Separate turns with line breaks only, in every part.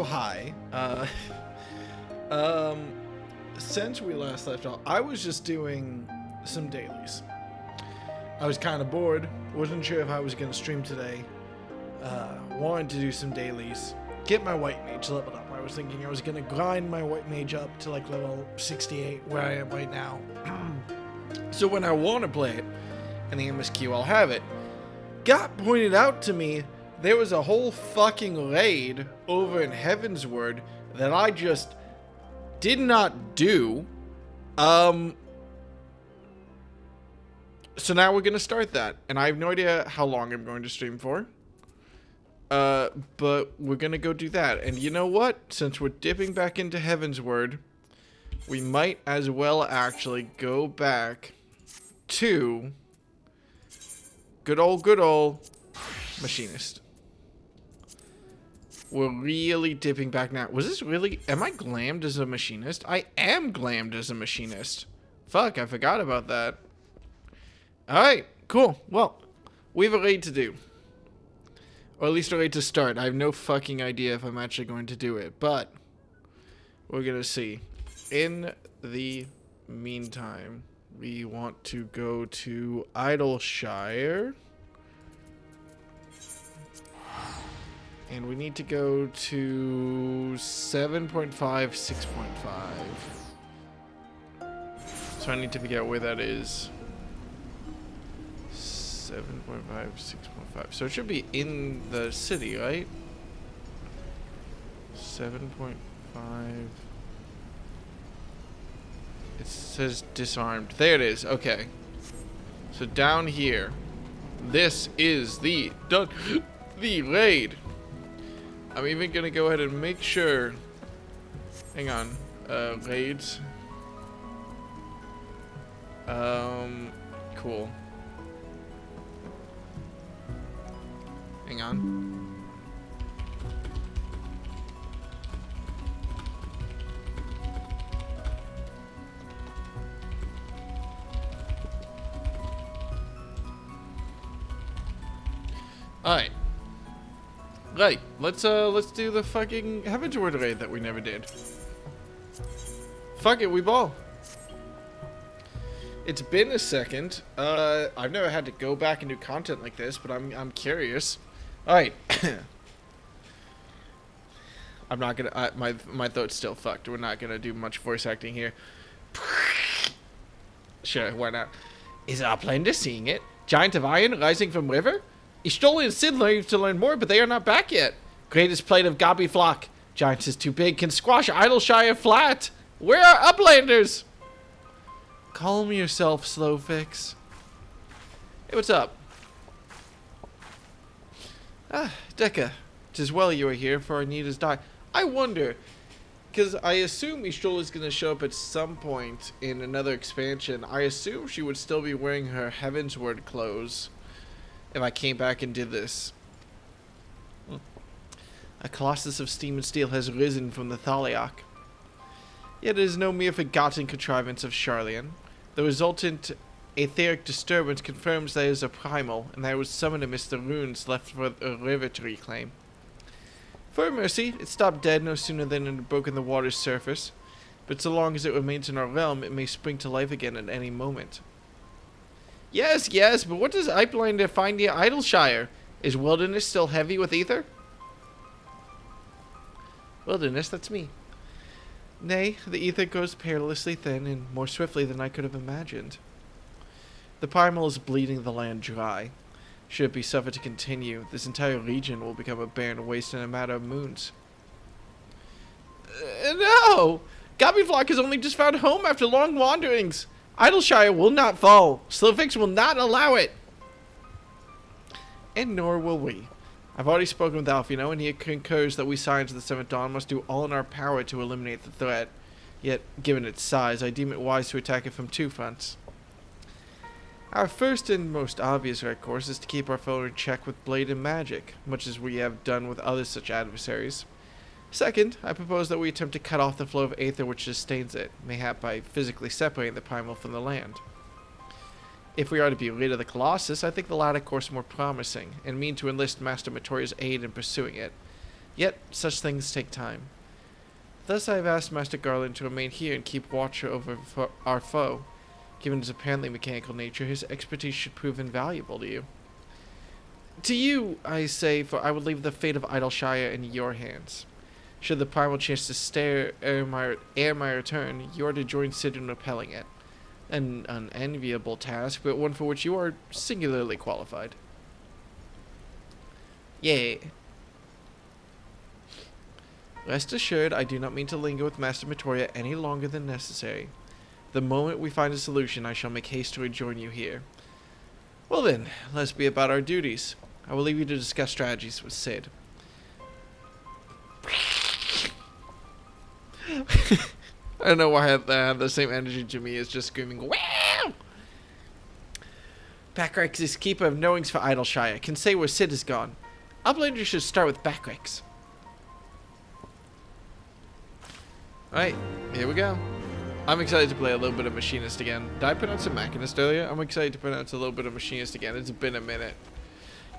Hi. Um, since we last left off, I was just doing some dailies. I was kind of bored. Wasn't sure if I was going to stream today. Wanted to do some dailies. Get my white mage leveled up. I was thinking I was going to grind my white mage up to like level 68, where I am right now. So when I want to play it in the MSQ, I'll have it. Got pointed out to me there was a whole fucking raid over in Heavensward that I just did not do. So now we're gonna start that, and I have no idea how long I'm going to stream for. But we're gonna go do that. And you know what? Since we're dipping back into Heavensward, we might as well actually go back to good old Machinist. We're really dipping back now. Was this really... Am I glammed as a machinist? I am glammed as a machinist. Fuck, I forgot about that. Alright, cool. Well, we have a raid to do. Or at least a raid to start. I have no fucking idea if I'm actually going to do it. But, we're gonna see. In the meantime, we want to go to Idleshire. And we need to go to 7.5, 6.5. So I need to figure out where that is. 7.5, 6.5. So it should be in the city, right? 7.5. It says disarmed. There it is. Okay. So down here. This is the raid. I'm even gonna go ahead and make sure. Hang on. Raids. Cool. Hang on. Alright. Right, let's do the fucking Heavensward raid that we never did. Fuck it, we ball. It's been a second. I've never had to go back and do content like this, but I'm curious. All right. I'm not gonna. My throat's still fucked. We're not gonna do much voice acting here. Sure, why not? Is Uplander seeing it? Giant of Iron rising from river? Istoli and Sid leave to learn more, but they are not back yet. Greatest plate of Gobby Flock. Giants is too big, can squash Idleshire flat. Where are Uplanders? Calm yourself, Slowfix. Hey, what's up? Ah, Dekka. 'Tis well you are here, for our need is die. I wonder, because I assume Istoli is going to show up at some point in another expansion. I assume she would still be wearing her Heavensward clothes if I came back and did this. A colossus of steam and steel has risen from the Thaliok. Yet it is no mere forgotten contrivance of Charlian. The resultant etheric disturbance confirms that it is a primal, and that it was summoned amidst the ruins left for a river to reclaim. For mercy, it stopped dead no sooner than it had broken the water's surface, but so long as it remains in our realm, it may spring to life again at any moment. Yes, but what does Uplander find near Idleshire? Is wilderness still heavy with ether? Wilderness, that's me. Nay, the ether goes perilously thin, and more swiftly than I could have imagined. The primal is bleeding the land dry. Should it be suffered to continue, this entire region will become a barren waste in a matter of moons. No! Gobbyflock has only just found home after long wanderings. Idleshire will not fall. Slowfix will not allow it. And nor will we. I've already spoken with Alfino, and he concurs that we Scions of the Seventh Dawn must do all in our power to eliminate the threat. Yet, given its size, I deem it wise to attack it from two fronts. Our first and most obvious recourse is to keep our foe in check with blade and magic, much as we have done with other such adversaries. Second, I propose that we attempt to cut off the flow of aether which sustains it, mayhap by physically separating the primal from the land. If we are to be rid of the Colossus, I think the latter course more promising, and mean to enlist Master Matoria's aid in pursuing it.
Yet, such things take time. Thus I have asked Master Garland to remain here and keep watch over our foe. Given his apparently mechanical nature, his expertise should prove invaluable to you. To you, I say, for I would leave the fate of Idleshire in your hands. Should the primal chance to stare ere my return, you are to join Sid in repelling it. An unenviable task, but one for which you are singularly qualified. Yay. Rest assured, I do not mean to linger with Master Matoria any longer than necessary. The moment we find a solution, I shall make haste to rejoin you here. Well then, let's be about our duties. I will leave you to discuss strategies with Sid. I don't know why I have the same energy to me as just screaming, wow! Backrex is keeper of knowings for Idleshire. Can say where Sid is gone. Uplander should start with Backrex. Alright, here we go. I'm excited to play a little bit of Machinist again. Did I pronounce it Machinist earlier? I'm excited to pronounce a little bit of Machinist again. It's been a minute.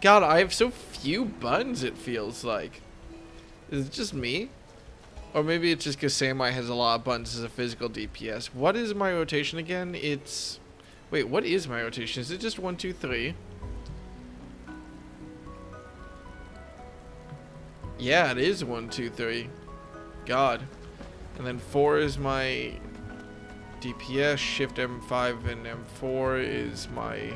God, I have so few buttons, it feels like. Is it just me? Or maybe it's just because Samurai has a lot of buttons as a physical DPS. What is my rotation again? It's... Wait, what is my rotation? Is it just 1, 2, 3? Yeah, it is 1, 2, 3. God. And then 4 is my DPS, Shift M5 and M4 is my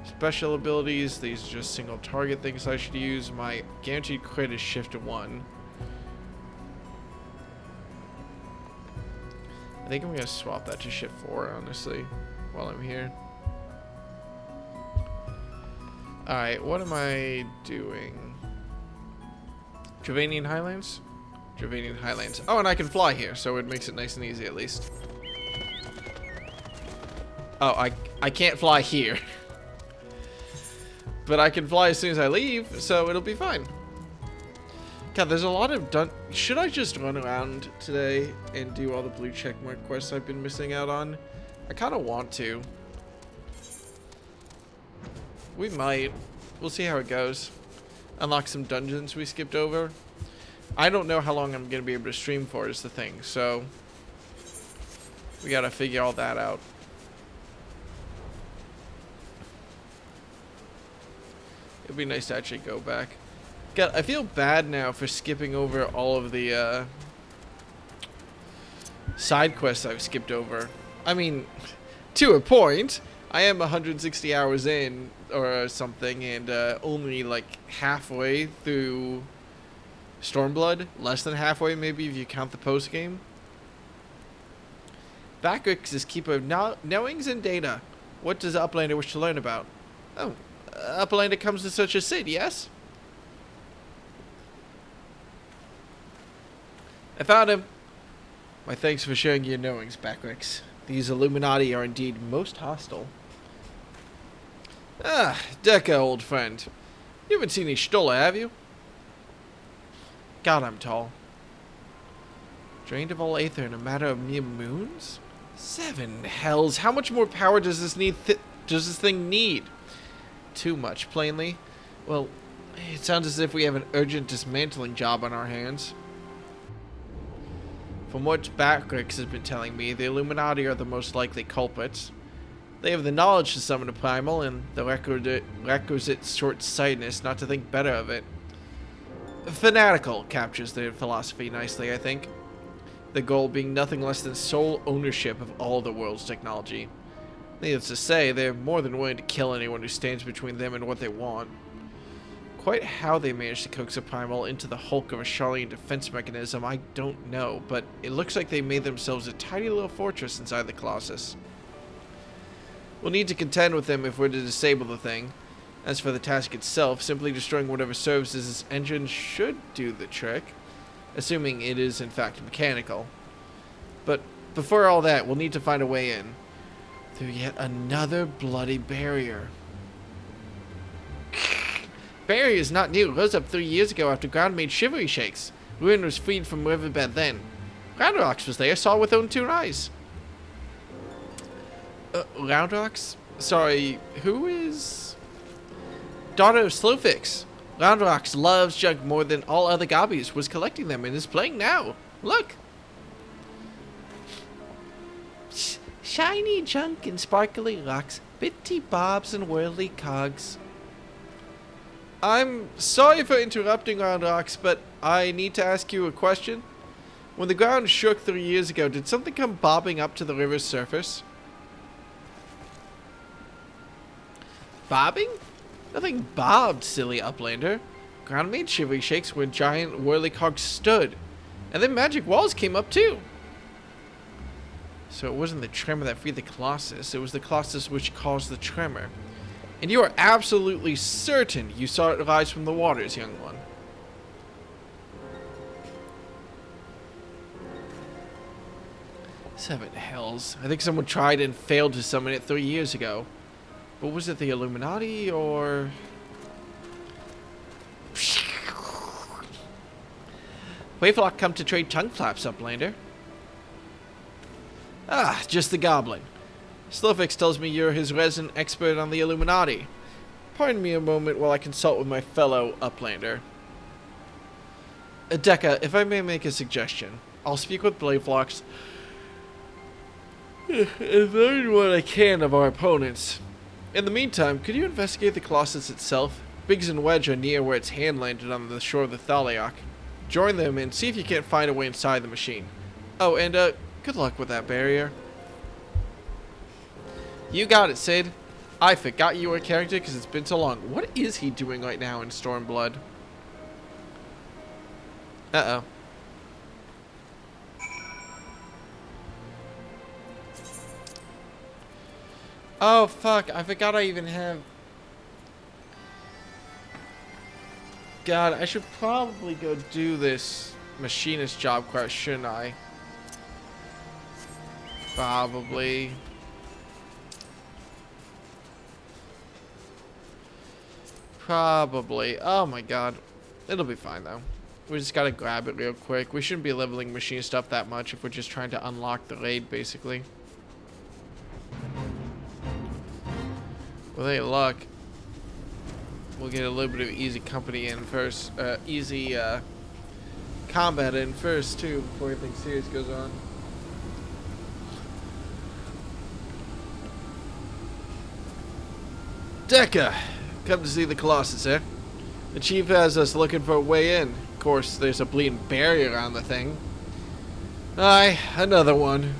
special abilities. These are just single target things I should use. My guaranteed crit is Shift 1. I think I'm going to swap that to Shift 4, honestly, while I'm here. Alright, what am I doing? Dravanian Highlands? Dravanian Highlands. Oh, and I can fly here, so it makes it nice and easy at least. Oh, I can't fly here. But I can fly as soon as I leave, so it'll be fine. God, there's a lot of should I just run around today and do all the blue checkmark quests I've been missing out on? I kind of want to. We might. We'll see how it goes. Unlock some dungeons we skipped over. I don't know how long I'm going to be able to stream for is the thing, so we got to figure all that out. It'd be nice to actually go back. God, I feel bad now for skipping over all of the side quests I've skipped over. I mean, to a point. I am 160 hours in or something, and only like halfway through Stormblood. Less than halfway, maybe, if you count the post game. Backrex is keeper of knowings and data. What does Uplander wish to learn about? Oh, Uplander comes to search a Sid, yes? I found him. My thanks for sharing your knowings, Backrex. These Illuminati are indeed most hostile. Ah, Deca, old friend. You haven't seen any Stola, have you? God, I'm tall. Drained of all aether in a matter of mere moons? 7 hells! How much more power does this thing need? Too much, plainly. Well, it sounds as if we have an urgent dismantling job on our hands. From what Backrex has been telling me, the Illuminati are the most likely culprits. They have the knowledge to summon a primal and the requisite short-sightedness not to think better of it. Fanatical captures their philosophy nicely, I think. The goal being nothing less than sole ownership of all the world's technology. Needless to say, they're more than willing to kill anyone who stands between them and what they want. Quite how they managed to coax a primal into the hulk of a Charlian defense mechanism, I don't know, but it looks like they made themselves a tiny little fortress inside the Colossus. We'll need to contend with them if we're to disable the thing. As for the task itself, simply destroying whatever serves as its engine should do the trick, assuming it is in fact mechanical. But before all that, we'll need to find a way in. Through yet another bloody barrier. Barrier is not new. It rose up 3 years ago after ground made shivery shakes. Ruin was freed from riverbed then. Roundrox was there, saw with own 2 eyes. Roundrox? Sorry, who is... Daughter of Slowfix. Roundrox loves junk more than all other gobbies, was collecting them and is playing now. Look! Shiny junk and sparkly rocks, bitty bobs and whirly cogs. I'm sorry for interrupting, Roundrox, but I need to ask you a question. When the ground shook 3 years ago, did something come bobbing up to the river's surface? Bobbing? Nothing bobbed, silly uplander. Ground made shivery shakes where giant whirly cogs stood. And then magic walls came up too. So it wasn't the tremor that freed the Colossus, it was the Colossus which caused the tremor. And you are absolutely certain you saw it rise from the waters, young one. Seven hells. I think someone tried and failed to summon it 3 years ago. But was it the Illuminati or... Wayflock come to trade tongue flaps, uplander. Ah, just the goblin. Slowfix tells me you're his resident expert on the Illuminati. Pardon me a moment while I consult with my fellow uplander. Decca, if I may make a suggestion, I'll speak with Wayflocks and learn what I can of our opponents. In the meantime, could you investigate the Colossus itself? Biggs and Wedge are near where its hand landed on the shore of the Thaliok. Join them and see if you can't find a way inside the machine. Oh, and good luck with that barrier. You got it, Sid. I forgot you were a character because it's been so long. What is he doing right now in Stormblood? Uh-oh. Oh, fuck. I forgot I even have... God, I should probably go do this machinist job quest, shouldn't I? Probably. Probably. Oh my god. It'll be fine though. We just gotta grab it real quick. We shouldn't be leveling machine stuff that much if we're just trying to unlock the raid, basically. With any luck, we'll get a little bit of easy company in first. Easy combat in first, too, before anything serious goes on. Decca! Come to see the Colossus, eh? The chief has us looking for a way in. Of course, there's a bleeding barrier on the thing. Aye, another one.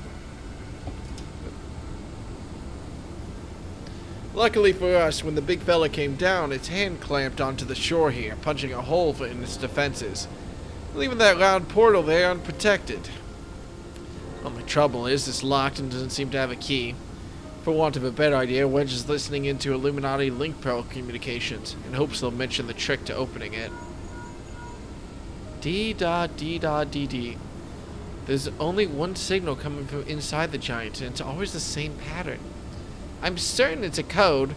Luckily for us, when the big fella came down, its hand clamped onto the shore here, punching a hole in its defenses, leaving that round portal there unprotected. Only trouble is, it's locked and doesn't seem to have a key. For want of a better idea, Wedge is listening into Illuminati link pearl communications in hopes they'll mention the trick to opening it. Dee-da-dee-da-dee-dee. There's only one signal coming from inside the giant, and it's always the same pattern. I'm certain it's a code.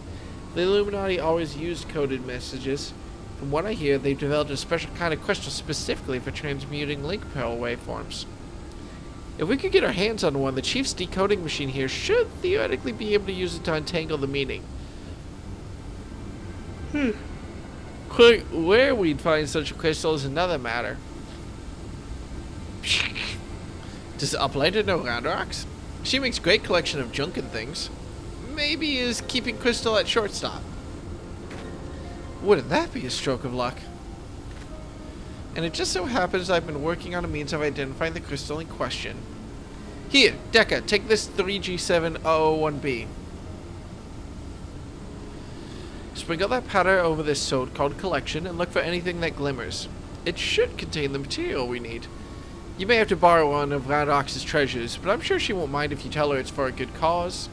The Illuminati always used coded messages. From what I hear, they've developed a special kind of crystal specifically for transmuting link pearl waveforms. If we could get our hands on one, the chief's decoding machine here should theoretically be able to use it to untangle the meaning. Quite where we'd find such a crystal is another matter. Does Uplander know Roundrox? She makes a great collection of junk and things. Maybe is keeping Crystal at shortstop. Wouldn't that be a stroke of luck? And it just so happens I've been working on a means of identifying the crystal in question. Here, Decca, take this 3G7001B. Sprinkle that powder over this so-called collection and look for anything that glimmers. It should contain the material we need. You may have to borrow one of Roundrox's treasures, but I'm sure she won't mind if you tell her it's for a good cause.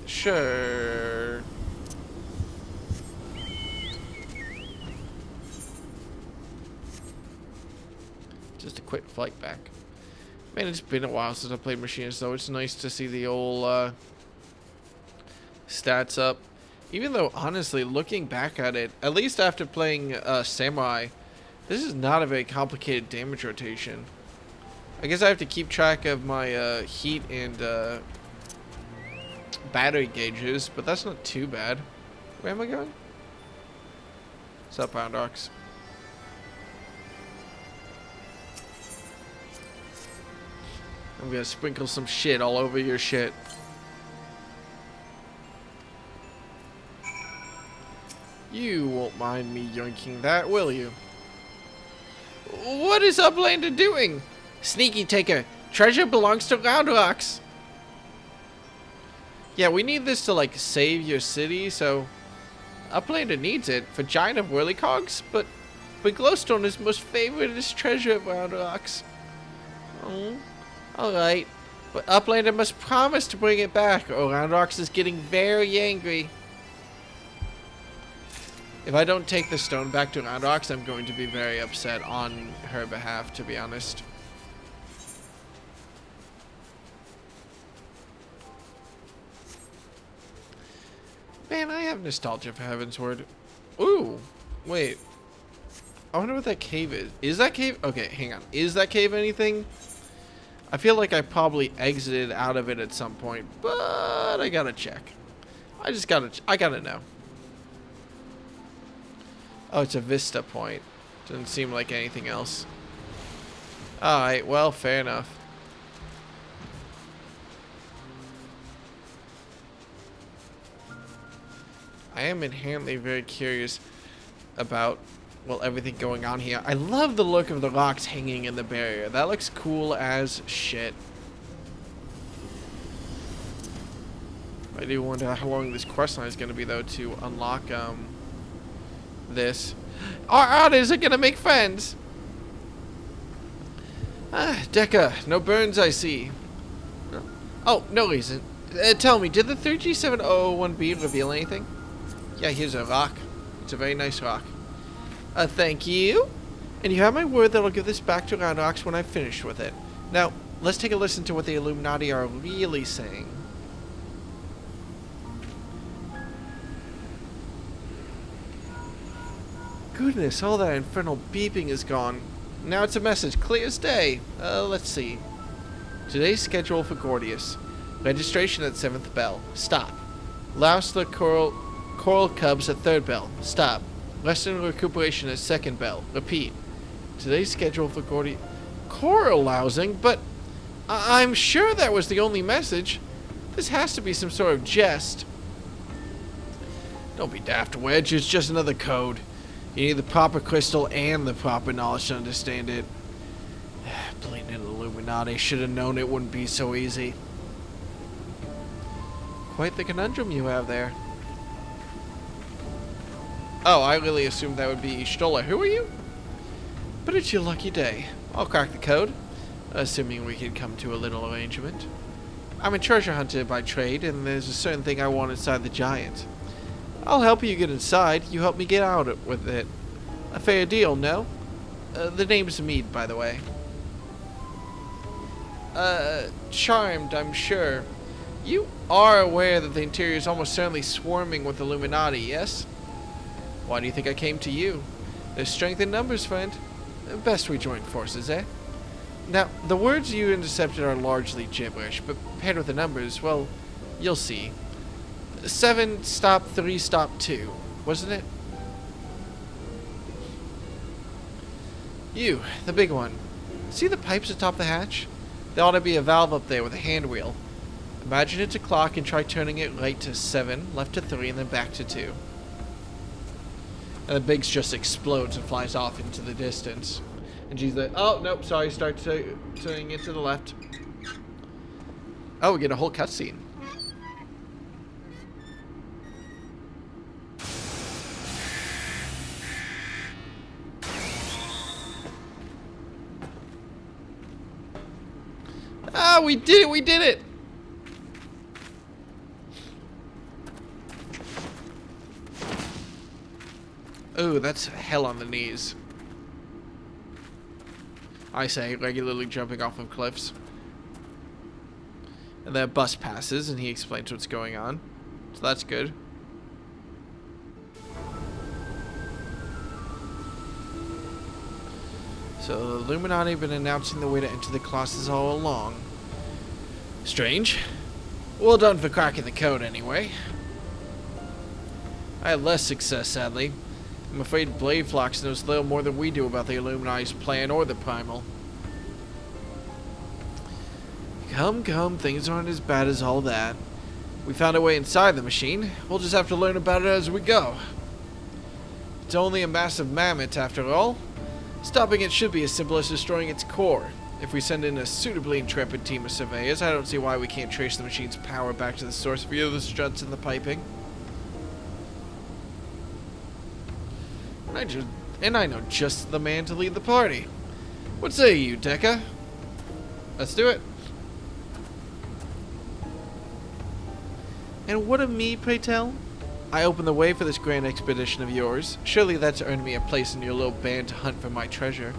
Sure. Just a quick flight back. Man, it's been a while since I played Machines, though. It's nice to see the old stats up. Even though, honestly, looking back at it, at least after playing Samurai, this is not a very complicated damage rotation. I guess I have to keep track of my heat and battery gauges, but that's not too bad. Where am I going? What's up, Roundox? I'm gonna sprinkle some shit all over your shit. You won't mind me yoinking that, will you? What is Uplander doing? Sneaky taker. Treasure belongs to Roundrox. Yeah, we need this to, like, save your city, so... Uplander needs it for giant of whirlycogs, but glowstone is most favoriteest treasure of Roundrox. Oh, alright. But Uplander must promise to bring it back, or Roundrox is getting very angry. If I don't take the stone back to Roundrox, I'm going to be very upset on her behalf, to be honest. Man, I have nostalgia for Heavensward. Ooh, wait. I wonder what that cave is. Is that cave? Okay, hang on. Is that cave anything? I feel like I probably exited out of it at some point, but I gotta check. I gotta know. Oh, it's a vista point. Doesn't seem like anything else. Alright, well, fair enough. I am inherently very curious about, well, everything going on here. I love the look of the rocks hanging in the barrier. That looks cool as shit. I do wonder how long this questline is going to be, though, to unlock, this. Our otters are going to make friends! Ah, Deca, no burns I see. Oh, no reason. Tell me, did the 3G7001B reveal anything? Yeah, here's a rock. It's a very nice rock. Thank you. And you have my word that I'll give this back to Roundrox when I've finished with it. Now, let's take a listen to what the Illuminati are really saying. Goodness, all that infernal beeping is gone. Now it's a message, clear as day. Let's see. Today's schedule for Gordius. Registration at 7th bell. Stop. Louse the coral cubs at 3rd bell. Stop. Rest and recuperation at 2nd bell. Repeat. Today's schedule for Gordius. Coral lousing? But I'm sure that was the only message. This has to be some sort of jest. Don't be daft, Wedge. It's just another code. You need the proper crystal and the proper knowledge to understand it. Blatant Illuminati. Should have known it wouldn't be so easy. Quite the conundrum you have there. Oh, I really assumed that would be Stoller. Who are you? But it's your lucky day. I'll crack the code, assuming we can come to a little arrangement. I'm a treasure hunter by trade, and there's a certain thing I want inside the giant. I'll help you get inside. You help me get out with it. A fair deal, no? The name's Mead, by the way. Charmed, I'm sure. You are aware that the interior is almost certainly swarming with Illuminati, yes? Why do you think I came to you? There's strength in numbers, friend. Best we join forces, eh? Now, the words you intercepted are largely gibberish, but paired with the numbers, well, you'll see. 7, stop, 3, stop, 2. Wasn't it? You, the big one. See the pipes atop the hatch? There ought to be a valve up there with a hand wheel. Imagine it's a clock and try turning it right to 7, left to 3, and then back to 2. And the Biggs just explodes and flies off into the distance. And she's like, oh, nope, sorry, start turning it to the left. Oh, we get a whole cutscene. Ah, we did it, we did it! Ooh, that's hell on the knees. I say, regularly jumping off of cliffs. And the bus passes, and he explains what's going on. So that's good. So the Illuminati have been announcing the way to enter the classes all along. Strange. Well done for cracking the code, anyway. I had less success, sadly. I'm afraid Bladeflox knows little more than we do about the Illuminati's plan or the Primal. Come, things aren't as bad as all that. We found a way inside the machine. We'll just have to learn about it as we go. It's only a massive mammoth after all. Stopping it should be as simple as destroying its core. If we send in a suitably intrepid team of surveyors, I don't see why we can't trace the machine's power back to the source via the struts and the piping. And I know just the man to lead the party. What say you, Deca? Let's do it. And what of me, pray tell? I opened the way for this grand expedition of yours. Surely that's earned me a place in your little band to hunt for my treasure.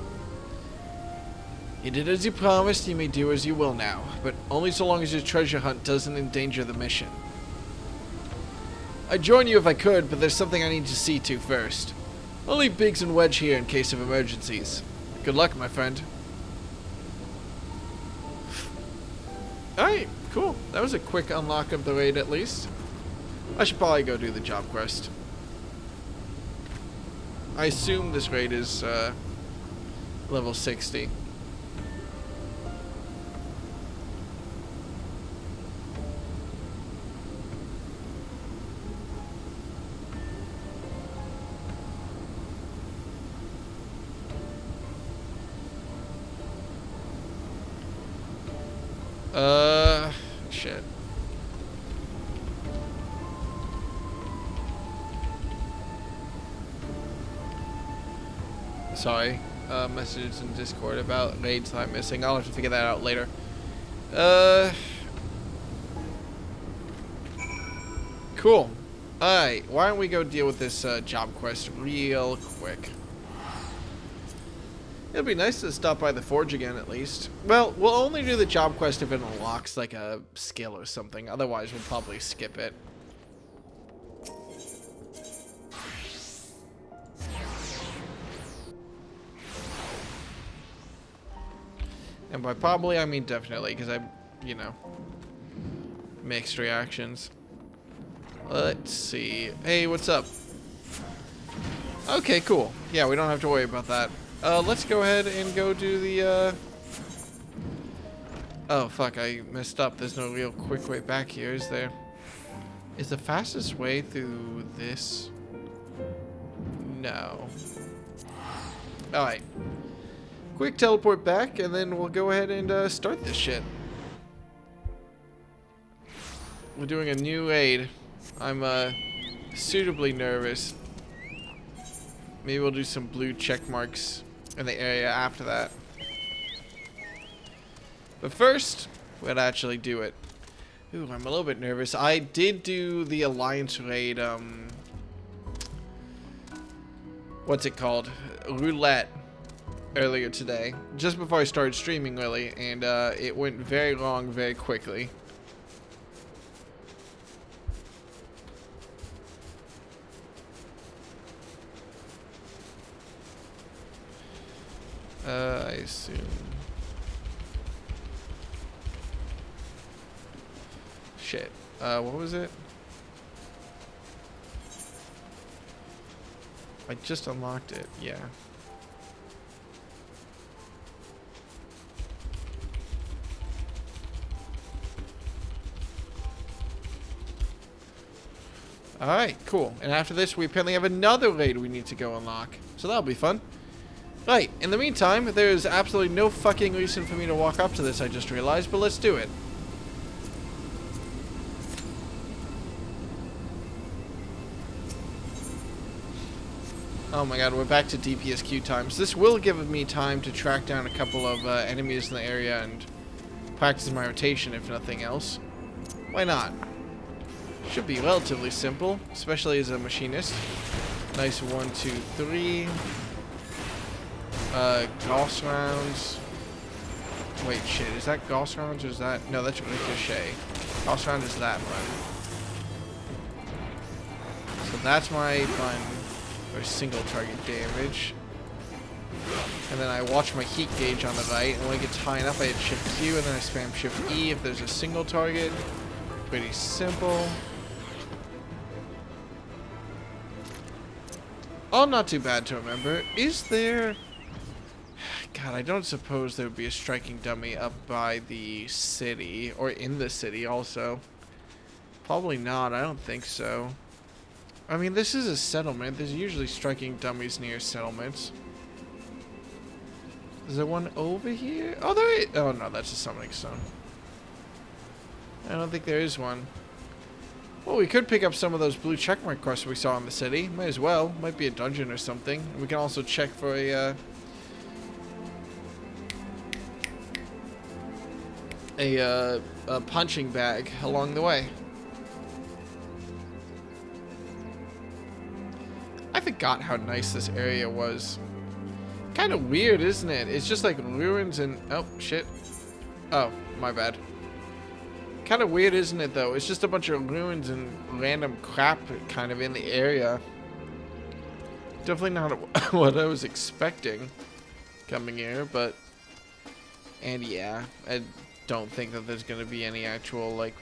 You did as you promised, you may do as you will now, but only so long as your treasure hunt doesn't endanger the mission. I'd join you if I could, but there's something I need to see to first. I'll leave Biggs and Wedge here in case of emergencies. Good luck, my friend. Alright, cool. That was a quick unlock of the raid at least. I should probably go do the job quest. I assume this raid is level 60. Shit. Sorry. Messages in Discord about raids that I'm missing. I'll have to figure that out later. Cool. Alright, why don't we go deal with this job quest real quick. It'd be nice to stop by the forge again at least. Well, we'll only do the job quest if it unlocks like a skill or something. Otherwise, we'll probably skip it. And by probably, I mean definitely, because I, you know, mixed reactions. Let's see. Hey, what's up? Okay, cool. Yeah, we don't have to worry about that. Let's go ahead and go do the, Oh, fuck, I messed up. There's no real quick way back here, is there? Is the fastest way through this? No. Alright. Quick teleport back, and then we'll go ahead and start this shit. We're doing a new raid. I'm suitably nervous. Maybe we'll do some blue check marks in the area after that. But first, we'll actually do it. Ooh, I'm a little bit nervous. I did do the Alliance raid, what's it called? Roulette. Earlier today, just before I started streaming really, and it went very long very quickly. I assume. Shit. What was it? I just unlocked it, yeah. Alright, cool. And after this, we apparently have another raid we need to go unlock. So that'll be fun. Right, in the meantime, there's absolutely no fucking reason for me to walk up to this, I just realized, but let's do it. Oh my god, we're back to DPSQ times. This will give me time to track down a couple of enemies in the area and practice my rotation, if nothing else. Why not? Should be relatively simple, especially as a machinist. Nice 1, 2, 3. Gauss rounds. Wait, shit, is that Gauss rounds or is that... No, that's Ricochet. Gauss round is that one. So that's my button for single target damage. And then I watch my heat gauge on the right, and when it gets high enough I hit Shift Q, and then I spam Shift E if there's a single target. Pretty simple. All not too bad to remember. Is there... God, I don't suppose there would be a striking dummy up by the city, or in the city also. Probably not, I don't think so. I mean, this is a settlement. There's usually striking dummies near settlements. Is there one over here? Oh, there is. Oh, no, that's a summoning stone. I don't think there is one. Well, we could pick up some of those blue checkmark quests we saw in the city. Might as well. Might be a dungeon or something. And we can also check for a punching bag along the way. I forgot how nice this area was. Kind of weird, isn't it? It's just like ruins and... Oh, shit. Oh, my bad. Kind of weird, isn't it, though? It's just a bunch of ruins and random crap kind of in the area. Definitely not what I was expecting coming here, but... And yeah, I don't think that there's going to be any actual, like,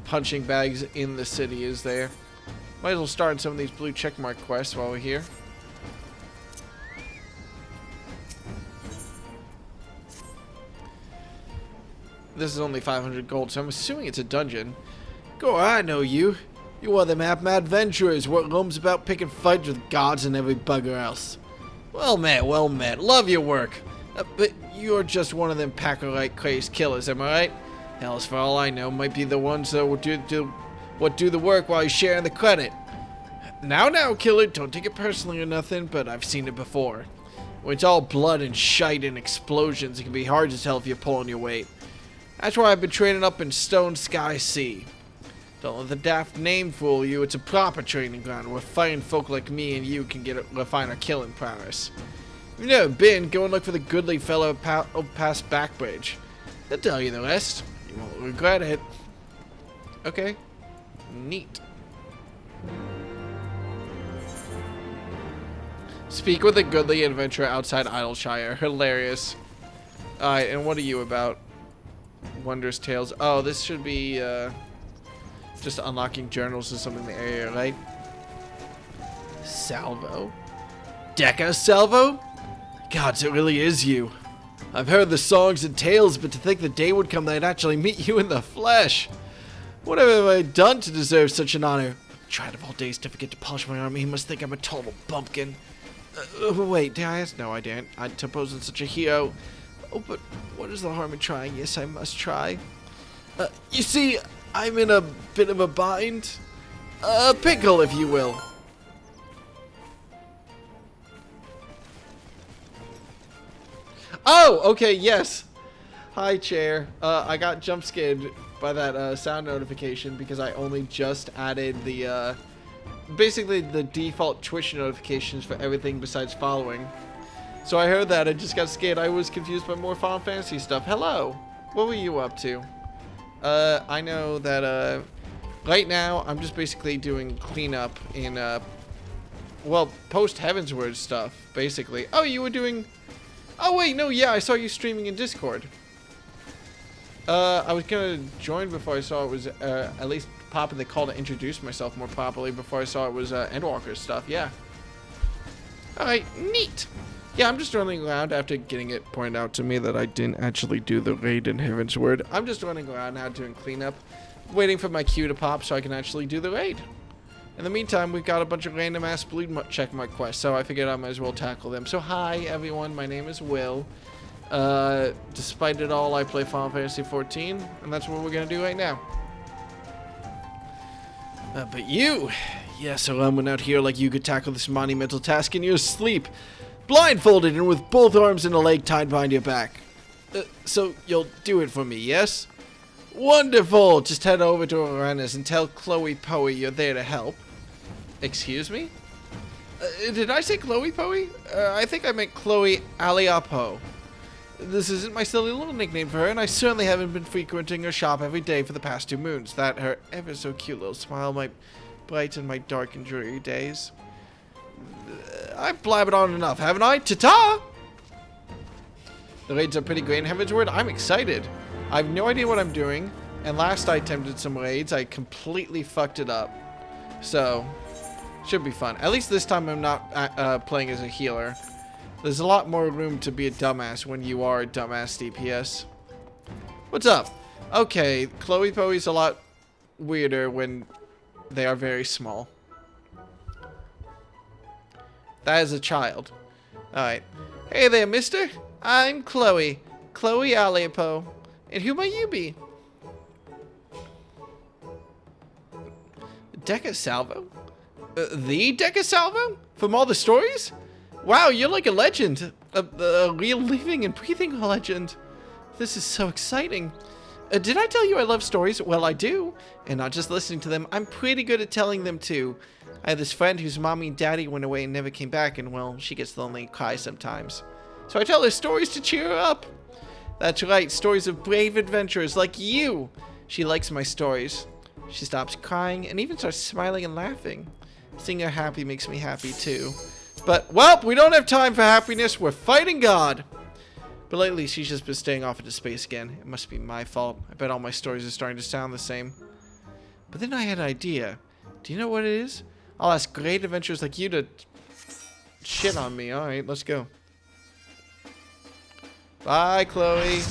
punching bags in the city, is there? Might as well start some of these blue checkmark quests while we're here. This is only 500 gold, so I'm assuming it's a dungeon. Go, I know you. You are the mad adventurers what roams about picking fights with gods and every bugger else. Well met, well met. Love your work. But you're just one of them Packer-like crazed killers, am I right? Hells, for all I know, might be the ones that will do the work while you're sharing the credit. Now, killer, don't take it personally or nothing, but I've seen it before. When it's all blood and shite and explosions, it can be hard to tell if you're pulling your weight. That's why I've been training up in Stone Sky Sea. Don't let the daft name fool you. It's a proper training ground where fighting folk like me and you can refine our killing prowess. If you've never been, go and look for the goodly fellow past Backbridge. They'll tell you the rest. You won't regret it. Okay. Neat. Speak with a goodly adventurer outside Idleshire. Hilarious. Alright, and what are you about? Wondrous Tales. Oh, this should be just unlocking journals or something in the area, right? Salvo? Deca Salvo? Gods, it really is you. I've heard the songs and tales, but to think the day would come that I'd actually meet you in the flesh. Whatever have I done to deserve such an honor? Tried of all days to forget to polish my armor. He must think I'm a total bumpkin. Wait, did I ask? No, I didn't. I'd to pose as such a hero. Oh, but what is the harm in trying? Yes, I must try. You see, I'm in a bit of a bind. A pickle, if you will. Oh, okay, yes. Hi, chair. I got jump scared by that sound notification because I only just added the, basically the default Twitch notifications for everything besides following. So I heard that, I just got scared. I was confused by more Final Fantasy stuff. Hello. What were you up to? I know that, right now, I'm just basically doing cleanup in, well, post-Heavensward stuff, basically. Oh, you were doing... Oh, wait, no, yeah, I saw you streaming in Discord. I was gonna join before I saw it was, at least popping the call to introduce myself more properly before I saw it was, Endwalker stuff, yeah. Alright, neat. Yeah, I'm just running around after getting it pointed out to me that I didn't actually do the raid in Heavensward. I'm just running around now doing cleanup, waiting for my queue to pop so I can actually do the raid. In the meantime, we've got a bunch of random ass blue checkmark quests, so I figured I might as well tackle them. So hi everyone, my name is Will. Despite it all, I play Final Fantasy 14, and that's what we're gonna do right now. But you, yes, so I'm out here like you could tackle this monumental task in your sleep. Blindfolded and with both arms and a leg tied behind your back. So you'll do it for me, yes? Wonderful! Just head over to Arenas and tell Chloe Poe you're there to help. Excuse me? Did I say Chloe Poe? I think I meant Chloe Aliapo. This isn't my silly little nickname for her, and I certainly haven't been frequenting her shop every day for the past 2 moons. That her ever so cute little smile might brighten my dark and dreary days. I've blabbered on enough, haven't I? Ta-ta! The raids are pretty great in Heavensward. I'm excited. I have no idea what I'm doing, and last I attempted some raids, I completely fucked it up. So, Should be fun. At least this time I'm not playing as a healer. There's a lot more room to be a dumbass when you are a dumbass DPS. What's up? Okay, Chloe Poe's a lot weirder when they are very small. That is a child. Alright. Hey there, mister. I'm Chloe. Chloe Alepo. And who might you be? Deca Salvo? The Deca Salvo? From all the stories? Wow, you're like a legend. A real living and breathing legend. This is so exciting. Did I tell you I love stories? Well, I do. And not just listening to them, I'm pretty good at telling them too. I have this friend whose mommy and daddy went away and never came back, and well, she gets lonely and cries sometimes. So I tell her stories to cheer her up. That's right, stories of brave adventurers like you. She likes my stories. She stops crying and even starts smiling and laughing. Seeing her happy makes me happy too. But, well, we don't have time for happiness. We're fighting God. But lately, she's just been staying off into space again. It must be my fault. I bet all my stories are starting to sound the same. But then I had an idea. Do you know what it is? I'll ask great adventurers like you to shit on me. Alright, let's go. Bye, Chloe.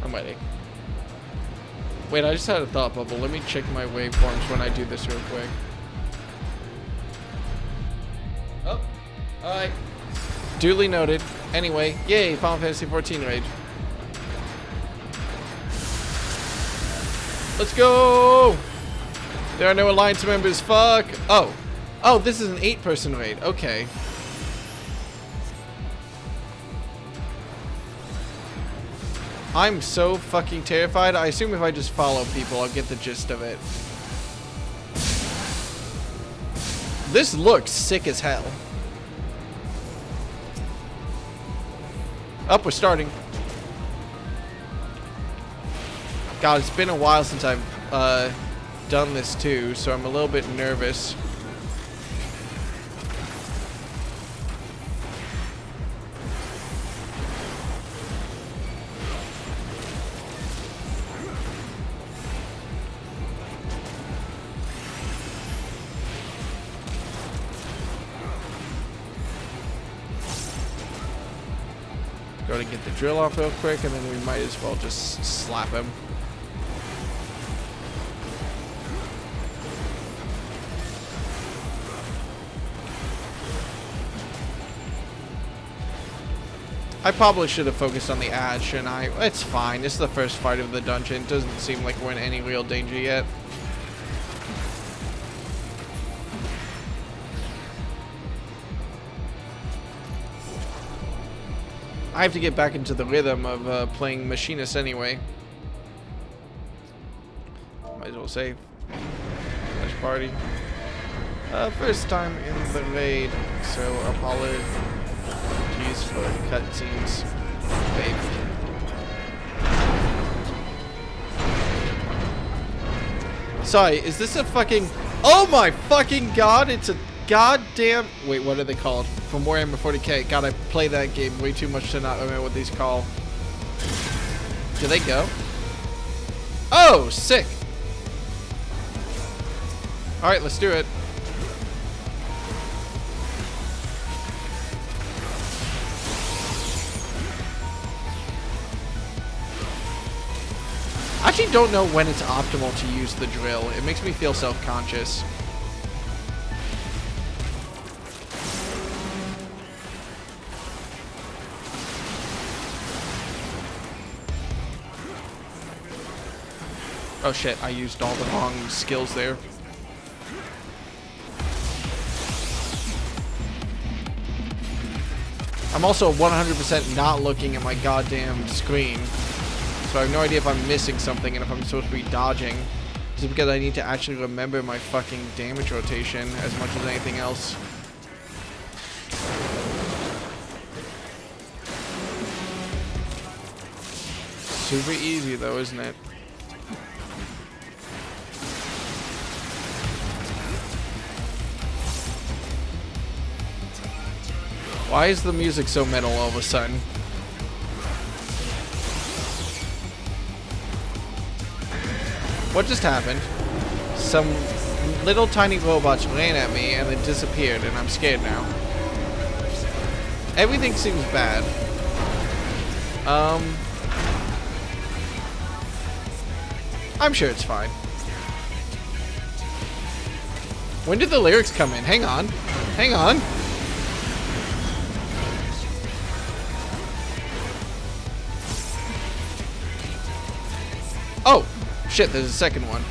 I'm waiting. Wait, I just had a thought bubble. Let me check my waveforms when I do this real quick. Oh, alright. Duly noted. Anyway, yay, Final Fantasy 14 raid. Let's go! There are no Alliance members, fuck! Oh. Oh, this is an 8-person raid. Okay. I'm so fucking terrified. I assume if I just follow people, I'll get the gist of it. This looks sick as hell. Up, we're starting. God, it's been a while since I've done this too, so I'm a little bit nervous. Go to get the drill off real quick, and then we might as well just slap him. I probably should have focused on the Ash, and it's fine. This is the first fight of the dungeon. It doesn't seem like we're in any real danger yet. I have to get back into the rhythm of playing Machinist anyway. Might as well save. Flash party. First time in the raid, so apologies for cutscenes. Babe. Sorry, is this a fucking... Oh my fucking god, it's a goddamn... Wait, what are they called? From Warhammer 40k. God, I play that game way too much to not remember what these call. Do they go? Oh, sick. Alright, let's do it. I actually don't know when it's optimal to use the drill. It makes me feel self-conscious. Oh shit, I used all the wrong skills there. I'm also 100% not looking at my goddamn screen. So I have no idea if I'm missing something and if I'm supposed to be dodging. Just because I need to actually remember my fucking damage rotation as much as anything else. Super easy though, isn't it? Why is the music so metal all of a sudden? What just happened? Some little tiny robots ran at me and then disappeared, and I'm scared now. Everything seems bad. I'm sure it's fine. When did the lyrics come in? Hang on. Hang on. Oh, shit, there's a second one.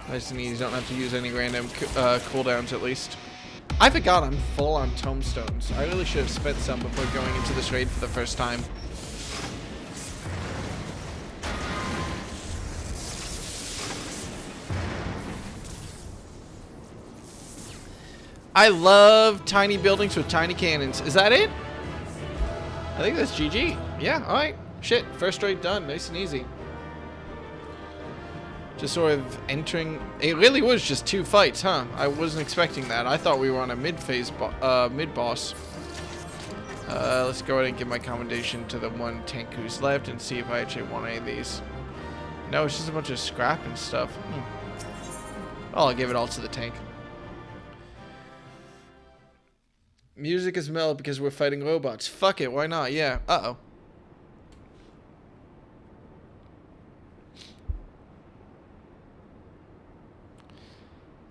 Nice and easy, don't have to use any random cooldowns at least. I forgot I'm full on tombstones. I really should have spent some before going into this raid for the first time. I love tiny buildings with tiny cannons. Is that it? I think that's GG. Yeah, alright. Shit, first raid done. Nice and easy. Just sort of entering. It really was just 2 fights, huh? I wasn't expecting that. I thought we were on a mid-phase, mid-boss. Let's go ahead and give my commendation to the one tank who's left and see if I actually want any of these. No, it's just a bunch of scrap and stuff. Oh, I'll give it all to the tank. Music is mellow because we're fighting robots. Fuck it, why not? Yeah. Uh-oh.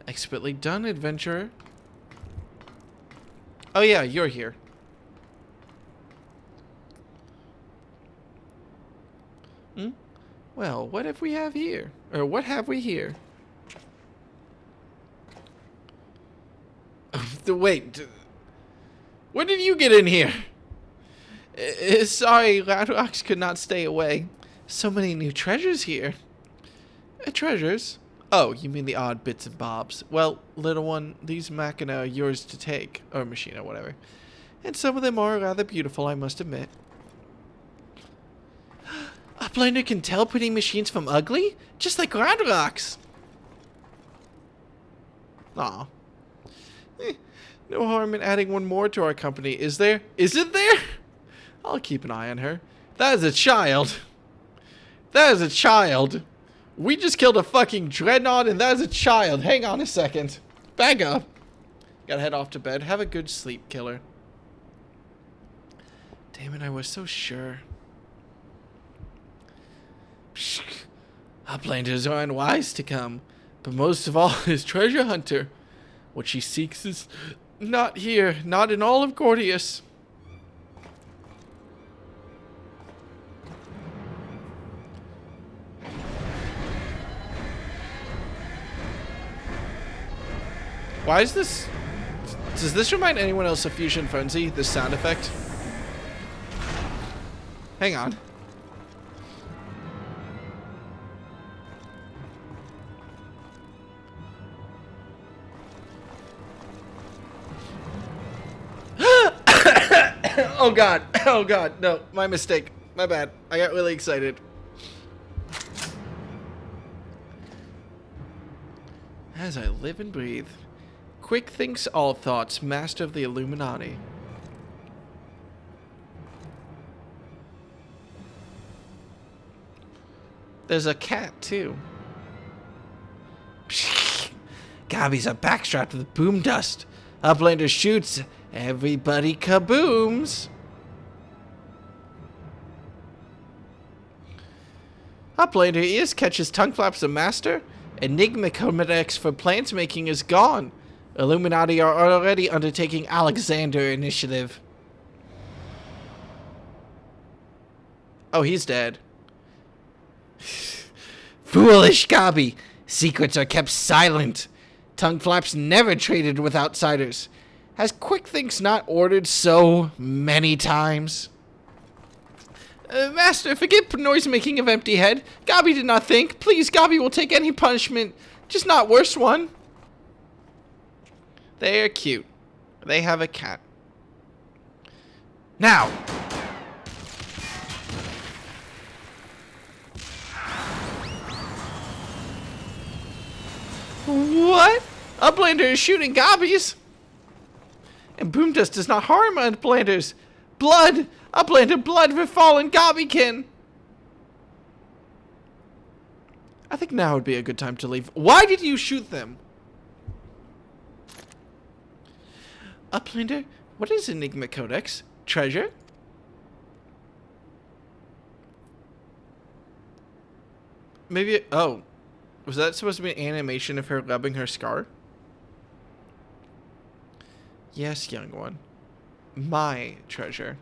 Expertly done, adventurer. Oh yeah, you're here. Hmm? Well, what have we have here? Or what have we here? Wait. When did you get in here? Sorry, Radrox could not stay away. So many new treasures here. Treasures? Oh, you mean the odd bits and bobs. Well, little one, these machina are yours to take. Or machina, whatever. And some of them are rather beautiful, I must admit. Uplander can tell pretty machines from ugly? Just like Radrox. Aw. No harm in adding one more to our company, is there? Isn't there? I'll keep an eye on her. That is a child. That is a child. We just killed a fucking dreadnought and that is a child. Hang on a second. Back up. Gotta head off to bed. Have a good sleep, killer. Damn it, I was so sure. Uplanders are unwise to come, but most of all is treasure hunter. What she seeks is not here, not in all of Gordius. Why is this? Does this remind anyone else of Fusion Frenzy, this sound effect? Hang on. Oh god. Oh god. No, my mistake. My bad. I got really excited. As I live and breathe. Quick thinks all thoughts, master of the Illuminati. There's a cat, too. Gabby's a backstrapped with boom dust. Uplander shoots, everybody kabooms. Uplander ears catches tongue flaps a master. Enigma Codex for plant making is gone. Illuminati are already undertaking Alexander initiative. Oh, he's dead. Foolish Gabi. Secrets are kept silent. Tongue flaps never traded with outsiders. Has Quick Thinks not ordered so many times? Master, forget noise making of empty head. Gabi did not think. Please, Gabi will take any punishment. Just not worse one. They are cute. They have a cat. Now. What? Uplander is shooting gobbies? And boom dust does not harm Uplanders. Blood! Uplander blood for fallen gobbykin! I think now would be a good time to leave. Why did you shoot them? Uplander, what is Enigma Codex? Treasure? Maybe, oh. Was that supposed to be an animation of her rubbing her scar? Yes, young one. My treasure.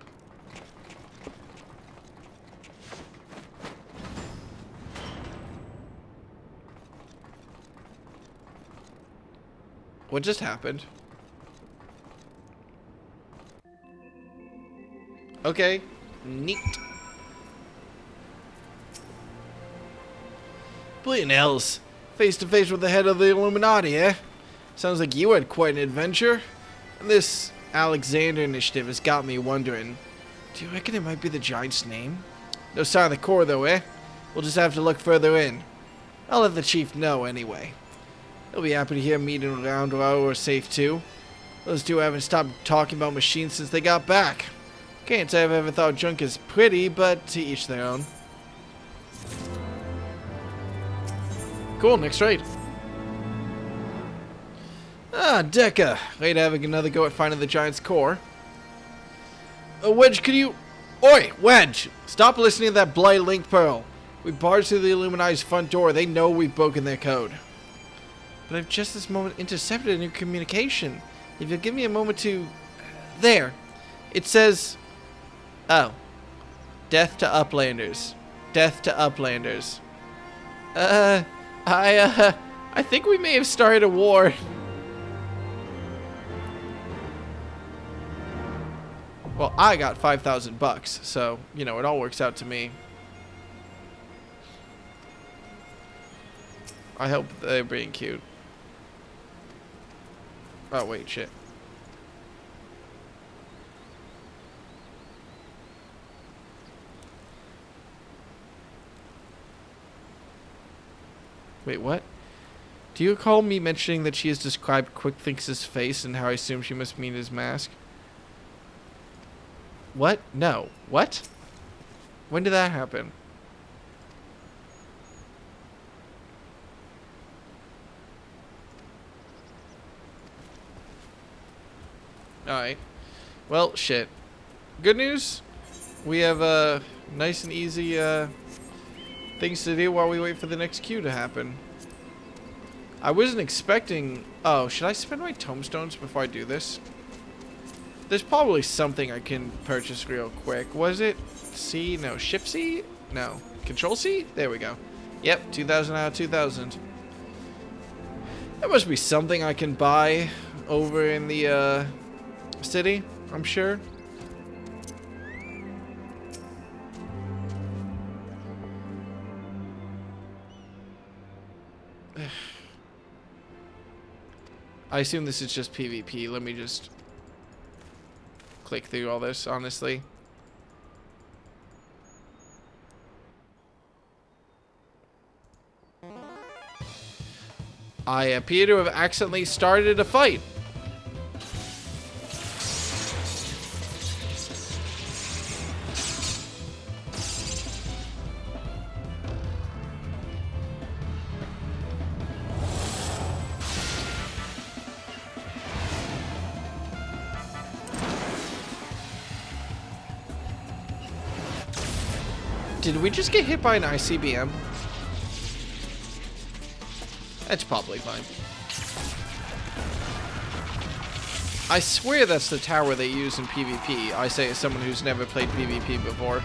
What just happened? Okay. Neat. Brilliant hells. Face to face with the head of the Illuminati, eh? Sounds like you had quite an adventure. And this Alexander initiative has got me wondering. Do you reckon it might be the Giant's name? No sign of the core though, eh? We'll just have to look further in. I'll let the chief know anyway. He'll be happy to hear meeting around while we're safe too. Those two haven't stopped talking about machines since they got back. Can't say I've ever thought junk is pretty, but to each their own. Cool, next raid. Ah, Deca. Late having another go at finding the Giant's core. Wedge, can you... Oi, Wedge! Stop listening to that blight link pearl. We barged through the Illuminati's front door. They know we've broken their code. But I've just this moment intercepted a new communication. If you'll give me a moment to... There. It says... Oh. Death to Uplanders. Death to Uplanders. I think we may have started a war. Well, I got $5,000, so, you know, it all works out to me. I hope they're being cute. Oh, wait, shit. Wait, what? Do you recall me mentioning that she has described Quickthinks' face and how I assume she must mean his mask? What? No. What? When did that happen? Alright. Well, shit. Good news. We have nice and easy things to do while we wait for the next queue to happen. I wasn't expecting... Oh, should I spend my tomestones before I do this? There's probably something I can purchase real quick. Was it C? No. Shift C? No. Control C? There we go. Yep, 2,000 out of 2,000. There must be something I can buy over in the city, I'm sure. I assume this is just PvP. Let me just click through all this, honestly. I appear to have accidentally started a fight. Did we just get hit by an ICBM? That's probably fine. I swear that's the tower they use in PvP. I say as someone who's never played PvP before.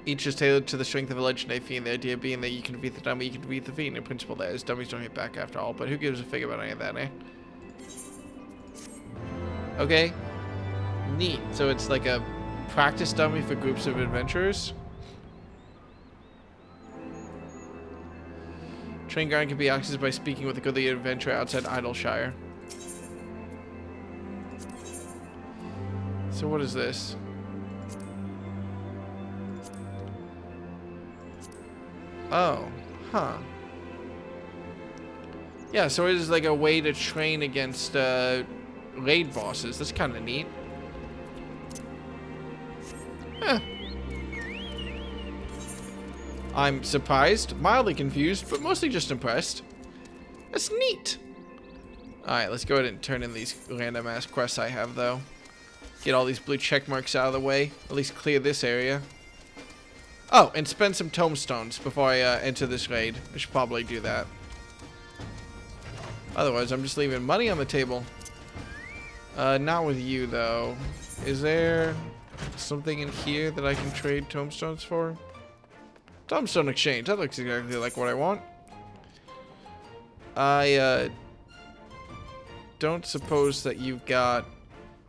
Each is tailored to the strength of a legendary fiend, the idea being that you can defeat the dummy, you can defeat the fiend. In principle, that is, dummies don't hit back after all, but who gives a fig about any of that, eh? Okay. Neat. So it's like a practice dummy for groups of adventurers. Train ground can be accessed by speaking with a goodly adventurer outside Idleshire. So what is this? Oh, huh. Yeah, so it is like a way to train against raid bosses. That's kind of neat. Huh. I'm surprised, mildly confused, but mostly just impressed. That's neat. Alright, let's go ahead and turn in these random ass quests I have, though. Get all these blue check marks out of the way. At least clear this area. Oh, and spend some tombstones before I enter this raid. I should probably do that. Otherwise, I'm just leaving money on the table. Not with you, though. Is there something in here that I can trade tombstones for? Tombstone exchange. That looks exactly like what I want. I don't suppose that you've got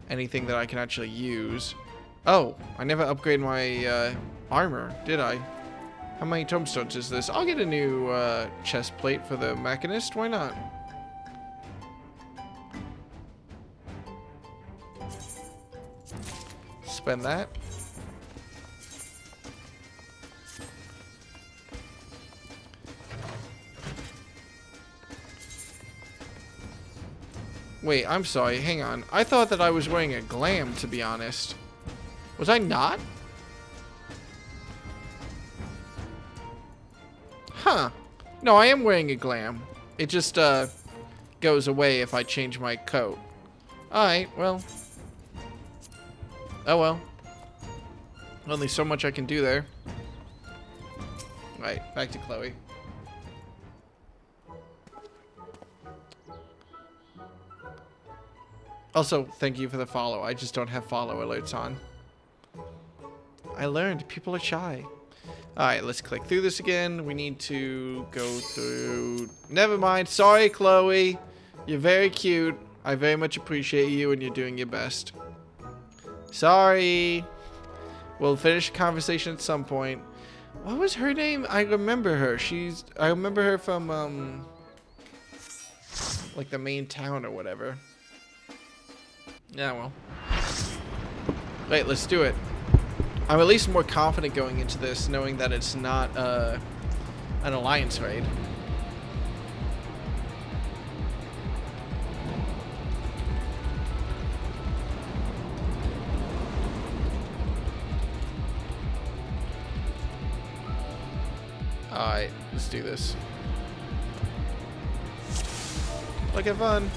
anything that I can actually use. Oh, I never upgraded my armor, did I? How many tombstones is this? I'll get a new chest plate for the Mechanist. Why not? Spend that. Wait, I'm sorry. Hang on. I thought that I was wearing a glam, to be honest. Was I not? Huh. No, I am wearing a glam. It just, goes away if I change my coat. Alright, well. Oh well. Only so much I can do there. Right, back to Chloe. Also, thank you for the follow. I just don't have follow alerts on. I learned people are shy. Alright, let's click through this again. We need to go through... Never mind. Sorry, Chloe. You're very cute. I very much appreciate you and you're doing your best. Sorry. We'll finish the conversation at some point. What was her name? I remember her. I remember her from, like the main town or whatever. Yeah, well. Wait, let's do it. I'm at least more confident going into this, knowing that it's not an alliance raid. Alright, let's do this. Look at fun.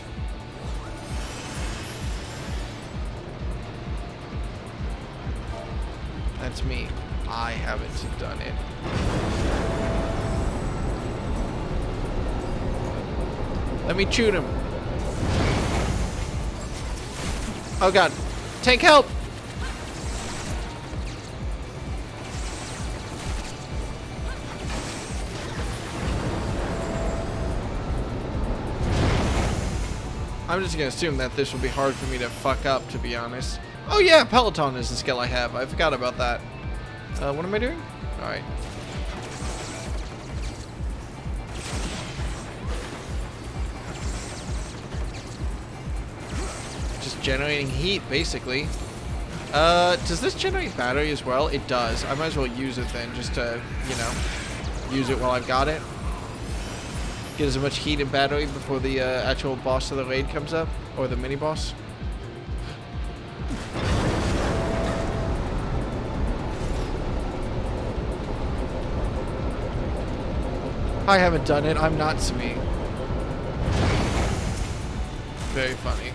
That's me. I haven't done it. Let me shoot him. Oh god. Tank help! I'm just gonna assume that this will be hard for me to fuck up, to be honest. Oh yeah, Peloton is the skill I have. I forgot about that. What am I doing? Alright. Just generating heat, basically. Does this generate battery as well? It does. I might as well use it then, just to, you know, use it while I've got it. Get as much heat and battery before the actual boss of the raid comes up, or the mini boss. I haven't done it. I'm not Smee. Very funny.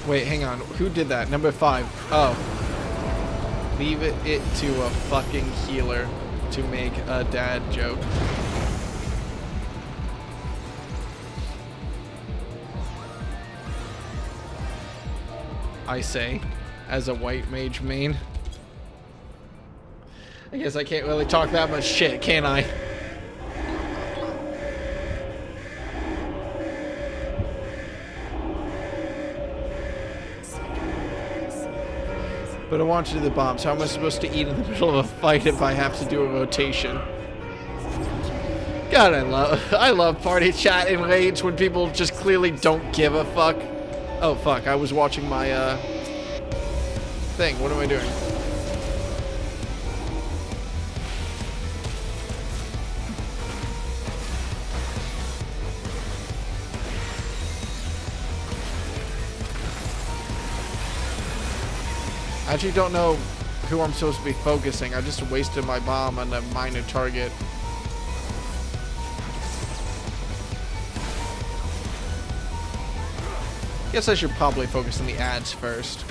Wait, hang on. Who did that? Number 5. Oh. Leave it to a fucking healer to make a dad joke. I say, as a white mage main. I guess I can't really talk that much shit, can I? But I want to do the bombs. How am I supposed to eat in the middle of a fight if I have to do a rotation? God, I love party chat and rage when people just clearly don't give a fuck. Oh fuck, I was watching my thing. What am I doing? I actually don't know who I'm supposed to be focusing. I just wasted my bomb on a minor target. Guess I should probably focus on the ads first.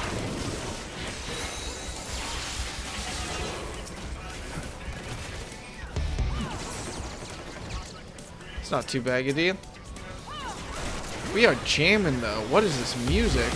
It's not too bad a deal. We are jamming though. What is this music?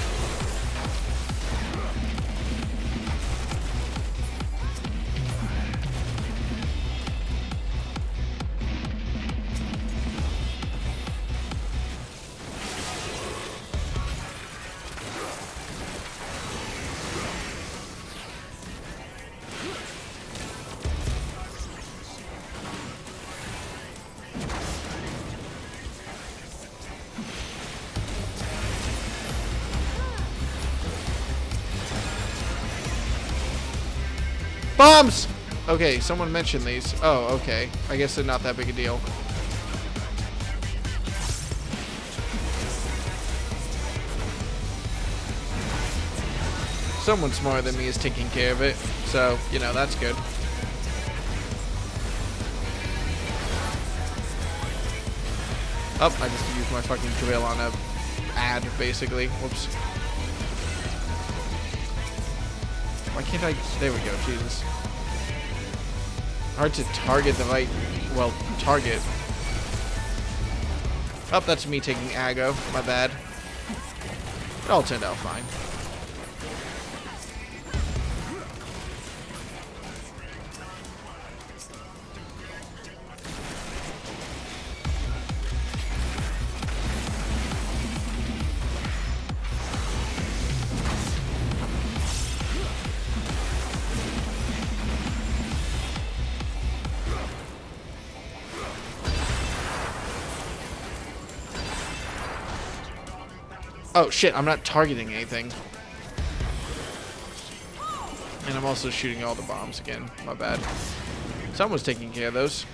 Bombs! Okay, someone mentioned these. Oh, okay. I guess they're not that big a deal. Someone smarter than me is taking care of it. So, you know, that's good. Oh, I just used my fucking drill on a ad, basically. Whoops. Why can't I? There we go, Jesus. Hard to target the right, well, target. Oh, that's me taking aggro. My bad. It all turned out fine. Oh shit, I'm not targeting anything. And I'm also shooting all the bombs again. My bad. Someone's taking care of those.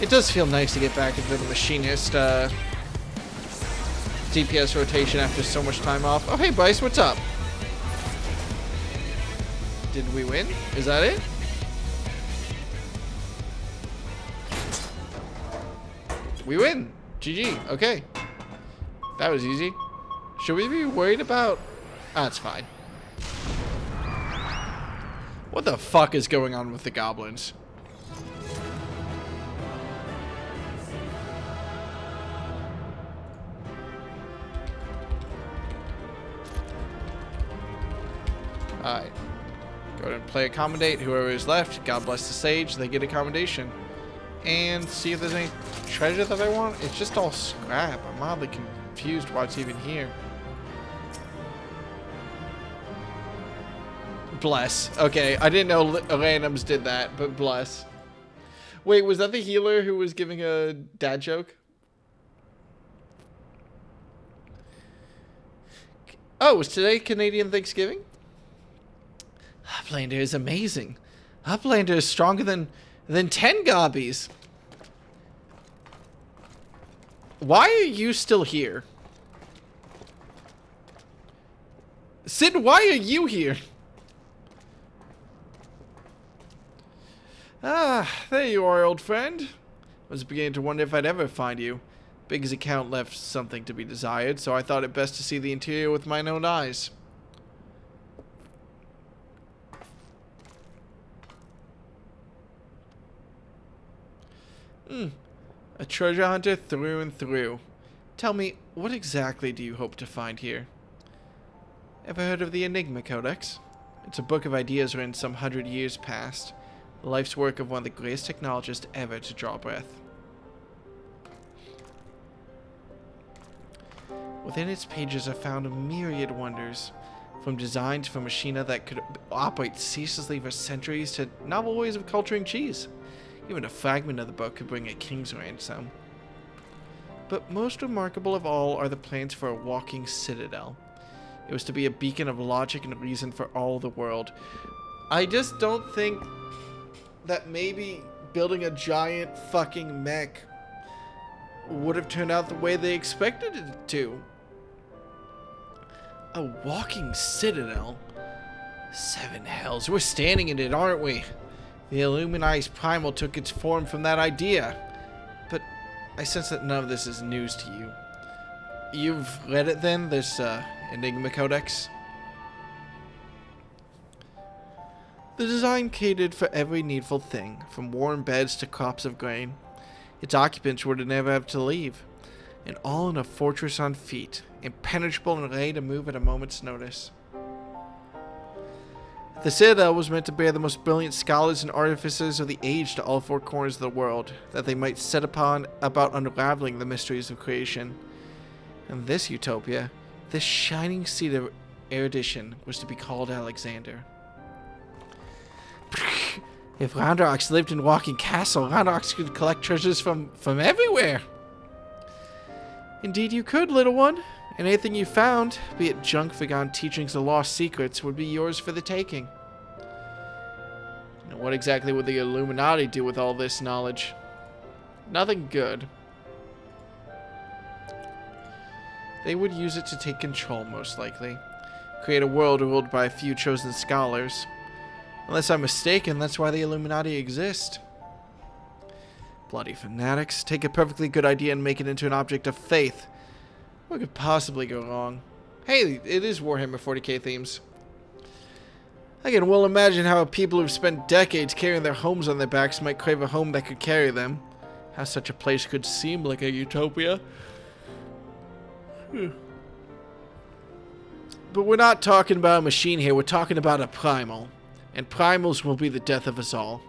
It does feel nice to get back into the machinist DPS rotation after so much time off. Oh, hey, Bryce, what's up? Did we win? Is that it? We win. GG. Okay. That was easy. Should we be worried about... That's fine. What the fuck is going on with the goblins? Alright. Go ahead and play accommodate. Whoever is left, God bless the sage, they get accommodation. And see if there's any treasure that I want. It's just all scrap. I'm mildly confused why it's even here. Bless. Okay, I didn't know randoms did that, but bless. Wait, was that the healer who was giving a dad joke? Oh, was today Canadian Thanksgiving? Uplander is amazing. Uplander is stronger than 10 gobbies. Why are you still here? Sid, why are you here? Ah, there you are, old friend. I was beginning to wonder if I'd ever find you. Big's account left something to be desired, so I thought it best to see the interior with mine own eyes. A treasure hunter through and through. Tell me, what exactly do you hope to find here? Ever heard of the Enigma Codex? It's a book of ideas written some 100 years past. The life's work of one of the greatest technologists ever to draw breath. Within its pages are found a myriad wonders, from designs for machina that could operate ceaselessly for centuries to novel ways of culturing cheese. Even a fragment of the book could bring a king's ransom. But most remarkable of all are the plans for a walking citadel. It was to be a beacon of logic and reason for all the world. I just don't think that maybe building a giant fucking mech would have turned out the way they expected it to. A walking citadel? Seven hells, we're standing in it, aren't we? The Illuminati's primal took its form from that idea. But I sense that none of this is news to you. You've read it then, this Enigma Codex? The design catered for every needful thing, from warm beds to crops of grain. Its occupants were to never have to leave, and all in a fortress on feet, impenetrable and ready to move at a moment's notice. The citadel was meant to bear the most brilliant scholars and artificers of the age to all four corners of the world, that they might set upon about unraveling the mysteries of creation. And this utopia, this shining seat of erudition, was to be called Alexander. If Randox lived in Walking Castle, Randox could collect treasures from everywhere. Indeed you could, little one. And anything you found, be it junk, forgotten teachings, or lost secrets, would be yours for the taking. And what exactly would the Illuminati do with all this knowledge? Nothing good. They would use it to take control, most likely. Create a world ruled by a few chosen scholars. Unless I'm mistaken, that's why the Illuminati exist. Bloody fanatics. Take a perfectly good idea and make it into an object of faith. What could possibly go wrong? Hey, it is Warhammer 40k themes. I can well imagine how people who've spent decades carrying their homes on their backs might crave a home that could carry them. How such a place could seem like a utopia. But we're not talking about a machine here, we're talking about a primal. And primals will be the death of us all.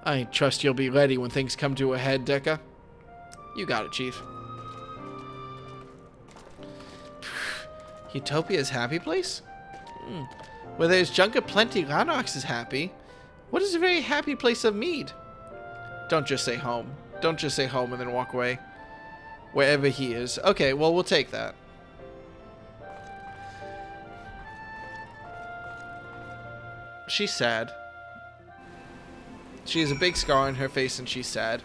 I trust you'll be ready when things come to a head, Deca. You got it, Chief. Utopia's happy place? Where there's junk aplenty, Ranox is happy. What is a very happy place of mead? Don't just say home. Don't just say home and then walk away. Wherever he is. Okay, well, we'll take that. She's sad. She has a big scar on her face and she's sad.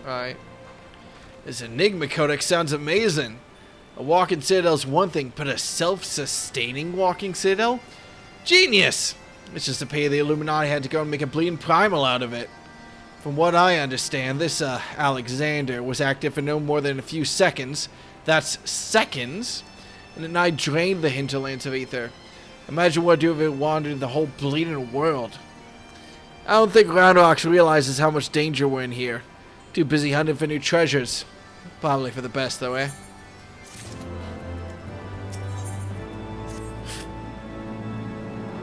Alright. This Enigma Codex sounds amazing. A walking citadel's one thing, but a self-sustaining walking citadel? Genius! It's just a pity the Illuminati had to go and make a bleeding primal out of it. From what I understand, this Alexander was active for no more than a few seconds. That's seconds. And then I drained the hinterlands of ether. Imagine what I'd do if it wandered the whole bleeding world. I don't think Roundox realizes how much danger we're in here. Too busy hunting for new treasures. Probably for the best, though, eh?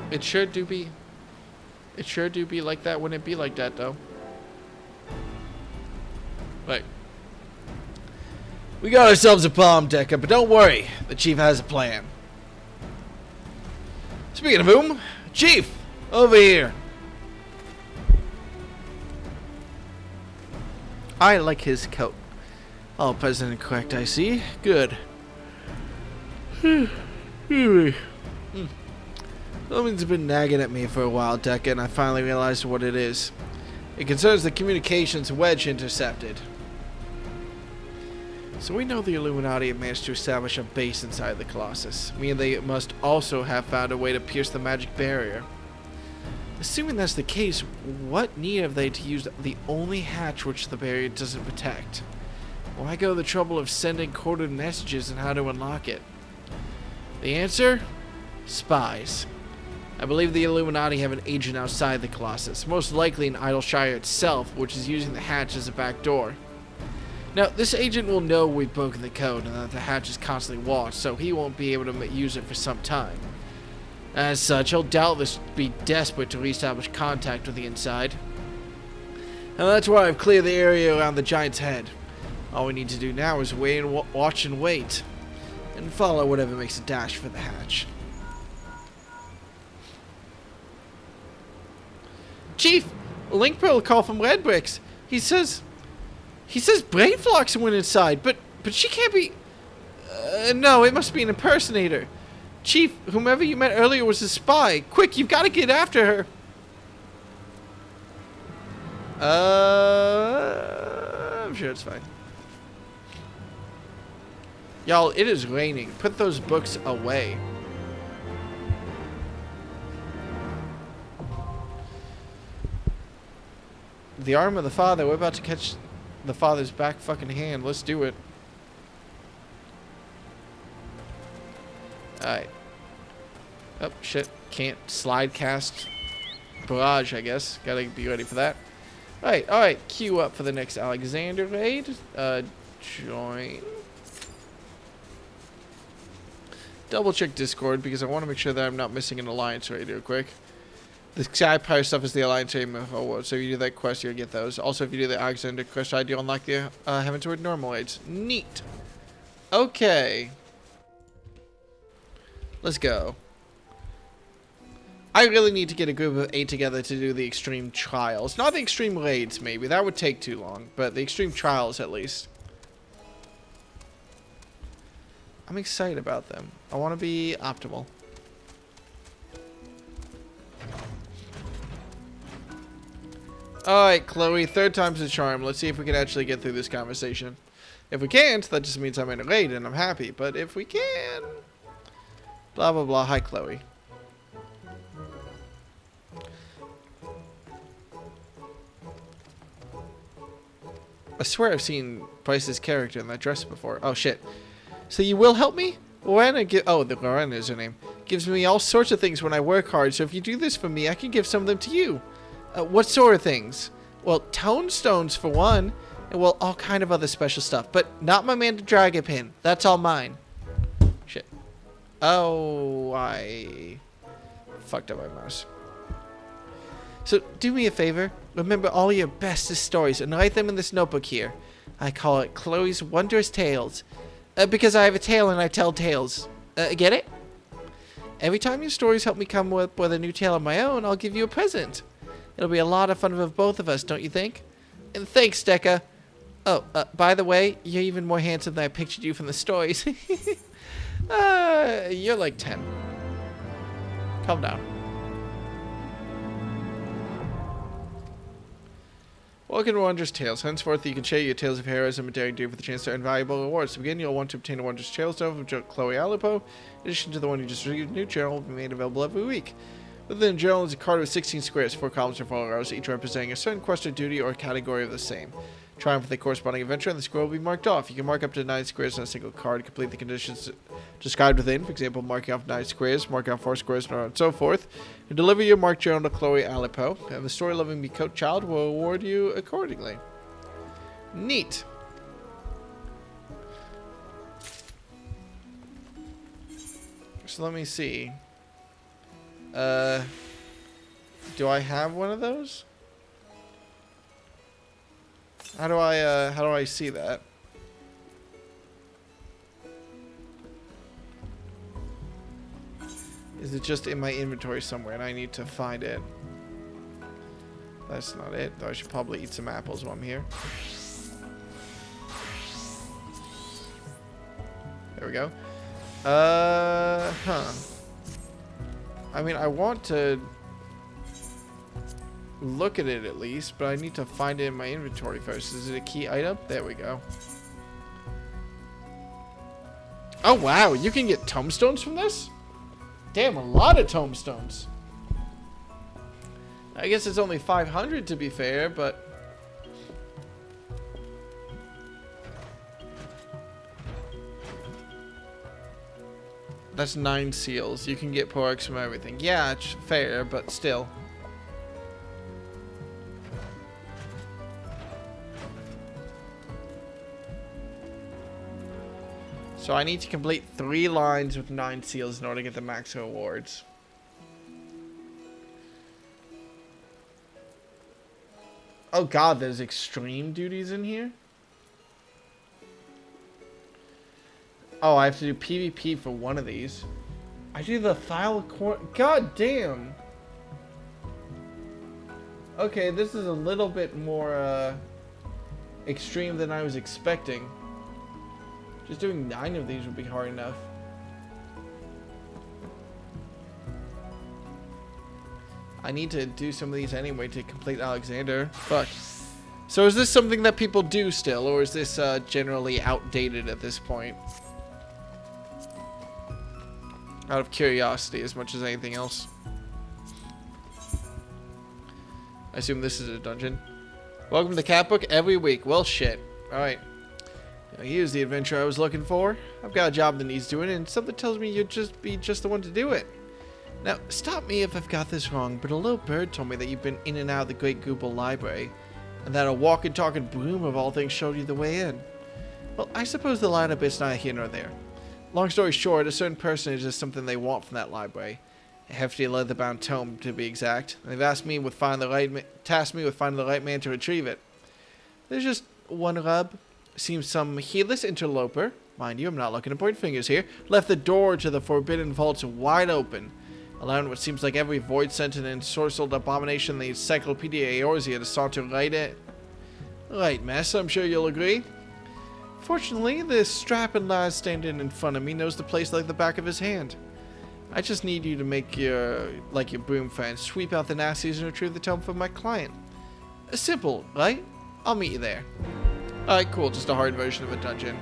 It sure do be like that. Wouldn't it be like that, though? Right. We got ourselves a bomb, Deca, but don't worry. The Chief has a plan. Speaking of whom, Chief, over here. I like his coat. All present and correct, I see. Good. Something's been nagging at me for a while, Deca, and I finally realized what it is. It concerns the communications wedge intercepted. So we know the Illuminati have managed to establish a base inside the Colossus, meaning they must also have found a way to pierce the magic barrier. Assuming that's the case, what need have they to use the only hatch which the barrier doesn't protect? Why go the trouble of sending coded messages on how to unlock it? The answer? Spies. I believe the Illuminati have an agent outside the Colossus, most likely in Idleshire itself, which is using the hatch as a back door. Now, this agent will know we've broken the code and that the hatch is constantly watched, so he won't be able to use it for some time. As such, he'll doubtless be desperate to reestablish contact with the inside. And that's why I've cleared the area around the giant's head. All we need to do now is wait and watch and wait, and follow whatever makes a dash for the hatch. Chief, Link Pearl call from Red Bricks. He says Brain Flocks went inside, but she can't be. No, it must be an impersonator. Chief, whomever you met earlier was a spy. Quick, you've got to get after her. I'm sure it's fine. Y'all, it is raining. Put those books away. The arm of the father. We're about to catch the father's back fucking hand. Let's do it. Alright. Oh, shit. Can't slide cast barrage, I guess. Gotta be ready for that. Alright. Queue up for the next Alexander raid. Join. Double check Discord because I want to make sure that I'm not missing an alliance raid real quick. The Sky Pyre stuff is the alliance raid info, so if you do that quest, you'll get those. Also, if you do the Alexander quest, you'll unlock the Heaven Toward normal raids. Neat. Okay. Let's go. I really need to get a group of 8 together to do the extreme trials. Not the extreme raids, maybe. That would take too long. But the extreme trials, at least. I'm excited about them. I want to be optimal. Alright, Chloe. 3rd time's the charm. Let's see if we can actually get through this conversation. If we can't, that just means I'm in a raid and I'm happy. But if we can... Blah, blah, blah. Hi, Chloe. I swear I've seen Bryce's character in that dress before. Oh, shit. So you will help me? Lorena Lorena is her name. Gives me all sorts of things when I work hard, so if you do this for me, I can give some of them to you. What sort of things? Well, tone stones for one, and well, all kind of other special stuff, but not my man the Dragon Pin. That's all mine. Shit. Oh, I fucked up my mouse. So, do me a favor. Remember all your bestest stories and write them in this notebook here. I call it Chloe's Wondrous Tales. Because I have a tale and I tell tales. Get it? Every time your stories help me come up with a new tale of my own, I'll give you a present. It'll be a lot of fun for both of us, don't you think? And thanks, Deca. Oh, by the way, you're even more handsome than I pictured you from the stories. You're like 10. Calm down. Welcome to Wondrous Tales. Henceforth, you can share your tales of heroism and daring do for the chance to earn valuable rewards. To begin, you'll want to obtain a Wondrous Tales Stone from Chloe Alipo. In addition to the one you just received, a new journal will be made available every week. Within the journal is a card with 16 squares, 4 columns or 4 rows, each representing a certain quest or duty or category of the same. Triumph with a corresponding adventure, and the square will be marked off. You can mark up to 9 squares on a single card, complete the conditions described within, for example, marking off 9 squares, marking off 4 squares, and so forth. You deliver your marked journal to Chloe Alipo, and the story-loving Mikote child will reward you accordingly. Neat. So let me see. Do I have one of those? How do I see that? Is it just in my inventory somewhere and I need to find it? That's not it, though I should probably eat some apples while I'm here. There we go. I mean, I want to look at it at least, but I need to find it in my inventory first. Is it a key item? There we go. Oh, wow. You can get tombstones from this? Damn, a lot of tombstones. I guess it's only 500 to be fair, but... That's 9 seals. You can get porks from everything. Yeah, it's fair, but still. So I need to complete 3 lines with 9 seals in order to get the max rewards. Oh god, there's extreme duties in here? Oh, I have to do PvP for one of these. I do the file god damn! Okay, this is a little bit more extreme than I was expecting. Just doing 9 of these would be hard enough. I need to do some of these anyway to complete Alexander. Fuck. So is this something that people do still, or is this generally outdated at this point? Out of curiosity as much as anything else. I assume this is a dungeon. Welcome to the cat book every week. Well, shit. Alright. Here's the adventure I was looking for. I've got a job that needs doing, and something tells me you'd just be the one to do it. Now, stop me if I've got this wrong, but a little bird told me that you've been in and out of the Great Google Library, and that a walking, talking broom of all things showed you the way in. Well, I suppose the latter bit's neither here nor there. Long story short, a certain personage is something they want from that library. A hefty leather-bound tome, to be exact. And they've tasked me with finding the right man to retrieve it. There's just one rub. Seems some heedless interloper, mind you, I'm not looking to point fingers here, left the door to the forbidden vaults wide open, allowing what seems like every void-scented and ensorcelled abomination in the Encyclopedia Eorzea to saunter right in. Right, mess, I'm sure you'll agree. Fortunately, this strapping lad standing in front of me knows the place like the back of his hand. I just need you to make your broom friend, sweep out the nasties and retrieve the tome from my client. Simple, right? I'll meet you there. Alright, cool. Just a hard version of a dungeon.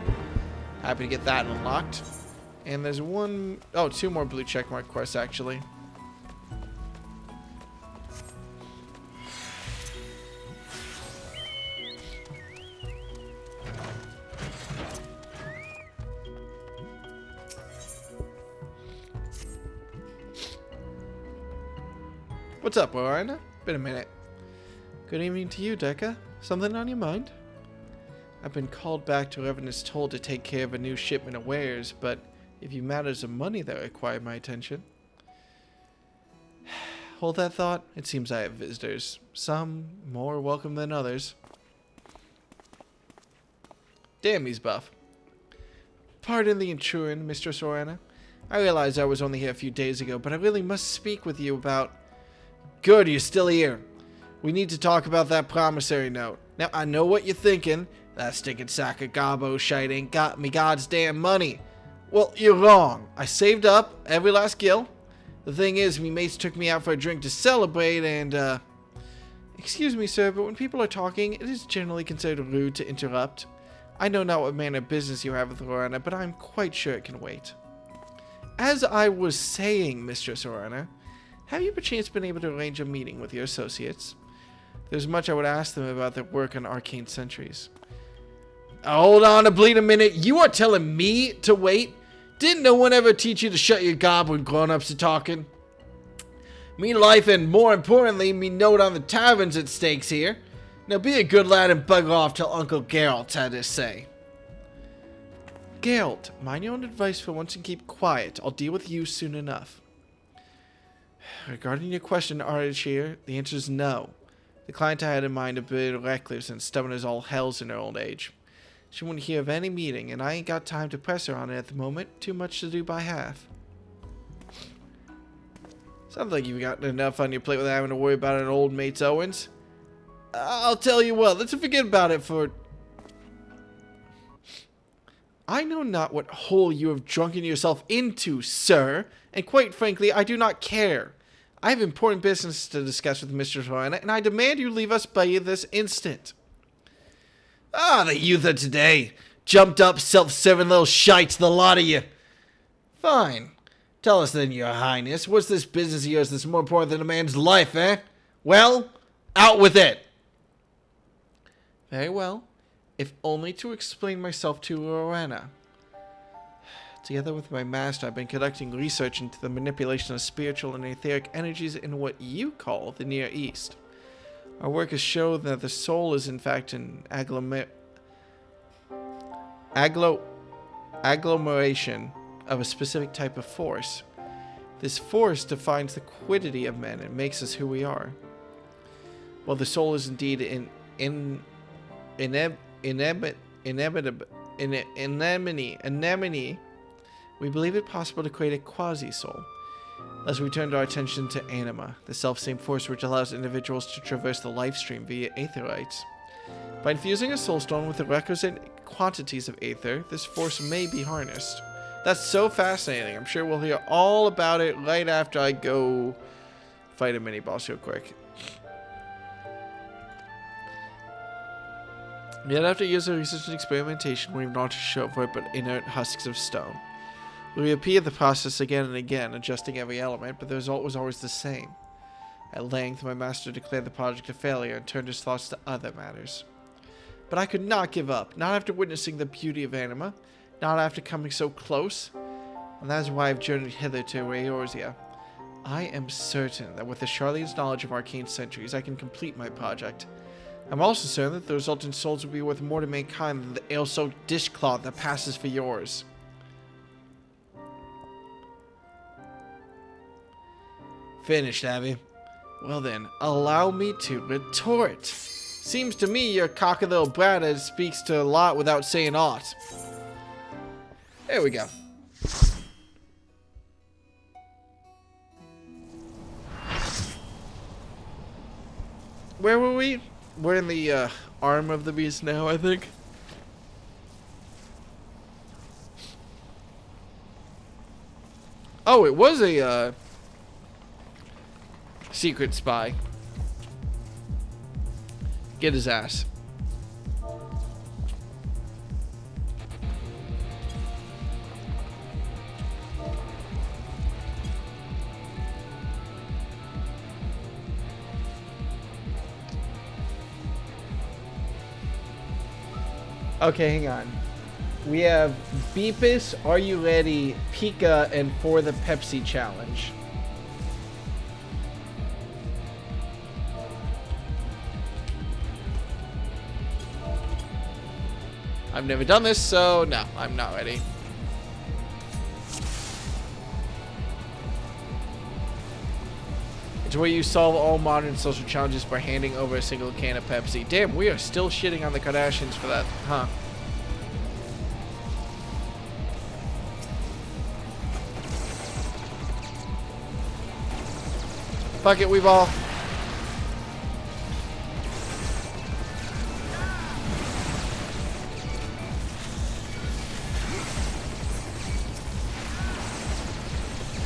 Happy to get that unlocked. And there's 2 more blue checkmark quests, actually. What's up, Warren? Been a minute. Good evening to you, Decca. Something on your mind? I've been called back to Revenant's Toll to take care of a new shipment of wares, but if you matters of money that require my attention. Hold that thought. It seems I have visitors. Some more welcome than others. Damn, he's buff. Pardon the intrusion, Mistress Orana. I realize I was only here a few days ago, but I really must speak with you about... Good, you're still here. We need to talk about that promissory note. Now, I know what you're thinking. That stinking sack of gobbo shite ain't got me God's damn money. Well, you're wrong. I saved up every last gill. The thing is, me mates took me out for a drink to celebrate and, Excuse me, sir, but when people are talking, it is generally considered rude to interrupt. I know not what manner of business you have with Lorena, but I'm quite sure it can wait. As I was saying, Mistress Lorena, have you perchance been able to arrange a meeting with your associates? There's much I would ask them about their work on arcane sentries. Hold on a bleed a minute. You are telling me to wait? Didn't no one ever teach you to shut your gob when grown-ups are talking? Me life and, more importantly, me note on the tavern's at stakes here. Now be a good lad and bug off till Uncle Geralt had his say. Geralt, mind your own advice for once and keep quiet. I'll deal with you soon enough. Regarding your question, Ardashir, the answer is no. The client I had in mind a bit reckless and stubborn as all hells in her old age. She wouldn't hear of any meeting, and I ain't got time to press her on it at the moment. Too much to do by half. Sounds like you've got enough on your plate without having to worry about an old mate's Owens. I'll tell you what, let's forget about it for... I know not what hole you have drunken yourself into, sir, and quite frankly, I do not care. I have important business to discuss with Mr. Joanna, and I demand you leave us by this instant. Ah, the youth of today. Jumped up, self-serving little shites, the lot of you. Fine. Tell us then, your highness, what's this business of yours that's more important than a man's life, eh? Well, out with it. Very well. If only to explain myself to Rowena. Together with my master, I've been conducting research into the manipulation of spiritual and etheric energies in what you call the Near East. Our work has shown that the soul is in fact an agglomeration of a specific type of force. This force defines the quiddity of men and makes us who we are. While the soul is indeed anemone, we believe it possible to create a quasi-soul. Thus we turned our attention to anima, the self-same force which allows individuals to traverse the life stream via aetherites. By infusing a soulstone with the requisite quantities of aether, this force may be harnessed. That's so fascinating. I'm sure we'll hear all about it right after I go fight a mini-boss real quick. Yet after years of research and experimentation, we have not to show for it but inert husks of stone. We repeated the process again and again, adjusting every element, but the result was always the same. At length, my master declared the project a failure and turned his thoughts to other matters. But I could not give up, not after witnessing the beauty of anima, not after coming so close, and that is why I've journeyed hither to Eorzea. I am certain that with the Charlene's knowledge of arcane centuries, I can complete my project. I'm also certain that the resultant souls will be worth more to mankind than the ale-soaked dishcloth that passes for yours. Finished, have you? Well then, allow me to retort. Seems to me your cocky little brat speaks to a lot without saying aught. There we go. Where were we? We're in the arm of the beast now, I think. Oh, it was a secret spy. Get his ass. Okay, hang on. We have Beepus, Are You Ready, Pika, and For the Pepsi Challenge. I've never done this, so no, I'm not ready. It's where you solve all modern social challenges by handing over a single can of Pepsi. Damn, we are still shitting on the Kardashians for that, huh? Fuck it, we've all...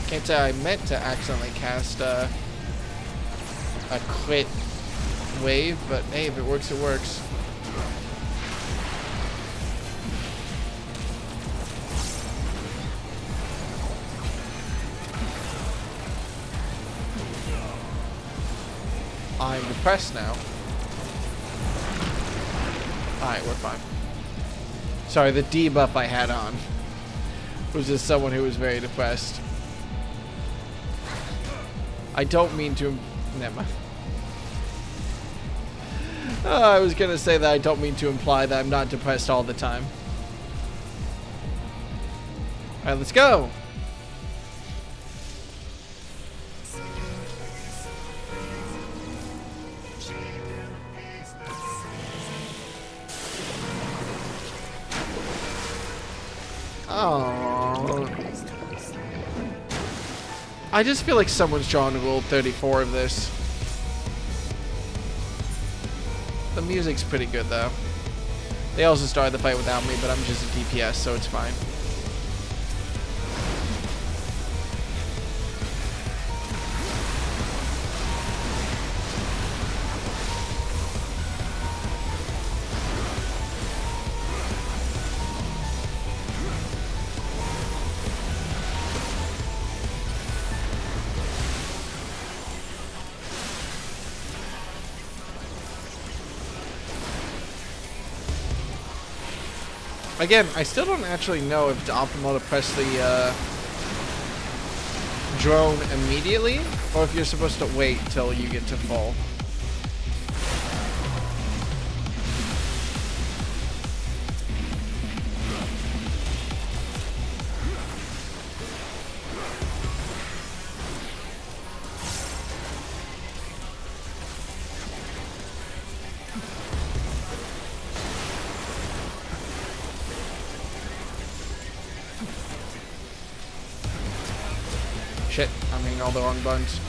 Can't say I meant to accidentally cast a crit wave, but hey, if it works, it works. I'm depressed now. Alright, we're fine. Sorry, the debuff I had on was just someone who was very depressed. I don't mean to... Never mind. I was gonna say that I don't mean to imply that I'm not depressed all the time. Alright, let's go! Oh. I just feel like someone's drawn rule 34 of this. The music's pretty good though. They also started the fight without me, but I'm just a DPS, so it's fine. Again, I still don't actually know if it's optimal to press the drone immediately, or if you're supposed to wait till you get to full. shit, I'm hitting all the wrong buttons.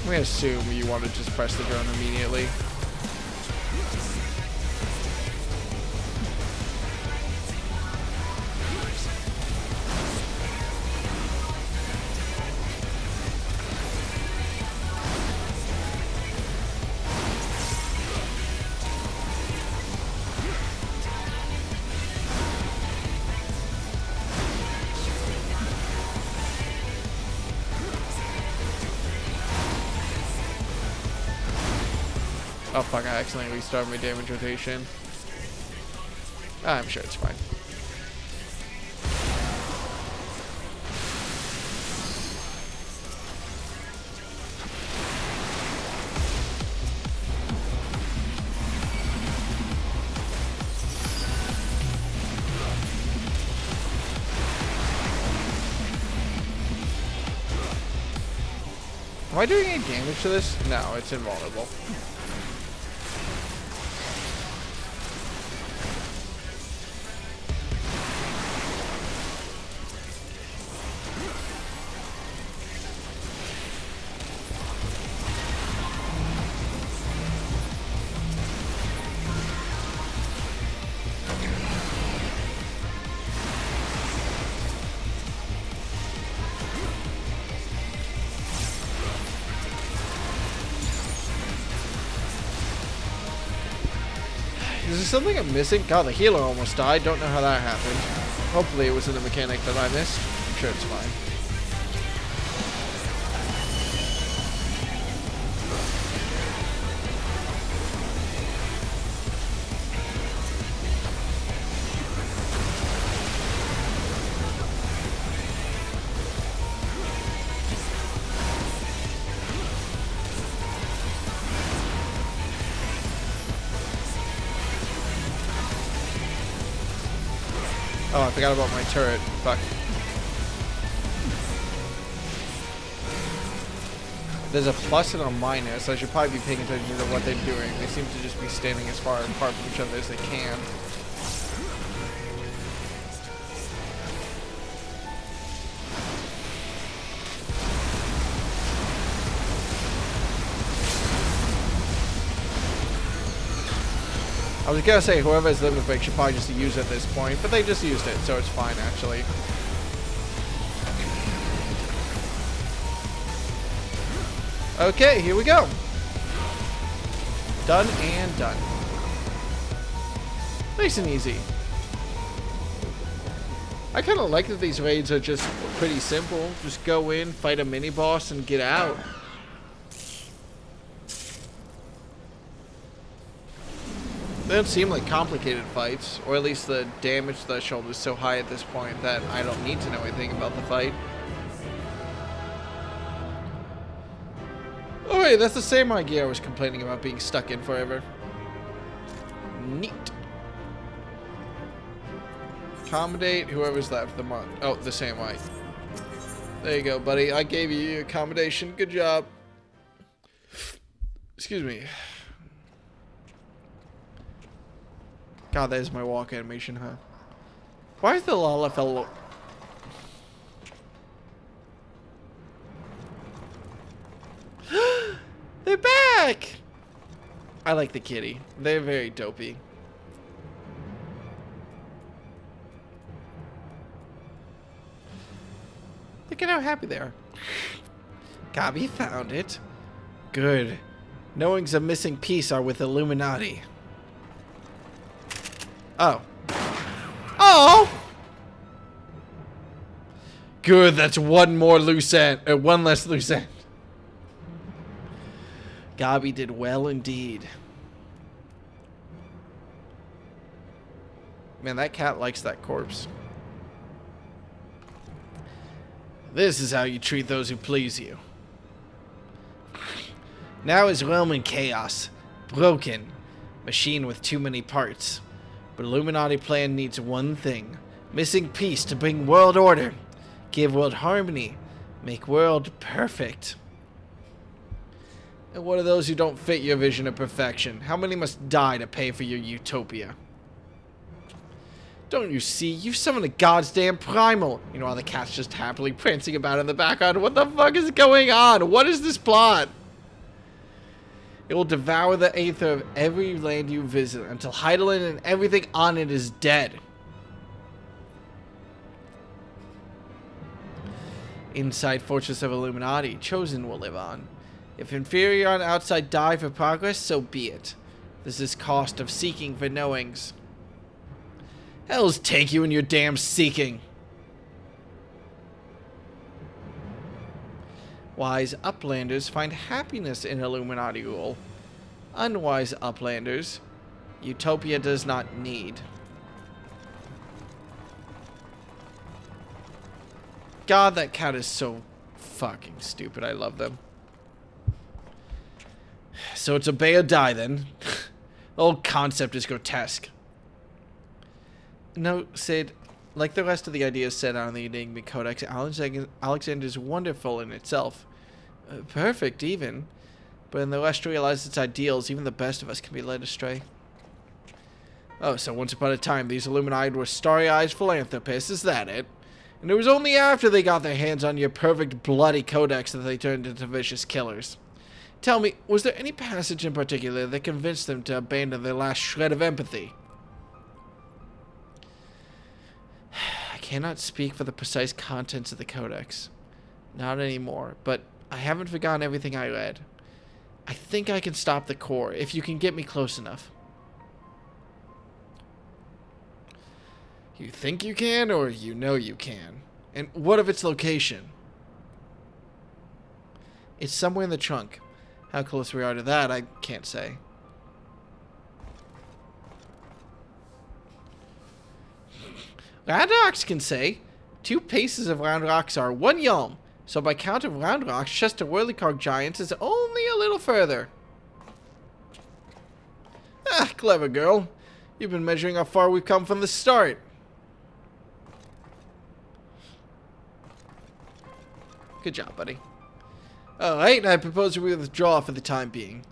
I'm gonna assume you want to just press the drone immediately. Oh fuck, I accidentally restarted my damage rotation. I'm sure it's fine. Am I doing any damage to this? No, it's invulnerable. Is there something I'm missing? God, the healer almost died. Don't know how that happened. Hopefully it wasn't a mechanic that I missed. I'm sure it's fine. Oh, I forgot about my turret. Fuck. There's a plus and a minus. I should probably be paying attention to what they're doing. They seem to just be standing as far apart from each other as they can. I was gonna say whoever's limit break should probably just use it at this point, but they just used it, so it's fine actually. Okay, here we go. Done and done. Nice and easy. I kind of like that these raids are just pretty simple. Just go in, fight a mini boss, and get out. They don't seem like complicated fights, or at least the damage threshold is so high at this point that I don't need to know anything about the fight. Oh wait, that's the same gear I was complaining about being stuck in forever. Neat. Accommodate whoever's left. The same way. There you go, buddy. I gave you your accommodation. Good job. Excuse me. God, that is my walk animation, huh? Why is the Lalafell... They're back! I like the kitty. They're very dopey. Look at how happy they are. Gabi found it. Good. Knowing's a missing piece are with Illuminati. Oh. Oh! Good, that's one more loose end. One less loose end. Gabi did well indeed. Man, that cat likes that corpse. This is how you treat those who please you. Now his realm in chaos. Broken. Machine with too many parts. But Illuminati plan needs one thing. Missing piece to bring world order. Give world harmony. Make world perfect. And what are those who don't fit your vision of perfection? How many must die to pay for your utopia? Don't you see? You summoned a goddamn primal. You know, all the cat's just happily prancing about in the background. What the fuck is going on? What is this plot? It will devour the aether of every land you visit until Heidelin and everything on it is dead. Inside Fortress of Illuminati, Chosen will live on. If inferior on outside die for progress, so be it. This is cost of seeking for knowings. Hells take you and your damn seeking. Wise uplanders find happiness in Illuminati rule. Unwise uplanders, Utopia does not need. God, that cat is so fucking stupid. I love them. So it's obey or die then. The whole concept is grotesque. No, Sid, like the rest of the ideas set out in the Enigma Codex, Alexander is wonderful in itself. Perfect, even. But in the rush to realize its ideals, even the best of us can be led astray. Oh, so once upon a time, these Illuminati were starry-eyed philanthropists, is that it? And it was only after they got their hands on your perfect bloody codex that they turned into vicious killers. Tell me, was there any passage in particular that convinced them to abandon their last shred of empathy? I cannot speak for the precise contents of the codex. Not anymore, but I haven't forgotten everything I read. I think I can stop the core, if you can get me close enough. You think you can, or you know you can? And what of its location? It's somewhere in the trunk. How close we are to that, I can't say. Round rocks can say. 2 paces of round rocks are 1 yalm. So by count of round rocks, Chester Whirlycog Giants is only a little further. Ah, clever girl. You've been measuring how far we've come from the start. Good job, buddy. Alright, I propose we withdraw for the time being.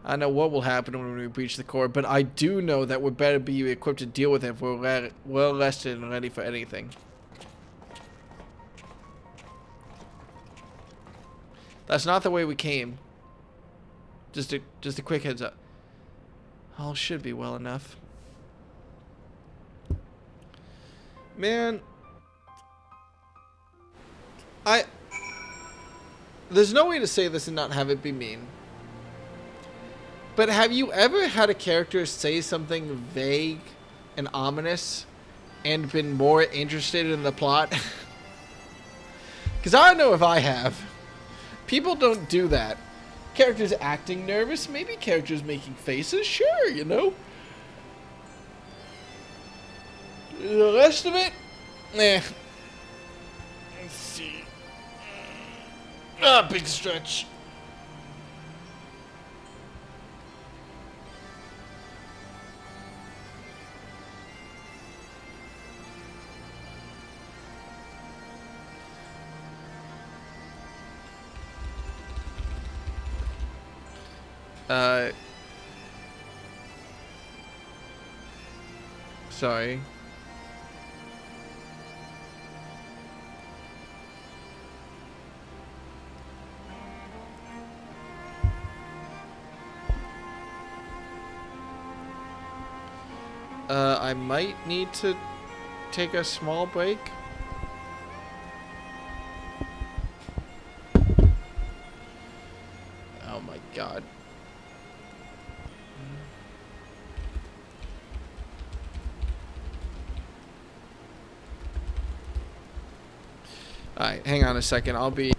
I don't know what will happen when we breach the core, but I do know that we're better be equipped to deal with it if we're well rested and ready for anything. That's not the way we came. Just a quick heads up. All should be well enough. Man, there's no way to say this and not have it be mean. But have you ever had a character say something vague and ominous and been more interested in the plot? Because I don't know if I have. People don't do that. Characters acting nervous, maybe characters making faces, sure, you know. The rest of it, eh. Let's see. Ah, big stretch. Sorry. I might need to take a small break. Oh my god. Alright, hang on a second. I'll be...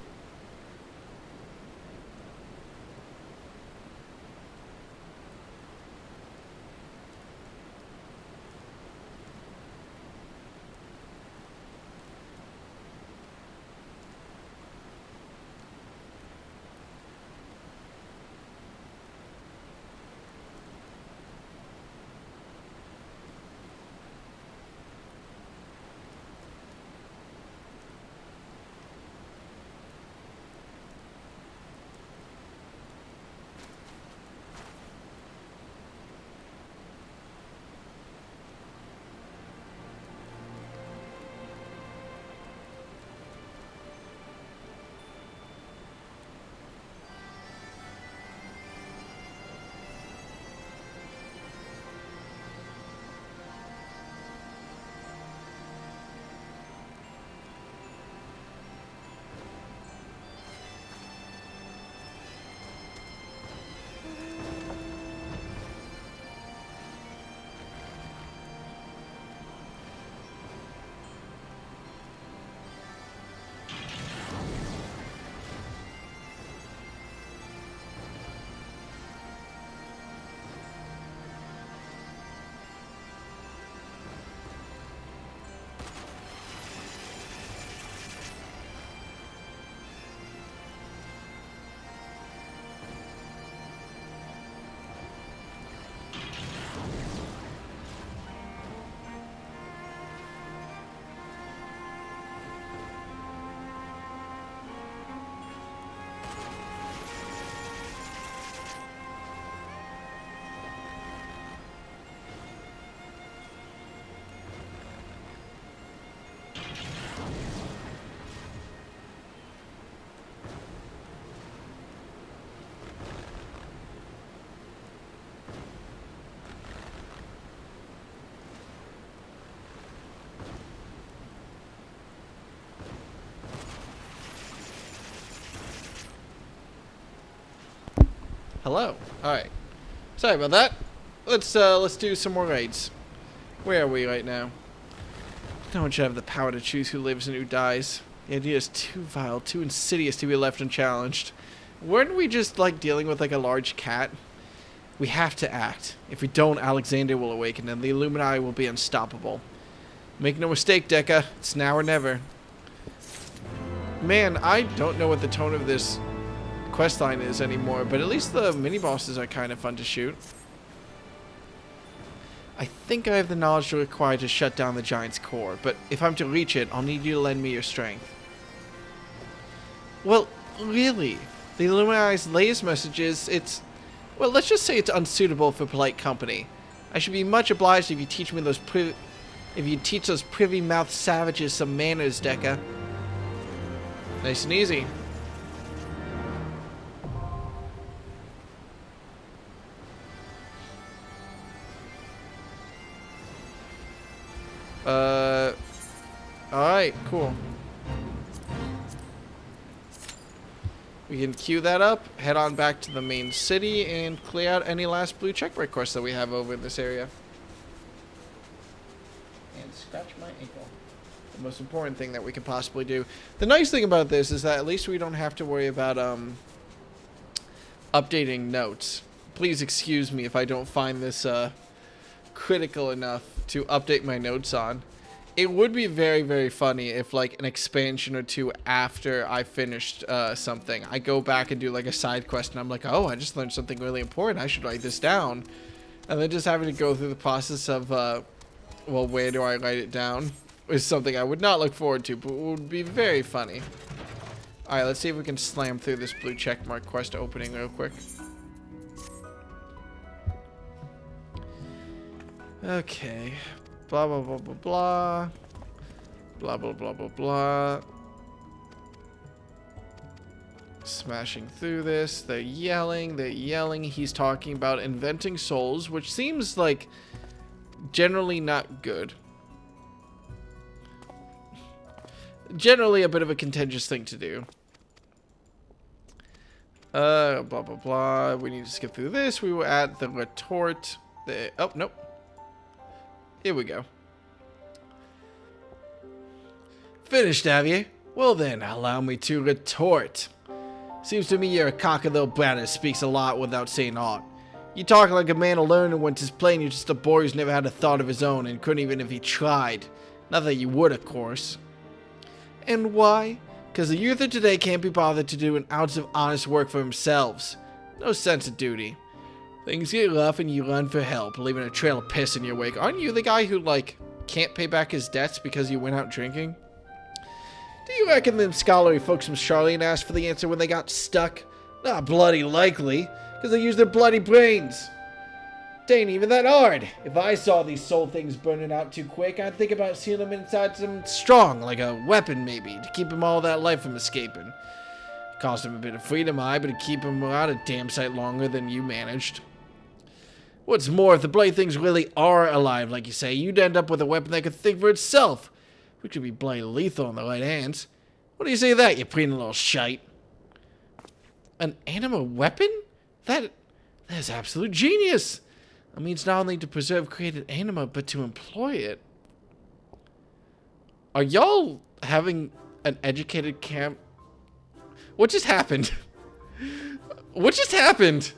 Hello. Alright. Sorry about that. Let's do some more raids. Where are we right now? No one should have the power to choose who lives and who dies. The idea is too vile, too insidious to be left unchallenged. Weren't we just, like, dealing with, like, a large cat? We have to act. If we don't, Alexander will awaken and the Illuminati will be unstoppable. Make no mistake, Deca. It's now or never. Man, I don't know what the tone of this questline is anymore, but at least the mini-bosses are kind of fun to shoot. I think I have the knowledge required to shut down the giant's core, but if I'm to reach it, I'll need you to lend me your strength. Well, really? The Illuminati's latest message is it's... Well, let's just say it's unsuitable for polite company. I should be much obliged if you teach me those those privy-mouthed savages some manners, Deca. Nice and easy. Alright, cool. We can queue that up, head on back to the main city, and clear out any last blue checkmark quests that we have over in this area. And scratch my ankle. The most important thing that we could possibly do. The nice thing about this is that at least we don't have to worry about updating notes. Please excuse me if I don't find this critical enough to update my notes on. It would be very, very funny if, like, an expansion or two after I finished something, I go back and do, like, a side quest, and I'm like, oh, I just learned something really important. I should write this down. And then just having to go through the process of, well, where do I write it down is something I would not look forward to, but would be very funny. Alright, let's see if we can slam through this blue checkmark quest opening real quick. Okay. Blah, blah, blah, blah, blah. Blah, blah, blah, blah, blah. Smashing through this. They're yelling. They're yelling. He's talking about inventing souls, which seems like generally not good. Generally a bit of a contentious thing to do. Blah, blah, blah. We need to skip through this. We were at the retort. Oh, nope. Here we go. Finished, have you? Well then, allow me to retort. Seems to me you're a cocky little brat that speaks a lot without saying aught. You talk like a man of learning when 'tis plain you're just a boy who's never had a thought of his own and couldn't even if he tried. Not that you would, of course. And why? Because the youth of today can't be bothered to do an ounce of honest work for themselves. No sense of duty. Things get rough and you run for help, leaving a trail of piss in your wake. Aren't you the guy who, like, can't pay back his debts because you went out drinking? Do you reckon them scholarly folks from Charlene asked for the answer when they got stuck? Not bloody likely, because they used their bloody brains. They ain't even that hard. If I saw these soul things burning out too quick, I'd think about sealing them inside something strong, like a weapon maybe, to keep them all that life from escaping. Cost them a bit of freedom, aye, but to keep them out a damn sight longer than you managed. What's more, if the bloody things really are alive, like you say, you'd end up with a weapon that could think for itself, which could be bloody lethal in the right hands. What do you say to that, you preteen little shite? An anima weapon? That is absolute genius. It means not only to preserve created anima, but to employ it. Are y'all having an educated camp? What just happened? What just happened?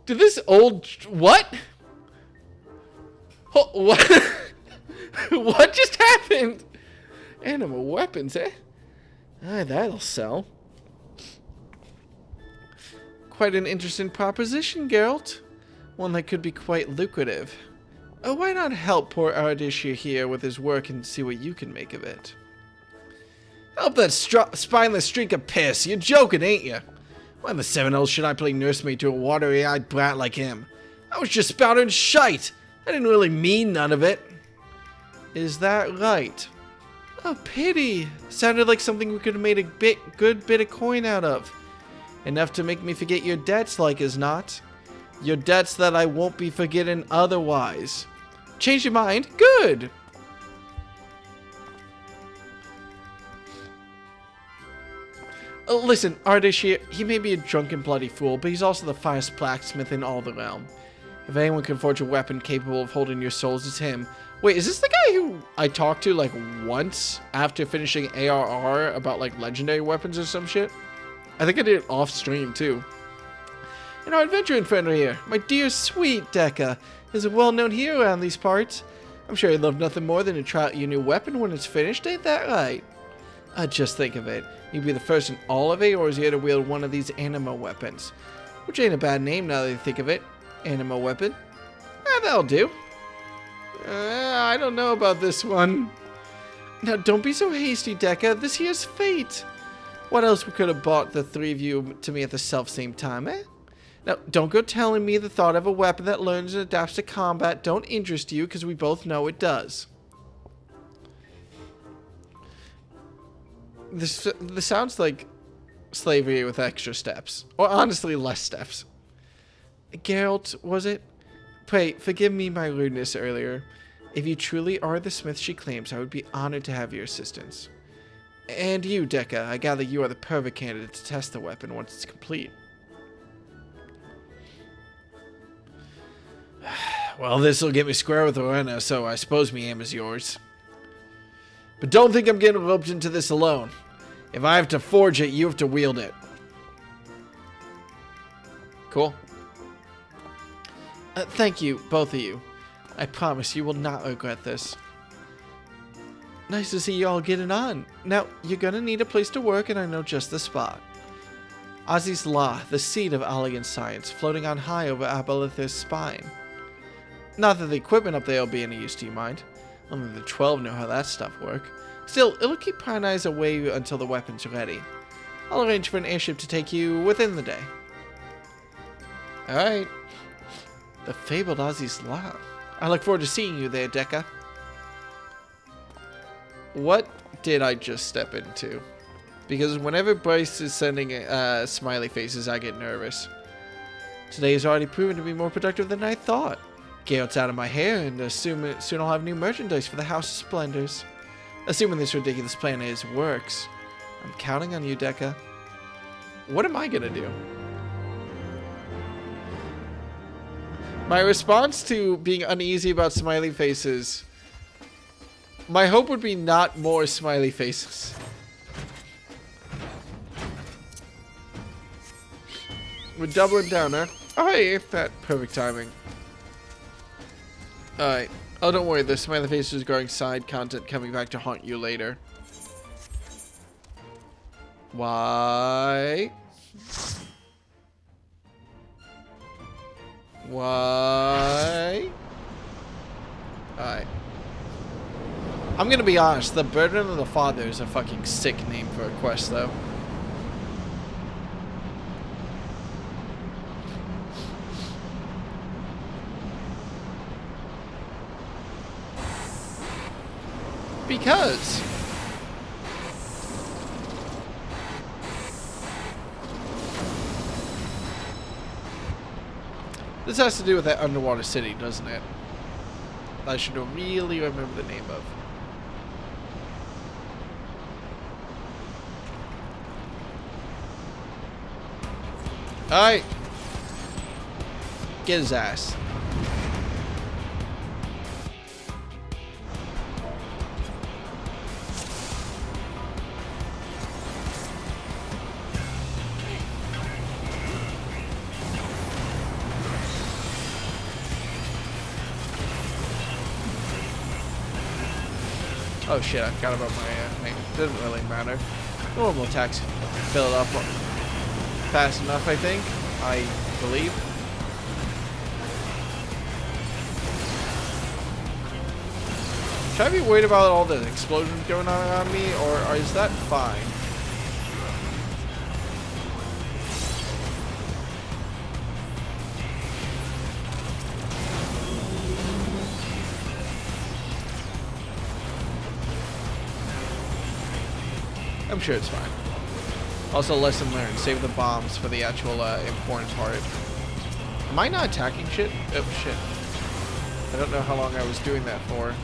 Did this old... What? What? What just happened? Anima weapons, eh? Ah, that'll sell. Quite an interesting proposition, Geralt. One that could be quite lucrative. Oh, why not help poor Ardishir here with his work and see what you can make of it? Help that spineless streak of piss. You're joking, ain't you? Why in the seven hells should I play nursemaid to a watery-eyed brat like him? I was just spouting shite. I didn't really mean none of it. Is that right? Oh, pity. Sounded like something we could have made a good bit of coin out of. Enough to make me forget your debts, like as not. Your debts that I won't be forgetting otherwise. Change your mind? Good. Listen, Ardashir, he may be a drunken bloody fool, but he's also the finest blacksmith in all the realm. If anyone can forge a weapon capable of holding your souls, it's him. Wait, is this the guy who I talked to, like, once after finishing ARR about, like, legendary weapons or some shit? I think I did it off stream, too. And our adventuring friend right here, my dear sweet Dekka, is a well-known hero around these parts. I'm sure he'd love nothing more than to try out your new weapon when it's finished, ain't that right? Just think of it. You'd be the first in all of Eorzea to wield one of these anima weapons. Which ain't a bad name now that you think of it. Anima weapon. That'll do. I don't know about this one. Now, don't be so hasty, Dekka. This here's fate. What else we could have bought the three of you to me at the self-same time, eh? Now, don't go telling me the thought of a weapon that learns and adapts to combat don't interest you, because we both know it does. This sounds like slavery with extra steps. Or honestly, less steps. Geralt, was it? Pray, forgive me my rudeness earlier. If you truly are the smith she claims, I would be honored to have your assistance. And you, Dekka, I gather you are the perfect candidate to test the weapon once it's complete. Well, this'll get me square with Rowena, so I suppose me aim is yours. But don't think I'm getting roped into this alone. If I have to forge it, you have to wield it. Cool. Thank you, both of you. I promise you will not regret this. Nice to see you all getting on. Now, you're gonna need a place to work, and I know just the spot. Ozzy's Law, the seat of elegant science, floating on high over Aboleth's spine. Not that the equipment up there will be any use to you, mind. Only the 12 know how that stuff works. Still, it'll keep prying eyes away until the weapon's ready. I'll arrange for an airship to take you within the day. Alright. The fabled Ozzy's Law. I look forward to seeing you there, Dekka. What did I just step into? Because whenever Bryce is sending smiley faces, I get nervous. Today has already proven to be more productive than I thought. Geralt's out of my hair, and soon I'll have new merchandise for the House of Splendors. Assuming this ridiculous plan of his works. I'm counting on you, Dekka. What am I gonna do? My response to being uneasy about smiley faces... My hope would be not more smiley faces. We're doubling down, huh? Alright, that perfect timing. Alright. Oh, don't worry, the smiley faces is growing side content coming back to haunt you later. Why? Why? Alright. I'm gonna be honest, the Burden of the Father is a fucking sick name for a quest, though. Because... this has to do with that underwater city, doesn't it? I should really remember the name of. Alright. Get his ass. Oh shit, I forgot about my thing. Doesn't really matter. Normal attacks fill it up fast enough, I think. I believe. Should I be worried about all the explosions going on around me, or is that fine? I'm sure it's fine. Also, lesson learned. Save the bombs for the actual important part. Am I not attacking shit? Oh, shit. I don't know how long I was doing that for.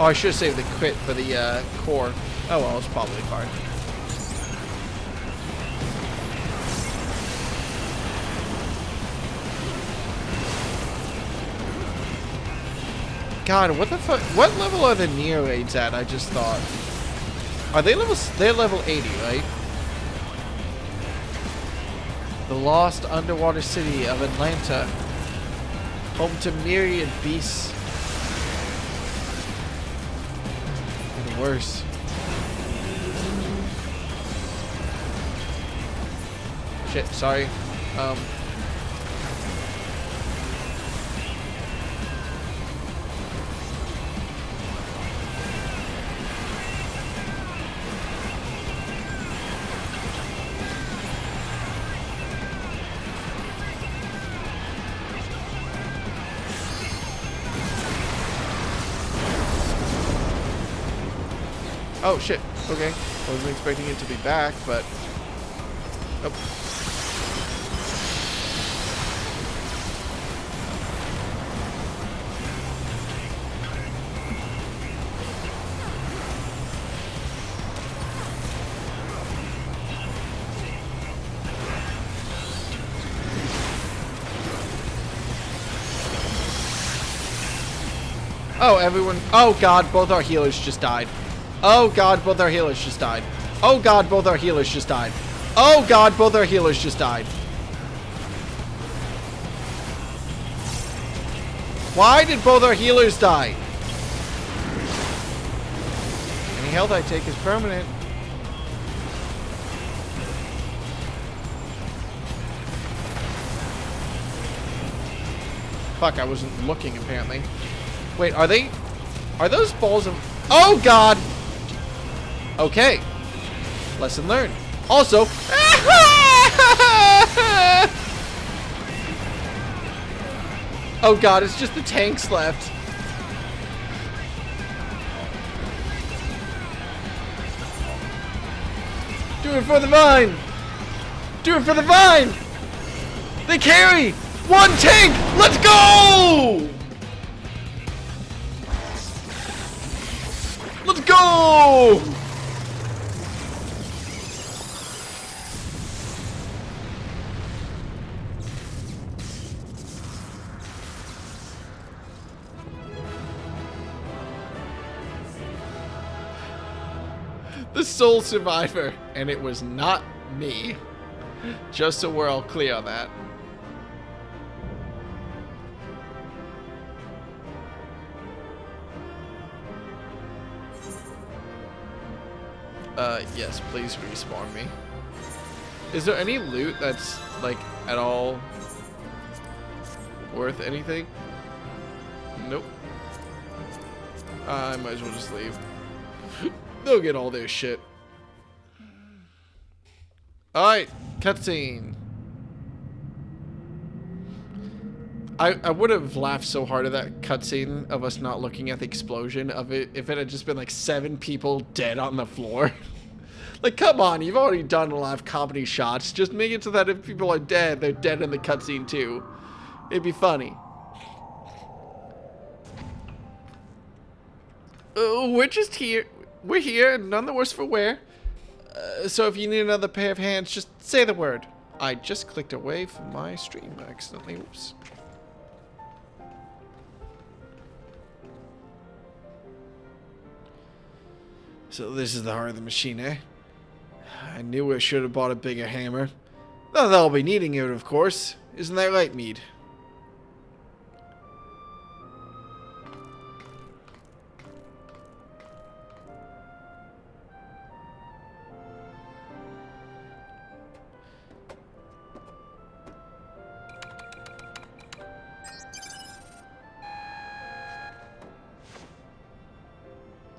Oh, I should have saved the crit for the core. Oh well, it's probably fine. God, what the fuck? What level are the Neo raids at? I just thought. Are they level? They're level 80, right? The lost underwater city of Atlanta, home to myriad beasts. And worse. Shit, sorry. Oh shit, okay. I wasn't expecting it to be back, but... Nope. Oh, everyone... Oh god, both our healers just died. Oh god, both our healers just died. Oh god, both our healers just died. Oh god, both our healers just died. Why did both our healers die? Any health I take is permanent. Fuck, I wasn't looking apparently. Wait, are they... Are those balls of... Oh god! Okay. Lesson learned. Also... Oh god, it's just the tanks left. Do it for the vine! Do it for the vine! They carry! One tank! Let's go! Let's go! The sole survivor, and it was not me. Just so we're all clear on that. Yes, please respawn me. Is there any loot that's, like, at all worth anything? Nope. I might as well just leave. They'll get all their shit. Alright, cutscene. I would have laughed so hard at that cutscene of us not looking at the explosion of it if it had just been like 7 people dead on the floor. Like, come on, you've already done a lot of comedy shots. Just make it so that if people are dead, they're dead in the cutscene too. It'd be funny. We're just here. We're here, none the worse for wear. So if you need another pair of hands, just say the word. I just clicked away from my stream accidentally. Oops. So this is the heart of the machine, eh? I knew I should have bought a bigger hammer. Not that I'll be needing it, of course. Isn't that right, Mead?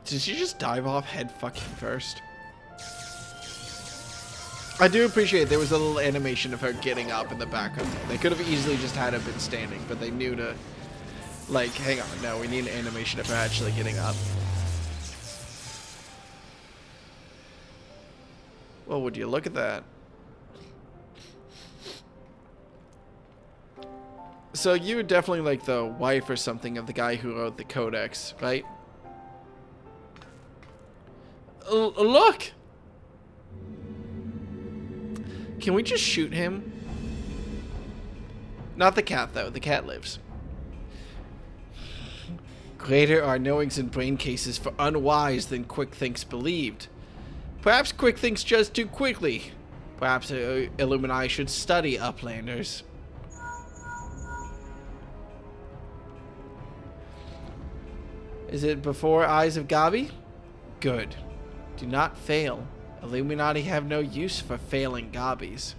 Did she just dive off head fucking first? I do appreciate there was a little animation of her getting up in the background. They could have easily just had her been standing, but they knew to, like, hang on, no, we need an animation of her actually getting up. Well, would you look at that? So you were definitely like the wife or something of the guy who wrote the codex, right? Look! Can we just shoot him? Not the cat, though. The cat lives. Greater are knowings and brain cases for unwise than quick thinks believed. Perhaps quick thinks just too quickly. Perhaps Illuminati should study Uplanders. Is it before Eyes of Gabi? Good. Do not fail. Illuminati have no use for failing Gabis.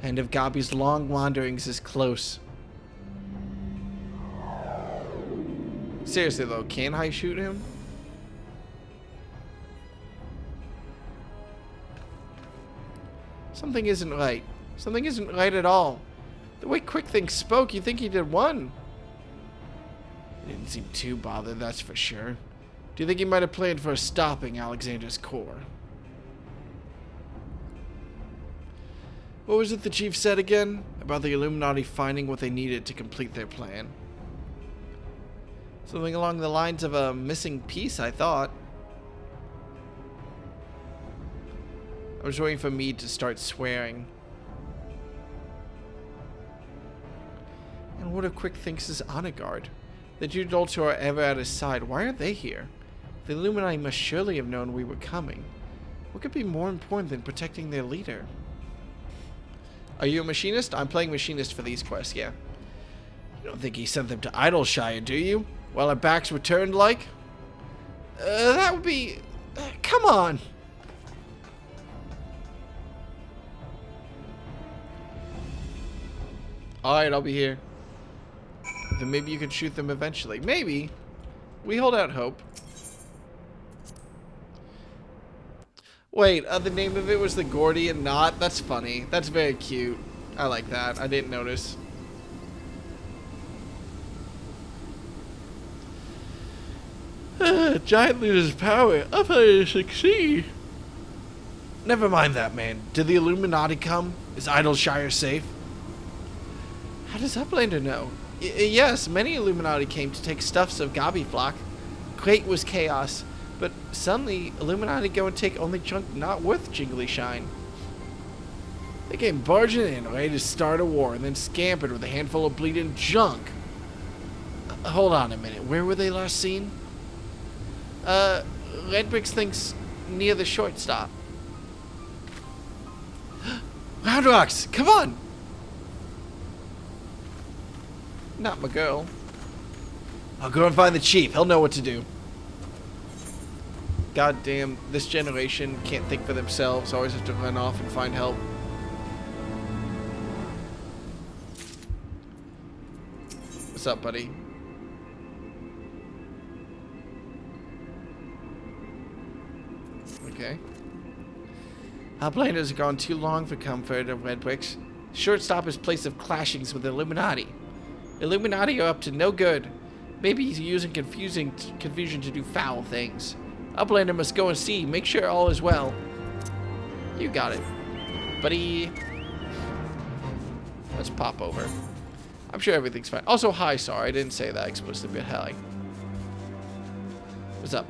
End of Gabi's long wanderings is close. Seriously though, can I shoot him? Something isn't right. Something isn't right at all. The way Quick Think spoke, you'd think he did one. He didn't seem too bothered, that's for sure. Do you think he might have planned for stopping Alexander's core? What was it the chief said again? About the Illuminati finding what they needed to complete their plan. Something along the lines of a missing piece, I thought. I was waiting for Mead to start swearing. And what if Quick Thinks is honor guard? The two adults who are ever at his side, why are they here? The Illuminati must surely have known we were coming. What could be more important than protecting their leader? Are you a machinist? I'm playing machinist for these quests, yeah. You don't think he sent them to Idleshire, do you? While our backs were turned like? That would be... come on! Alright, I'll be here. Then maybe you can shoot them eventually. Maybe. We hold out hope. Wait, the name of it was the Gordian Knot? That's funny. That's very cute. I like that. I didn't notice. Giant loses power. Up to succeed. Never mind that, man. Did the Illuminati come? Is Idleshire safe? How does Uplander know? Yes, many Illuminati came to take stuffs of Gabi flock. Great was chaos. But suddenly, Illuminati go and take only junk not worth Jingly Shine. They came barging in, ready to start a war, and then scampered with a handful of bleeding junk. Hold on a minute, where were they last seen? Redbricks thinks near the shortstop. Round Rocks, come on! Not my girl. I'll go and find the chief, he'll know what to do. God damn, this generation can't think for themselves. Always have to run off and find help. What's up, buddy? Okay. Uplanders have gone too long for comfort of Redbricks. Shortstop is place of clashings with the Illuminati. Illuminati are up to no good. Maybe he's using confusion to do foul things. Uplander must go and see. Make sure all is well. You got it, buddy. Let's pop over. I'm sure everything's fine. Also, hi, sorry. I didn't say that explicitly, but hi. What's up?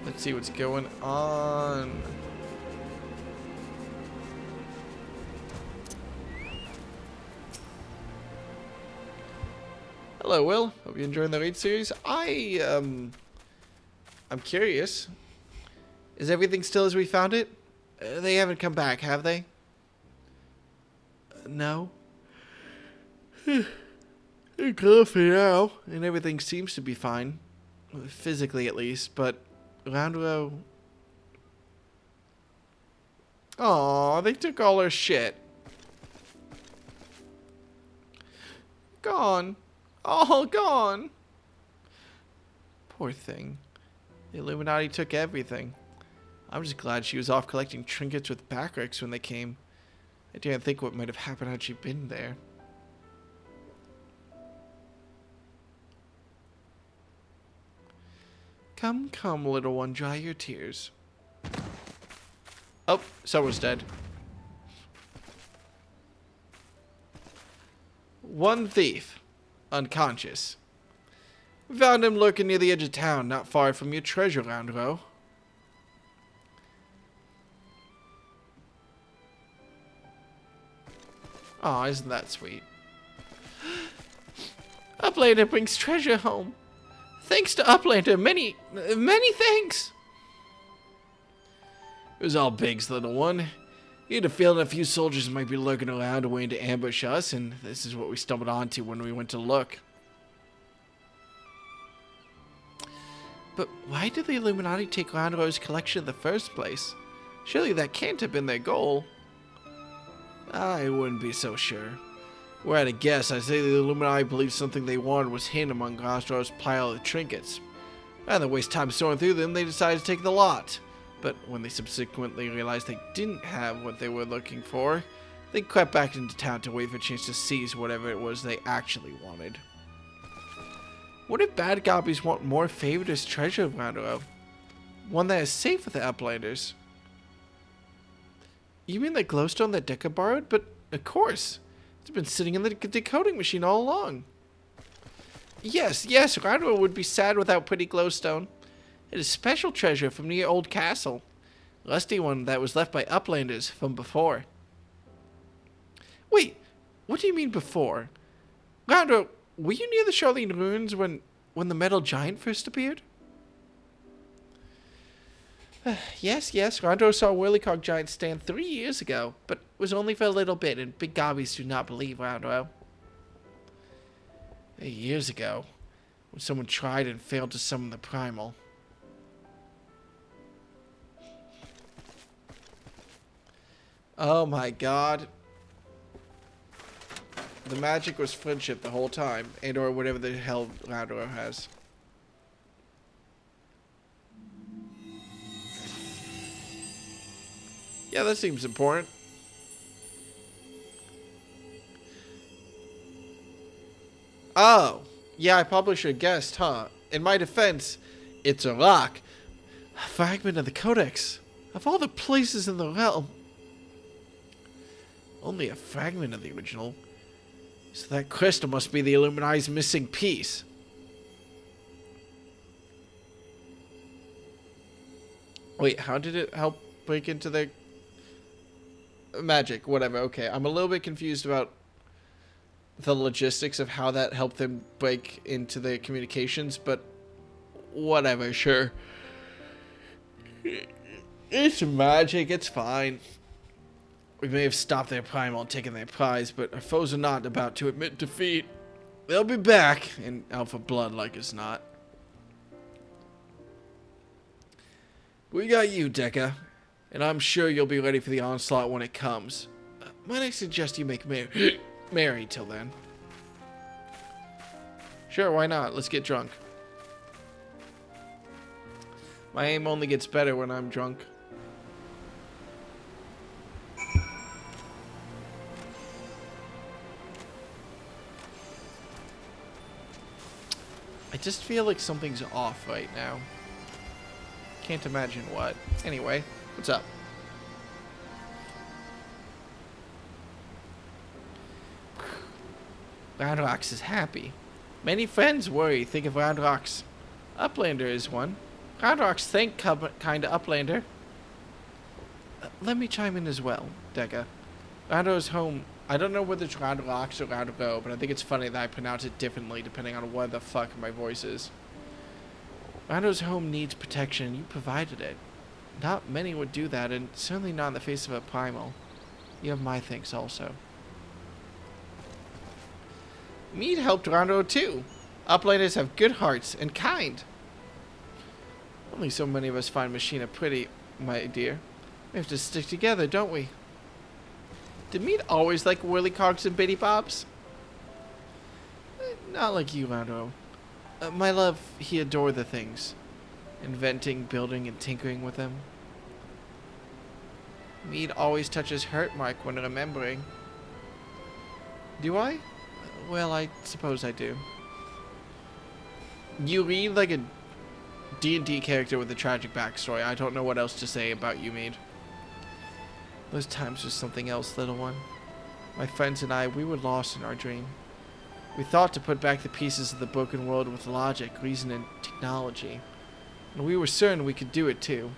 Let's see what's going on. Hello, Will. Hope you're enjoying the raid series. I'm curious. Is everything still as we found it? They haven't come back, have they? No. They're coffee now, and everything seems to be fine. Physically, at least, but Roundrow... Aw, they took all our shit. Gone. All gone. Poor thing. The Illuminati took everything. I'm just glad she was off collecting trinkets with Backricks when they came. I didn't think what might have happened had she been there. Come, come, little one, dry your tears. Oh, someone's dead. One thief. Unconscious. We found him lurking near the edge of town, not far from your treasure round row. Aw, isn't that sweet? Uplander brings treasure home. Thanks to Uplander, many thanks. It was all Big's, little one. He had a feeling a few soldiers might be lurking around waiting to ambush us, and this is what we stumbled onto when we went to look. But why did the Illuminati take Roundrow's collection in the first place? Surely that can't have been their goal. I wouldn't be so sure. Were I to guess, I'd say the Illuminati believed something they wanted was hidden among Roundrow's pile of trinkets. Rather than waste time sorting through them, they decided to take the lot. But when they subsequently realized they didn't have what they were looking for, they crept back into town to wait for a chance to seize whatever it was they actually wanted. What if bad gobbies want more favored as treasure of Roundrow? One that is safe with the Uplanders? You mean the glowstone that Deca borrowed? But of course, it's been sitting in the decoding machine all along. Yes, Roundrow would be sad without pretty glowstone. It is special treasure from the old castle. Lusty one that was left by Uplanders from before. Wait, what do you mean before? Roundrow, were you near the Charlene ruins when the metal giant first appeared? Yes, Roundrow saw a Whirlycog giant stand 3 years ago, but it was only for a little bit, and big gobbies do not believe Roundrow. 8 years ago, when someone tried and failed to summon the primal. Oh my god. The magic was friendship the whole time, and or whatever the hell Roundrow has. Yeah, that seems important. Oh, yeah, I probably should have guessed, huh? In my defense, it's a rock. A fragment of the Codex. Of all the places in the realm. Only a fragment of the original. So that crystal must be the Illuminati's missing piece. Wait, how did it help break into their magic? Whatever, okay. I'm a little bit confused about the logistics of how that helped them break into their communications, but whatever, sure. It's magic, it's fine. We may have stopped their primal and taken their prize, but our foes are not about to admit defeat. They'll be back in alpha blood like as not. We got you, Deca, and I'm sure you'll be ready for the onslaught when it comes. Might I suggest you make merry till then? Sure, why not? Let's get drunk. My aim only gets better when I'm drunk. I just feel like something's off right now. Can't imagine what. Anyway, what's up? Roundrox is happy. Many friends worry, think of Roundrox. Uplander is one. Roundrox thank kinda Uplander. Let me chime in as well, Deca. Roundrow's home. I don't know whether it's Roundrox or Roundrow, but I think it's funny that I pronounce it differently depending on what the fuck my voice is. Roundrow's home needs protection, and you provided it. Not many would do that, and certainly not in the face of a primal. You have my thanks also. Mead helped Roundrow too. Uplanders have good hearts and kind. Only so many of us find Machina pretty, my dear. We have to stick together, don't we? Did Mead always like Whirlycogs and Bitty Bobs? Not like you, Roundrow. My love, he adored the things. Inventing, building, and tinkering with them. Mead always touches hurt mark when remembering. Do I? Well, I suppose I do. You read like a D&D character with a tragic backstory. I don't know what else to say about you, Mead. Those times were something else, little one. My friends and I, we were lost in our dream. We thought to put back the pieces of the broken world with logic, reason, and technology. And we were certain we could do it too.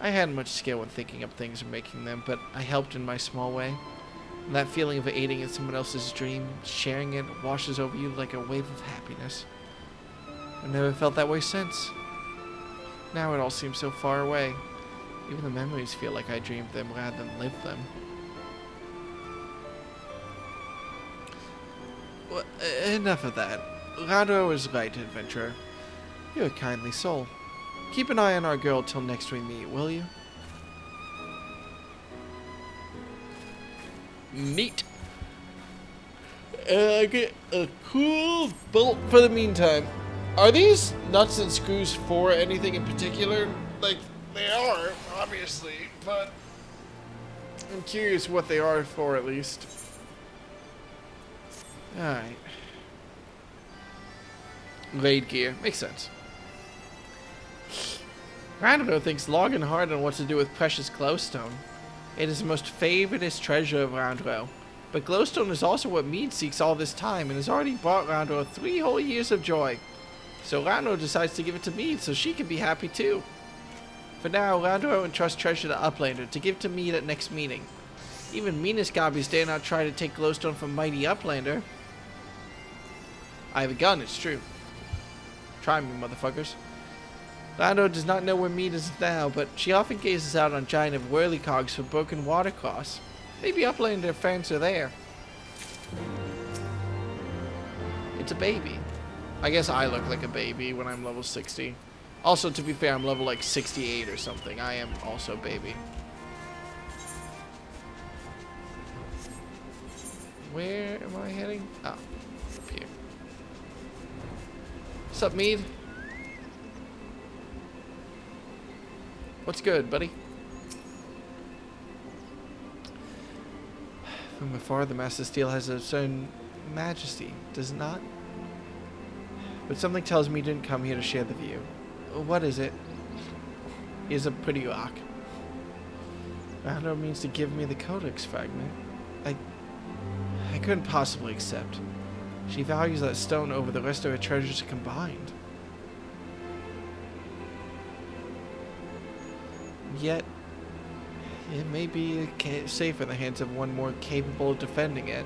I hadn't much skill in thinking up things and making them, but I helped in my small way. And that feeling of aiding in someone else's dream, sharing it, washes over you like a wave of happiness. I've never felt that way since. Now it all seems so far away. Even the memories feel like I dreamed them rather than lived them. Well, enough of that. Rado is right, adventurer. You're a kindly soul. Keep an eye on our girl till next we meet, will you? Neat. I get a cool bolt for the meantime. Are these nuts and screws for anything in particular? Like, they are, obviously, but I'm curious what they are for, at least. Alright. Raid gear. Makes sense. Rando thinks long and hard on what to do with precious glowstone. It is the most favoritist treasure of Rando. But glowstone is also what Mead seeks all this time and has already brought Rando 3 whole years of joy. So Rando decides to give it to Mead so she can be happy too. For now, Rando entrusts treasure to Uplander to give to Mead at next meeting. Even meanest gobbies dare not try to take glowstone from mighty Uplander. I have a gun, it's true. Try me, motherfuckers. Rando does not know where Mead is now, but she often gazes out on giant of whirlycogs for broken watercross. Maybe Uplander fans are there. It's a baby. I guess I look like a baby when I'm level 60. Also, to be fair, I'm level like 68 or something. I am also baby. Where am I heading? Oh, up here. What's up, Mead? What's good, buddy? From afar, the Master Steel has a certain majesty, does it not? But something tells me you didn't come here to share the view. What is it? Here's a pretty rock. Rando means to give me the Codex fragment. I couldn't possibly accept. She values that stone over the rest of her treasures combined. Yet, it may be safer in the hands of one more capable of defending it.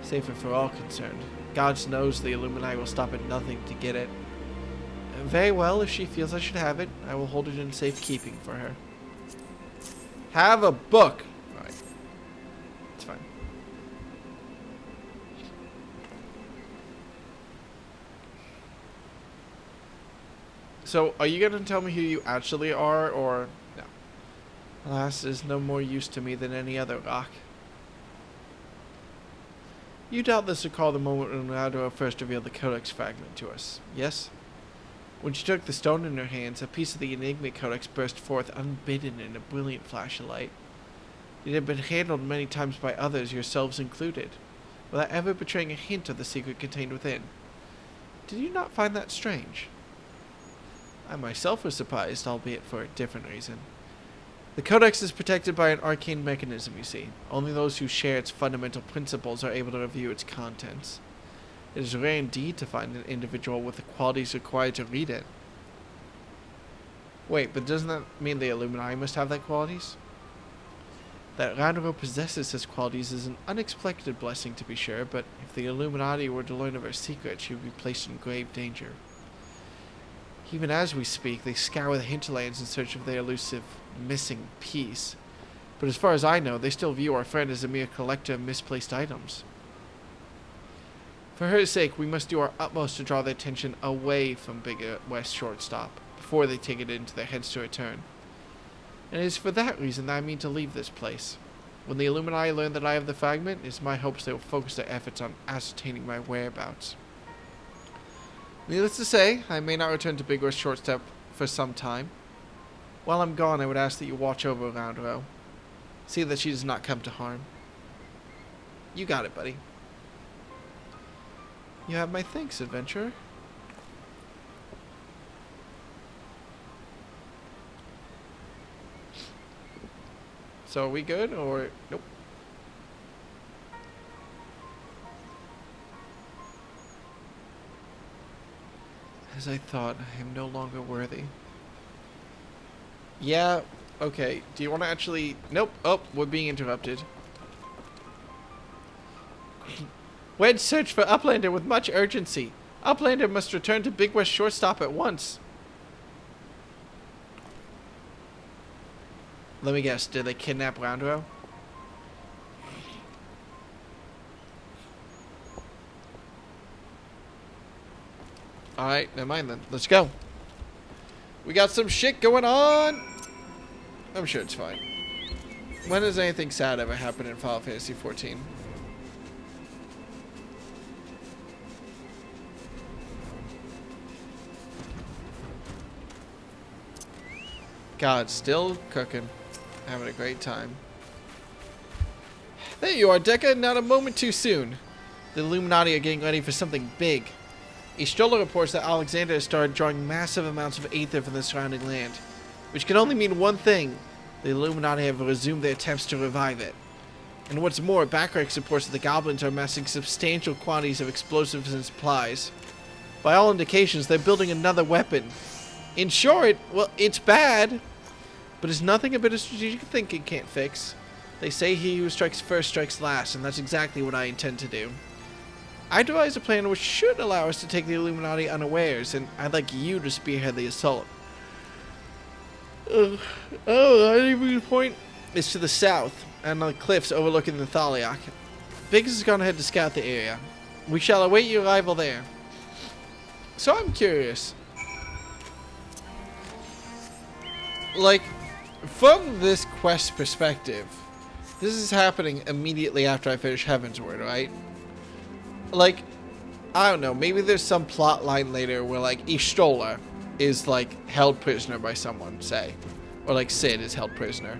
Safer for all concerned. God knows the Illuminati will stop at nothing to get it. Very well, if she feels I should have it, I will hold it in safekeeping for her. Have a book! Alright. It's fine. So, are you going to tell me who you actually are, or no? Alas, is no more use to me than any other rock. You doubtless recall the moment when Rado first revealed the Codex fragment to us, yes? When she took the stone in her hands, a piece of the enigmatic Codex burst forth unbidden in a brilliant flash of light. It had been handled many times by others, yourselves included, without ever betraying a hint of the secret contained within. Did you not find that strange? I myself was surprised, albeit for a different reason. The Codex is protected by an arcane mechanism, you see. Only those who share its fundamental principles are able to review its contents. It is rare indeed to find an individual with the qualities required to read it. Wait, but doesn't that mean the Illuminati must have that qualities? That Rando possesses such qualities is an unexpected blessing, to be sure, but if the Illuminati were to learn of our secret, she would be placed in grave danger. Even as we speak, they scour the hinterlands in search of their elusive missing piece. But as far as I know, they still view our friend as a mere collector of misplaced items. For her sake, we must do our utmost to draw their attention away from Big West Shortstop before they take it into their heads to return. And it is for that reason that I mean to leave this place. When the Illuminati learn that I have the fragment, it is my hopes they will focus their efforts on ascertaining my whereabouts. Needless to say, I may not return to Big West Shortstop for some time. While I'm gone, I would ask that you watch over Rando. See that she does not come to harm. You got it, buddy. You have my thanks, adventurer. So are we good, or... Nope. As I thought, I am no longer worthy. Yeah, okay. Do you want to actually... Nope. Oh, we're being interrupted. Wedge search for Uplander with much urgency. Uplander must return to Big West Shortstop at once. Let me guess, did they kidnap Roundrow? Alright, never mind then. Let's go. We got some shit going on! I'm sure it's fine. When has anything sad ever happened in Final Fantasy XIV? God, still cooking. Having a great time. There you are, Deca. Not a moment too soon. The Illuminati are getting ready for something big. Ishtola reports that Alexander has started drawing massive amounts of aether from the surrounding land, which can only mean one thing. The Illuminati have resumed their attempts to revive it. And what's more, Backrack supports that the goblins are amassing substantial quantities of explosives and supplies. By all indications, they're building another weapon. In short, well, it's bad, but it's nothing a bit of strategic thinking can't fix. They say he who strikes first strikes last, and that's exactly what I intend to do. I devised a plan which should allow us to take the Illuminati unawares, and I'd like you to spearhead the assault. The point is to the south, and on the cliffs overlooking the Thaliak. Biggs has gone ahead to scout the area. We shall await your arrival there. So I'm curious. Like, from this quest perspective, this is happening immediately after I finish Heavensward, right? Like, I don't know, maybe there's some plot line later where, like, Ishtola is, like, held prisoner by someone, say. Or, like, Cid is held prisoner.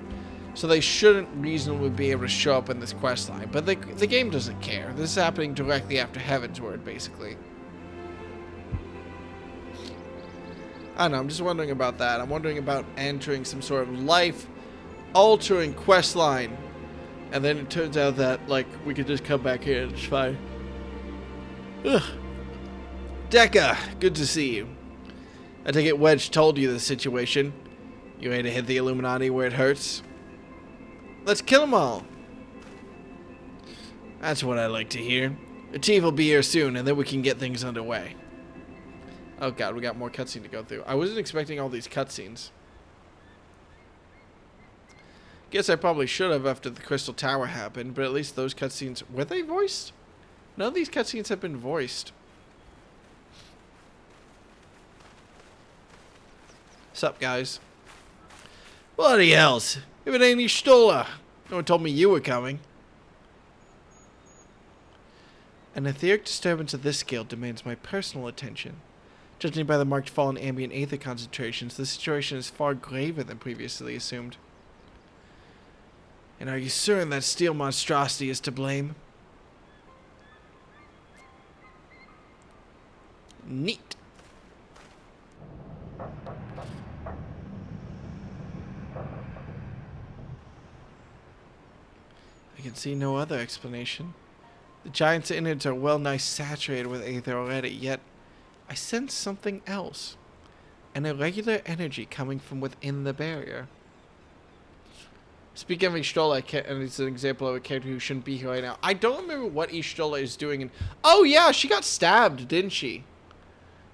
So they shouldn't reasonably be able to show up in this quest line. But the game doesn't care. This is happening directly after Heavensward, basically. I don't know, I'm just wondering about that. I'm wondering about entering some sort of life-altering quest line. And then it turns out that, like, we could just come back here and it's fine. Ugh. Deca, good to see you. I take it Wedge told you the situation. You ready to hit the Illuminati where it hurts? Let's kill them all. That's what I like to hear. The chief will be here soon, and then we can get things underway. Oh god, we got more cutscene to go through. I wasn't expecting all these cutscenes. Guess I probably should have after the Crystal Tower happened, but at least those cutscenes... Were they voiced? None of these cutscenes have been voiced. Sup, guys? Bloody hells. If it ain't Ishtola. No one told me you were coming. An etheric disturbance of this scale demands my personal attention. Judging by the marked fall in ambient aether concentrations, the situation is far graver than previously assumed. And are you certain that steel monstrosity is to blame? Neat. I can see no other explanation. The giant's innards are well nigh saturated with aether already, yet I sense something else. An irregular energy coming from within the barrier. Speaking of Ishtola, and it's an example of a character who shouldn't be here right now. I don't remember what Ishtola is doing in... Oh yeah, she got stabbed, didn't she?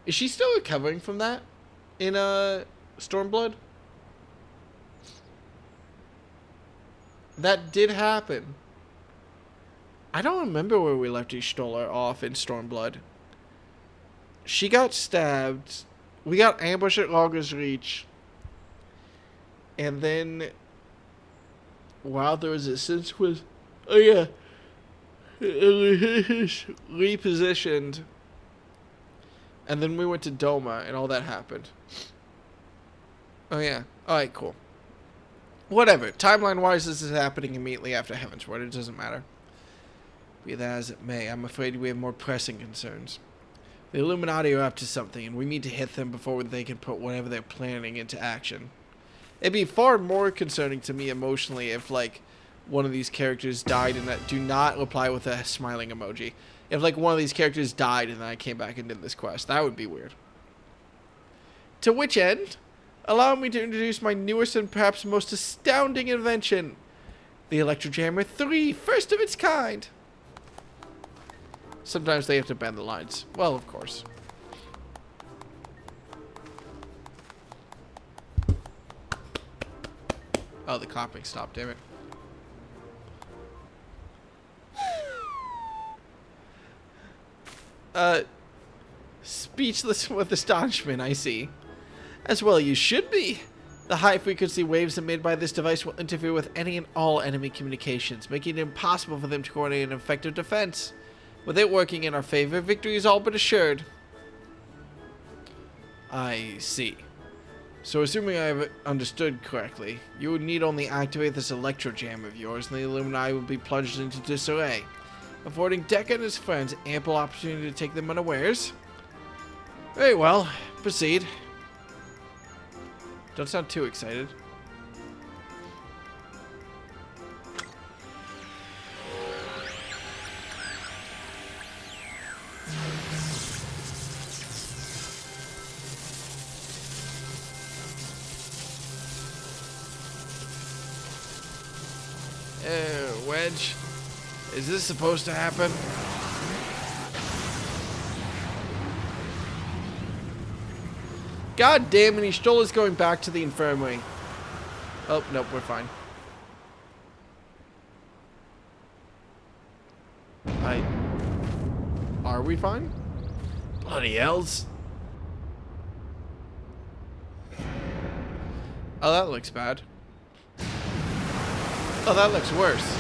Is she still recovering from that in Stormblood? That did happen. I don't remember where we left Ishtola off in Stormblood. She got stabbed. We got ambushed at Logger's Reach. And then... Wow, there was a sense was... Oh yeah. Repositioned. And then we went to Doma and all that happened. Oh yeah. Alright, cool. Whatever. Timeline-wise, this is happening immediately after Heavensward. It doesn't matter. Be that as it may, I'm afraid we have more pressing concerns. The Illuminati are up to something, and we need to hit them before they can put whatever they're planning into action. It'd be far more concerning to me emotionally if, like, one of these characters died and that... Do not reply with a smiling emoji. If, like, one of these characters died and then I came back and did this quest. That would be weird. To which end, allow me to introduce my newest and perhaps most astounding invention, the Electrojammer 3, first of its kind. Sometimes they have to bend the lines. Well, of course. Oh, the clapping stopped, damn it. Speechless with astonishment, I see. As well you should be. The high-frequency waves emitted by this device will interfere with any and all enemy communications, making it impossible for them to coordinate an effective defense. With it working in our favor, victory is all but assured. I see. So assuming I have understood correctly, you would need only activate this Electrojam of yours and the Illuminati would be plunged into disarray, affording Deca and his friends ample opportunity to take them unawares. Very well, proceed. Don't sound too excited. Wedge, is this supposed to happen? God damn it, he stole us going back to the infirmary. Oh, nope, we're fine. Are we fine? Bloody hells. Oh, that looks bad. Oh, that looks worse.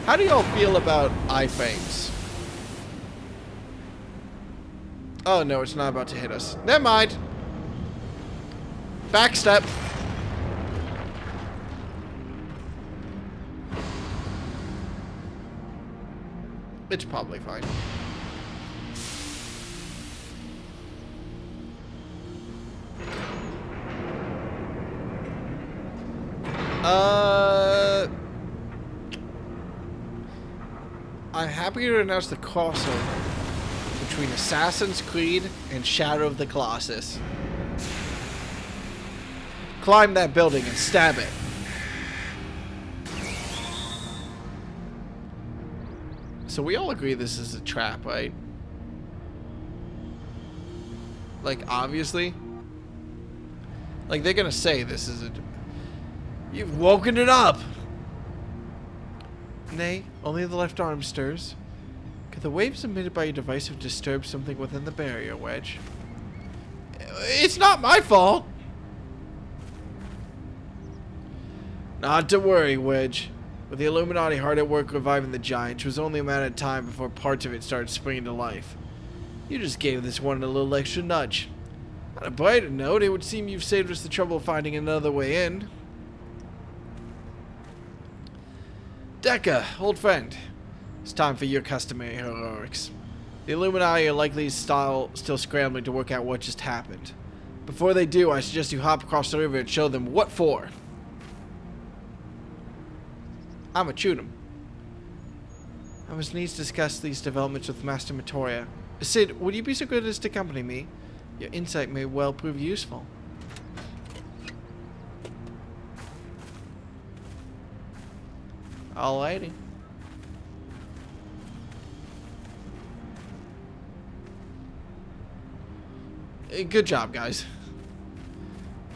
How do y'all feel about iframes? Oh no, it's not about to hit us. Never mind. Backstep. It's probably fine. I'm happy to announce the crossover between Assassin's Creed and Shadow of the Colossus. Climb that building and stab it. So we all agree this is a trap, right? Like, obviously. Like, they're gonna say this is a... You've woken it up! Nay, only the left arm stirs. Could the waves emitted by your device have disturbed something within the barrier, Wedge? It's not my fault! Not to worry, Wedge. With the Illuminati hard at work reviving the giant, it was only a matter of time before parts of it started springing to life. You just gave this one a little extra nudge. On a brighter note, it would seem you've saved us the trouble of finding another way in. Deca, old friend. It's time for your customary heroics. The Illuminati are likely still scrambling to work out what just happened. Before they do, I suggest you hop across the river and show them what for. I'ma shoot him. I was needs to discuss these developments with Master Matoria. Sid, would you be so good as to accompany me? Your insight may well prove useful. Alrighty. Good job, guys.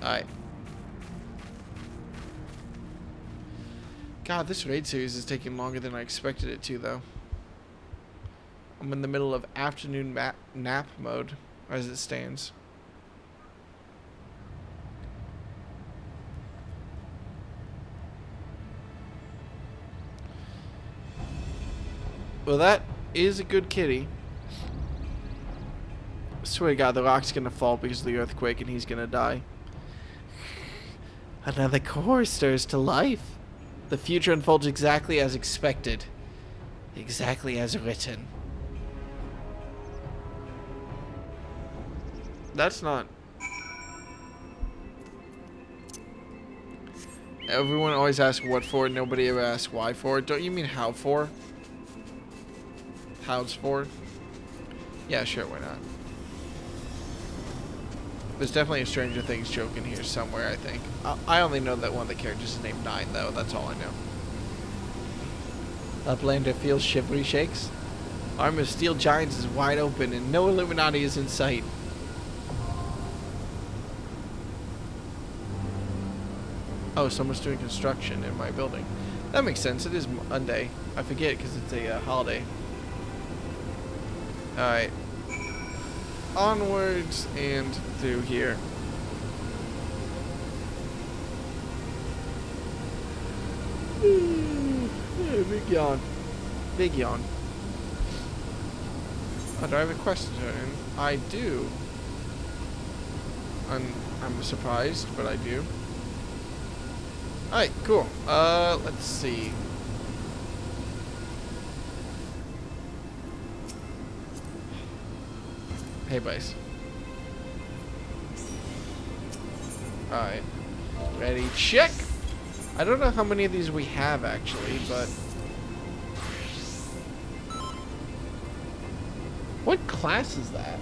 Alright. God, this raid series is taking longer than I expected it to, though. I'm in the middle of afternoon nap mode, as it stands. Well, that is a good kitty. I swear to God, the rock's gonna fall because of the earthquake and he's gonna die. Another core stirs to life. The future unfolds exactly as expected. Exactly as written. That's not... Everyone always asks what for, nobody ever asks why for. Don't you mean how for? How's for? Yeah, sure, why not? There's definitely a Stranger Things joke in here somewhere, I think. I only know that one of the characters is named Nine, though. That's all I know. Uplander feels shivery shakes. Arm of Steel Giants is wide open and no Illuminati is in sight. Oh, someone's doing construction in my building. That makes sense. It is Monday. I forget because it's a holiday. Alright. Onwards and through here. Big yawn. Big yawn. Oh, do I have a quest to turn in? I do. I'm surprised, but I do. Alright, cool. Let's see. Hey, Bice. Alright. Ready, check! I don't know how many of these we have, actually, but... What class is that?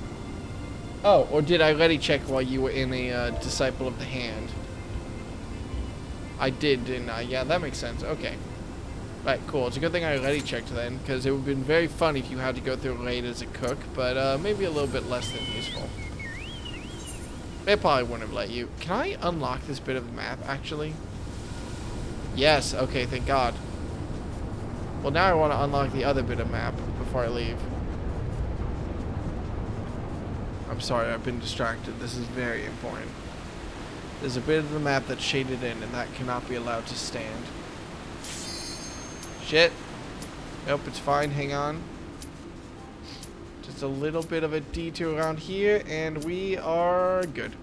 Oh, or did I ready check while you were in a Disciple of the Hand? I did, didn't I? Yeah, that makes sense. Okay. Right, cool. It's a good thing I ready checked then, because it would have been very fun if you had to go through a raid as a cook, but maybe a little bit less than useful. They probably wouldn't have let you. Can I unlock this bit of the map, actually? Yes, okay, thank God. Well, now I want to unlock the other bit of map before I leave. I'm sorry, I've been distracted. This is very important. There's a bit of the map that's shaded in, and that cannot be allowed to stand. Shit. Nope, it's fine. Hang on. Just a little bit of a detour around here, and we are good.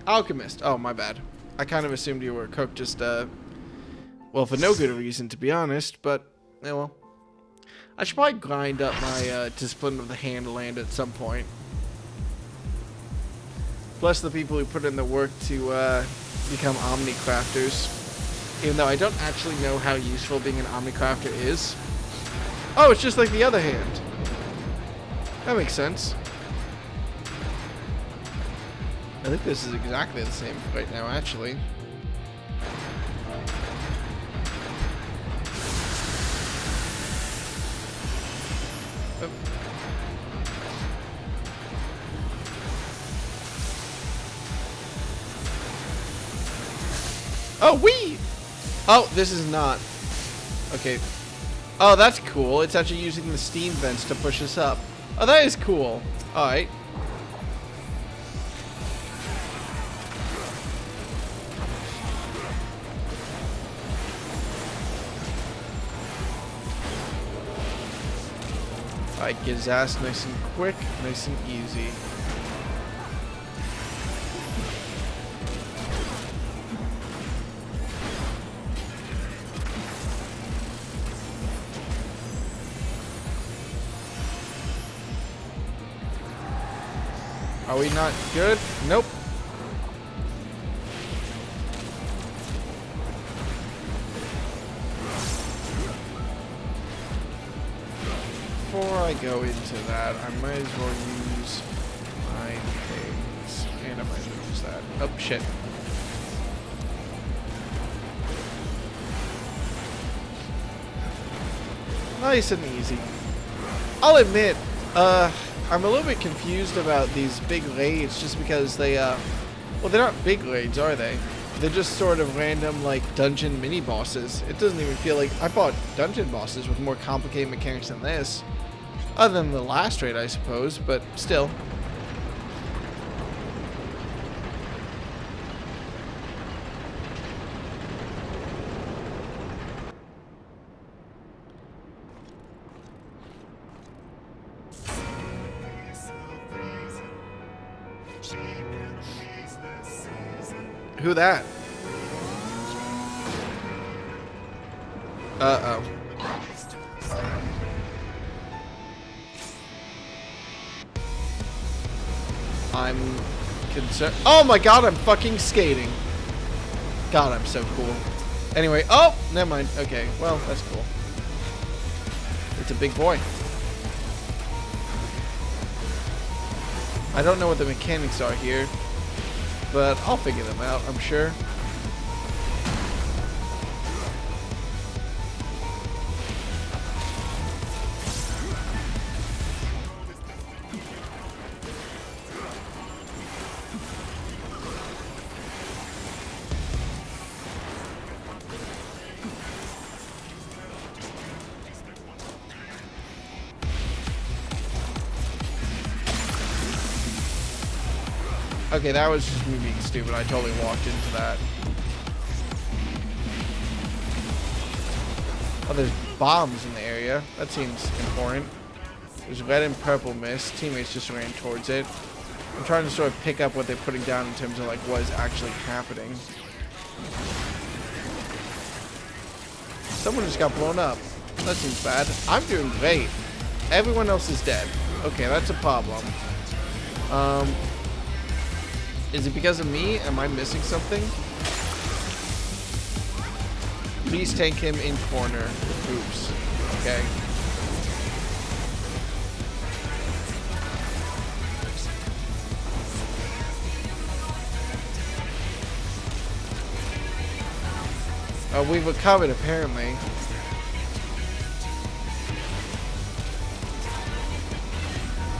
Alchemist. Oh, my bad. I kind of assumed you were a cook, just, well, for no good reason, to be honest, but, yeah, well. I should probably grind up my Discipline of the Hand land at some point. Plus the people who put in the work to become Omnicrafters. Even though I don't actually know how useful being an Omnicrafter is. Oh, it's just like the other hand. That makes sense. I think this is exactly the same right now, actually. Oh, wee! Oh, this is not. Okay. Oh, that's cool. It's actually using the steam vents to push us up. Oh, that is cool. Alright. Alright, get his ass nice and quick, nice and easy. Are we not good? Nope. Before I go into that, I might as well use my things. And I might as well use that. Oh, shit. Nice and easy. I'll admit, I'm a little bit confused about these big raids just because they, well, they're not big raids, are they? They're just sort of random, like, dungeon mini-bosses. It doesn't even feel like... I fought dungeon bosses with more complicated mechanics than this. Other than the last raid, I suppose, but still. Who that? Uh-oh. concerned. Oh my god, I'm fucking skating. God, I'm so cool. Anyway, oh, never mind. Okay, well, that's cool. It's a big boy. I don't know what the mechanics are here, but I'll figure them out, I'm sure. Okay, that was just me being stupid. I totally walked into that. Oh, there's bombs in the area. That seems important. There's red and purple mist. Teammates just ran towards it. I'm trying to sort of pick up what they're putting down in terms of like what is actually happening. Someone just got blown up. That seems bad. I'm doing great. Everyone else is dead. Okay, that's a problem. Is it because of me? Am I missing something? Please tank him in corner. Oops. Okay. Oh, we've recovered apparently.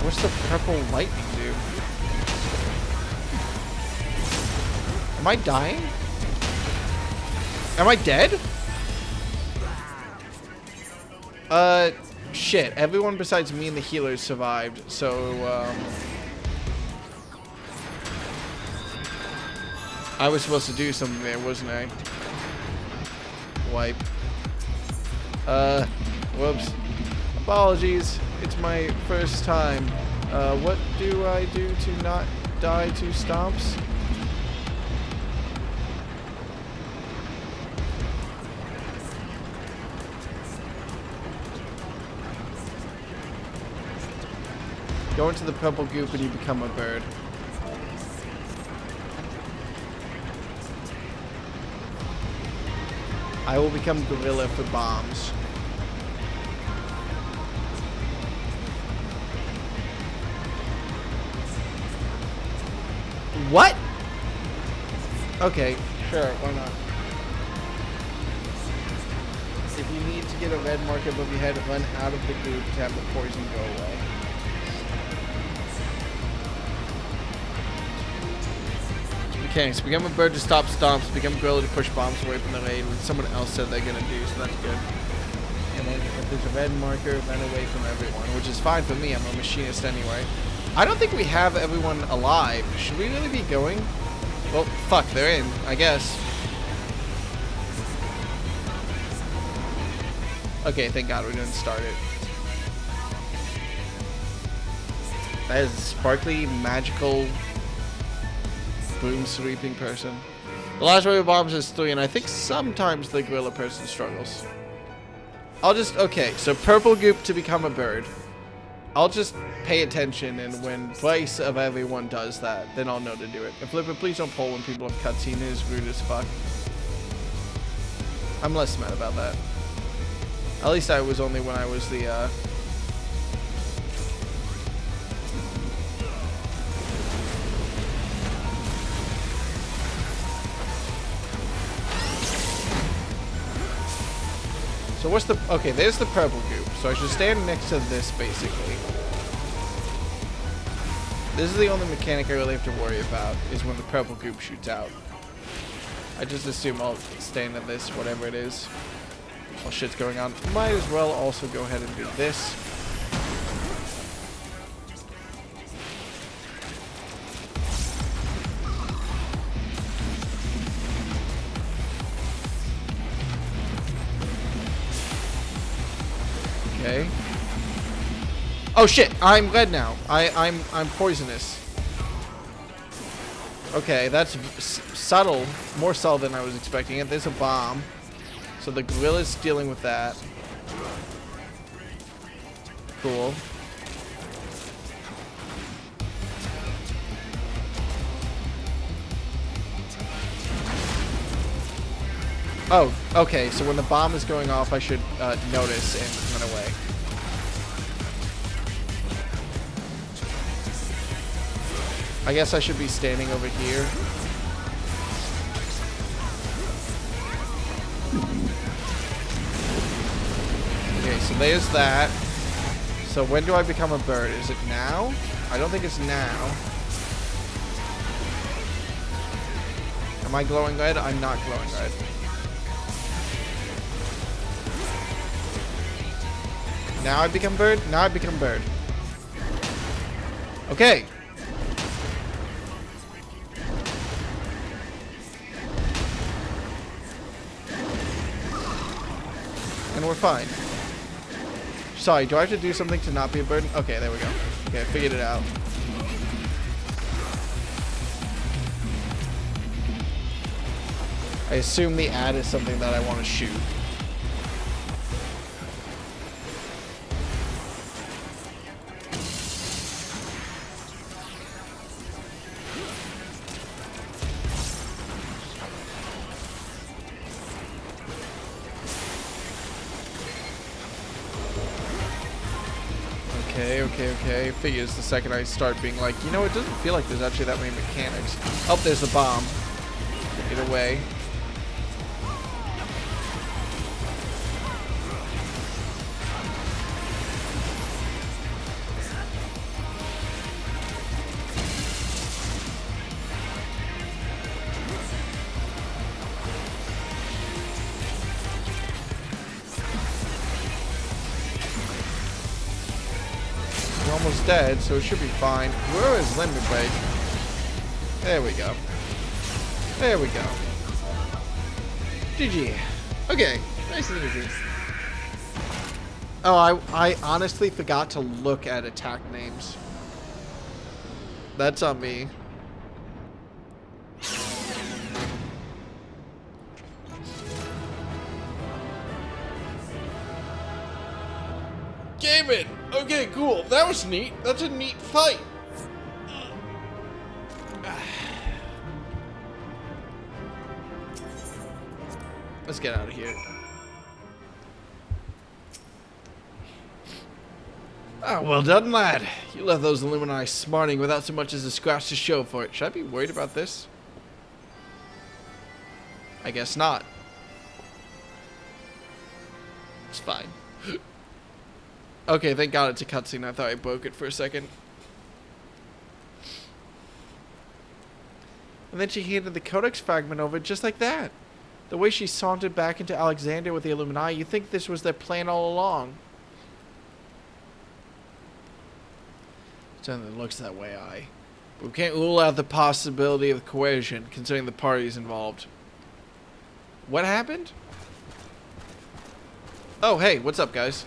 What's the purple lightning do? Am I dying? Am I dead? Shit. Everyone besides me and the healers survived, so, I was supposed to do something there, wasn't I? Wipe. Whoops. Apologies. It's my first time. What do I do to not die to stomps? Go into the purple goop and you become a bird. I will become gorilla for bombs. What? Okay, sure, why not? If you need to get a red marker above your head, run out of the goop to have the poison go away. Mechanics. Become a bird to stop stomps. Become a gorilla to push bombs away from the raid, which someone else said they're gonna do, so that's good. And then if there's a red marker, run away from everyone, which is fine for me. I'm a machinist anyway. I don't think we have everyone alive. Should we really be going? Well, fuck, they're in, I guess. Okay, thank God we didn't start it. That is a sparkly, magical, boom sweeping person. The last wave of bombs is 3, and I think sometimes the gorilla person struggles. I'll just, okay, so purple goop to become a bird. I'll just pay attention, and when twice of everyone does that, then I'll know to do it. And Flipper, please don't pull when people have cutscene. It is rude as fuck. I'm less mad about that. At least I was only when I was the, So what's the... Okay, there's the purple goop. So I should stand next to this, basically. This is the only mechanic I really have to worry about, is when the purple goop shoots out. I just assume I'll stand at this, whatever it is. While shit's going on. Might as well also go ahead and do this. Okay. Oh shit! I'm red now. I'm poisonous. Okay, that's subtle, more subtle than I was expecting it. There's a bomb, so the gorilla's dealing with that. Cool. Oh, okay, so when the bomb is going off, I should notice and run away. I guess I should be standing over here. Okay, so there's that. So when do I become a bird? Is it now? I don't think it's now. Am I glowing red? I'm not glowing red. Now I become bird? Now I become bird. Okay. And we're fine. Sorry, do I have to do something to not be a bird? Okay, there we go. Okay, I figured it out. I assume the ad is something that I want to shoot. Okay. Figures the second I start being like, you know, it doesn't feel like there's actually that many mechanics. Oh, there's the bomb. Get it away. Almost dead, so it should be fine. Where is limit break? There we go. There we go. GG. Okay, nice and easy. Oh, I honestly forgot to look at attack names. That's on me. Game it! Okay, cool. That was neat. That's a neat fight. Let's get out of here. Oh, well done, lad. You left those Illuminati smarting without so much as a scratch to show for it. Should I be worried about this? I guess not. It's fine. Okay, thank God it's a cutscene. I thought I broke it for a second. And then she handed the Codex fragment over just like that. The way she sauntered back into Alexander with the Illuminati, you'd think this was their plan all along. Certainly looks that way, aye. But we can't rule out the possibility of coercion, considering the parties involved. What happened? Oh, hey, what's up, guys?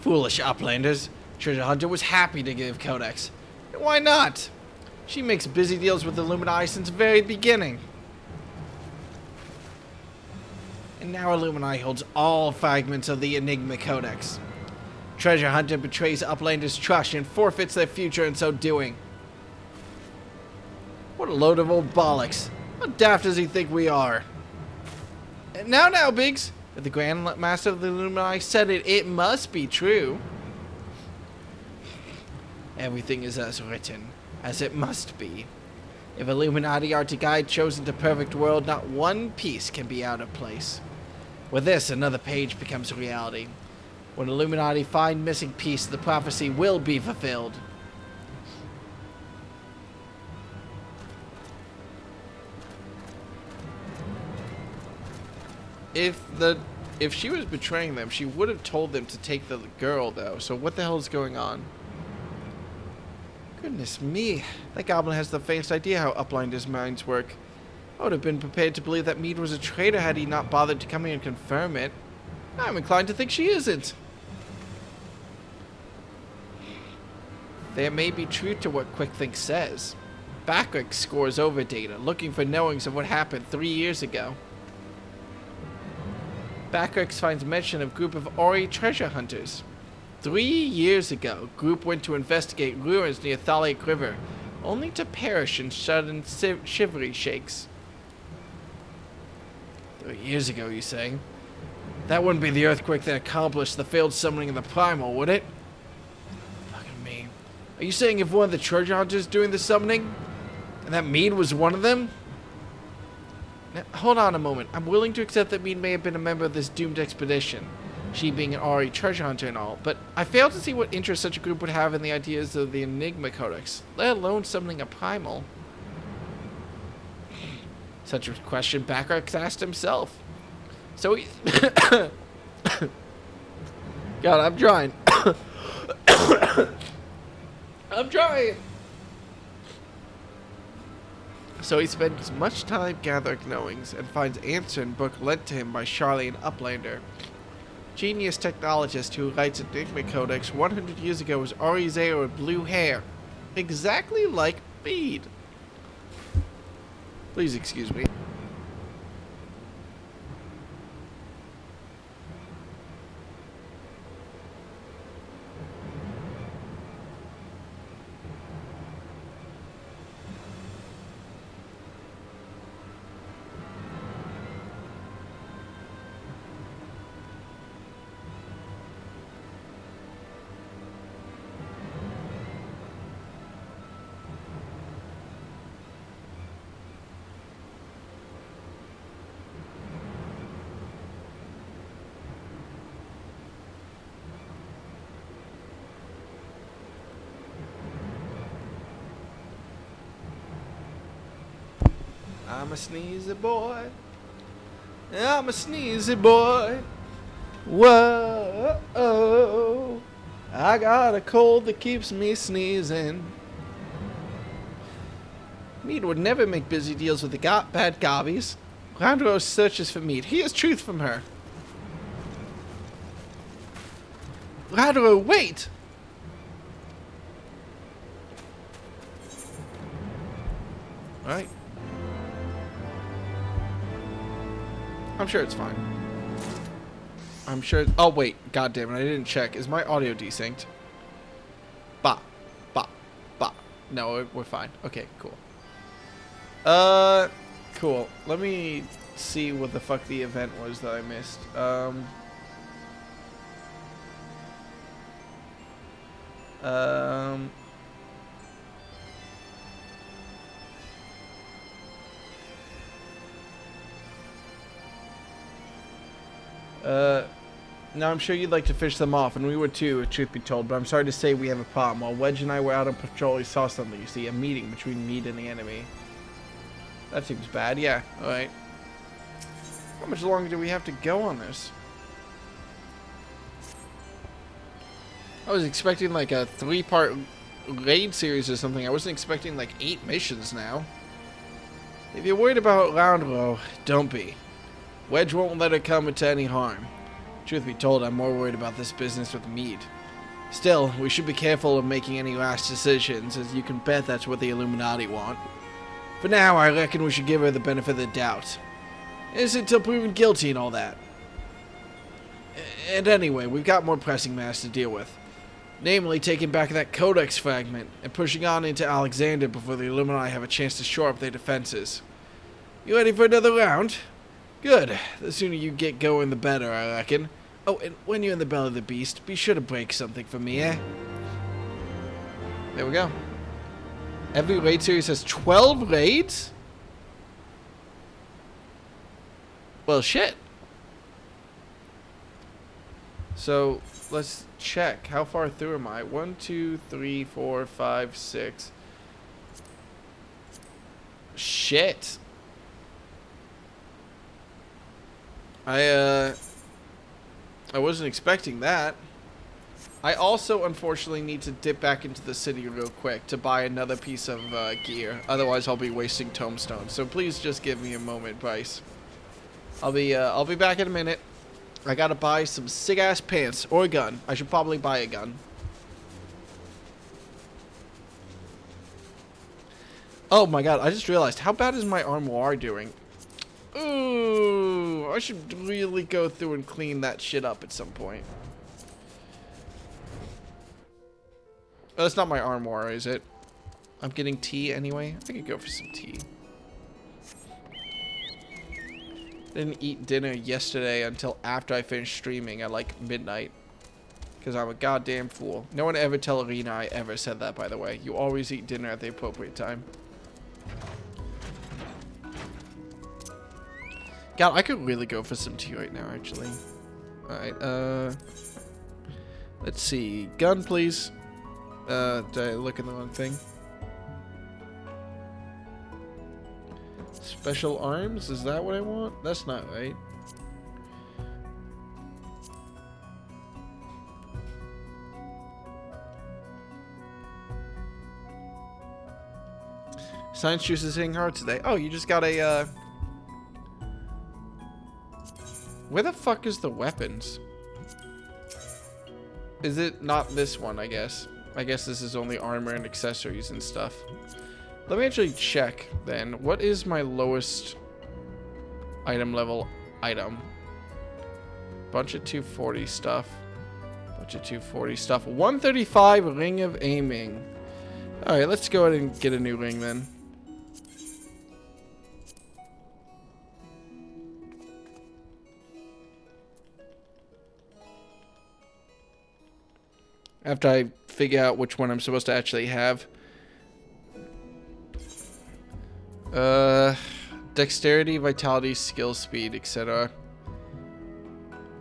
Foolish uplanders. Treasure Hunter was happy to give Codex. And why not? She makes busy deals with the Illuminati since the very beginning. And now Illuminati holds all fragments of the Enigma Codex. Treasure Hunter betrays Uplanders' trust and forfeits their future in so doing. What a load of old bollocks. How daft does he think we are? And now, Biggs. If the Grand Master of the Illuminati said it, it must be true. Everything is as written, as it must be. If Illuminati are to guide chosen to perfect world, not one piece can be out of place. With this, another page becomes reality. When Illuminati find missing piece, the prophecy will be fulfilled. If she was betraying them, she would have told them to take the girl, though. So what the hell is going on? Goodness me. That goblin has the faintest idea how Uplanders' minds work. I would have been prepared to believe that Mead was a traitor had he not bothered to come here and confirm it. I'm inclined to think she isn't. There may be truth to what Quickthink says. Backrick scores over data, looking for knowings of what happened 3 years ago. Backrick finds mention of group of Ori treasure hunters. 3 years ago, group went to investigate ruins near Thalic River, only to perish in sudden shivery shakes. Years ago, you say? That wouldn't be the earthquake that accomplished the failed summoning of the Primal, would it? Fucking me. Are you saying if one of the treasure hunters doing the summoning? And that Mead was one of them? Now, hold on a moment. I'm willing to accept that Mead may have been a member of this doomed expedition, she being an RE treasure hunter and all, but I fail to see what interest such a group would have in the ideas of the Enigma Codex, let alone summoning a Primal. Such a question Backrax asked himself. So he... God, I'm trying. I'm trying. So he spends much time gathering knowings and finds answer in book lent to him by Charlie and Uplander. Genius technologist who writes Enigma Codex 100 years ago was Ari Zero with blue hair. Exactly like Bede. Please excuse me. I'm a sneezy boy. I'm a sneezy boy. Whoa. I got a cold that keeps me sneezing. Mead would never make busy deals with the bad gobbies. Groundrose searches for Mead. He has truth from her. Groundrose, wait! Alright. I'm sure it's fine. I'm sure... Oh, wait. God damn it. I didn't check. Is my audio desynced? Bah. Bah. Bah. No, we're fine. Okay, cool. Cool. Let me see what the fuck the event was that I missed. Now I'm sure you'd like to fish them off, and we would too, if truth be told, but I'm sorry to say we have a problem. While Wedge and I were out on patrol, we saw something, you see, a meeting between Mead and the enemy. That seems bad, yeah, alright. How much longer do we have to go on this? I was expecting like a 3-part raid series or something. I wasn't expecting like 8 missions now. If you're worried about Roundrow, don't be. Wedge won't let her come to any harm. Truth be told, I'm more worried about this business with Mead. Still, we should be careful of making any rash decisions, as you can bet that's what the Illuminati want. For now, I reckon we should give her the benefit of the doubt. Innocent until proven guilty and all that. And anyway, we've got more pressing matters to deal with. Namely, taking back that Codex fragment and pushing on into Alexander before the Illuminati have a chance to shore up their defenses. You ready for another round? Good. The sooner you get going, the better, I reckon. Oh, and when you're in the belly of the beast, be sure to break something for me, eh? There we go. Every raid series has 12 raids? Well, shit. So, let's check. How far through am I? 1, 2, 3, 4, 5, 6. Shit. I wasn't expecting that. I also, unfortunately, need to dip back into the city real quick to buy another piece of gear. Otherwise, I'll be wasting tomestones. So please just give me a moment, Bryce. I'll be back in a minute. I gotta buy some sick-ass pants or a gun. I should probably buy a gun. Oh my god, I just realized. How bad is my armoire doing? Ooh, I should really go through and clean that shit up at some point. Oh, that's not my armoire, is it? I'm getting tea anyway. I could go for some tea. Didn't eat dinner yesterday until after I finished streaming at like midnight. Because I'm a goddamn fool. No one ever tell Arena I ever said that, by the way. You always eat dinner at the appropriate time. God, I could really go for some tea right now, actually. Alright, let's see. Gun, please. Did I look in the wrong thing? Special arms? Is that what I want? That's not right. Science juice is hitting hard today. Oh, you just got a, Where the fuck is the weapons? Is it not this one, I guess? I guess this is only armor and accessories and stuff. Let me actually check, then. What is my lowest item level item? Bunch of 240 stuff. Bunch of 240 stuff. 135 Ring of Aiming. Alright, let's go ahead and get a new ring, then. After I figure out which one I'm supposed to actually have. Dexterity, vitality, skill, speed, etc.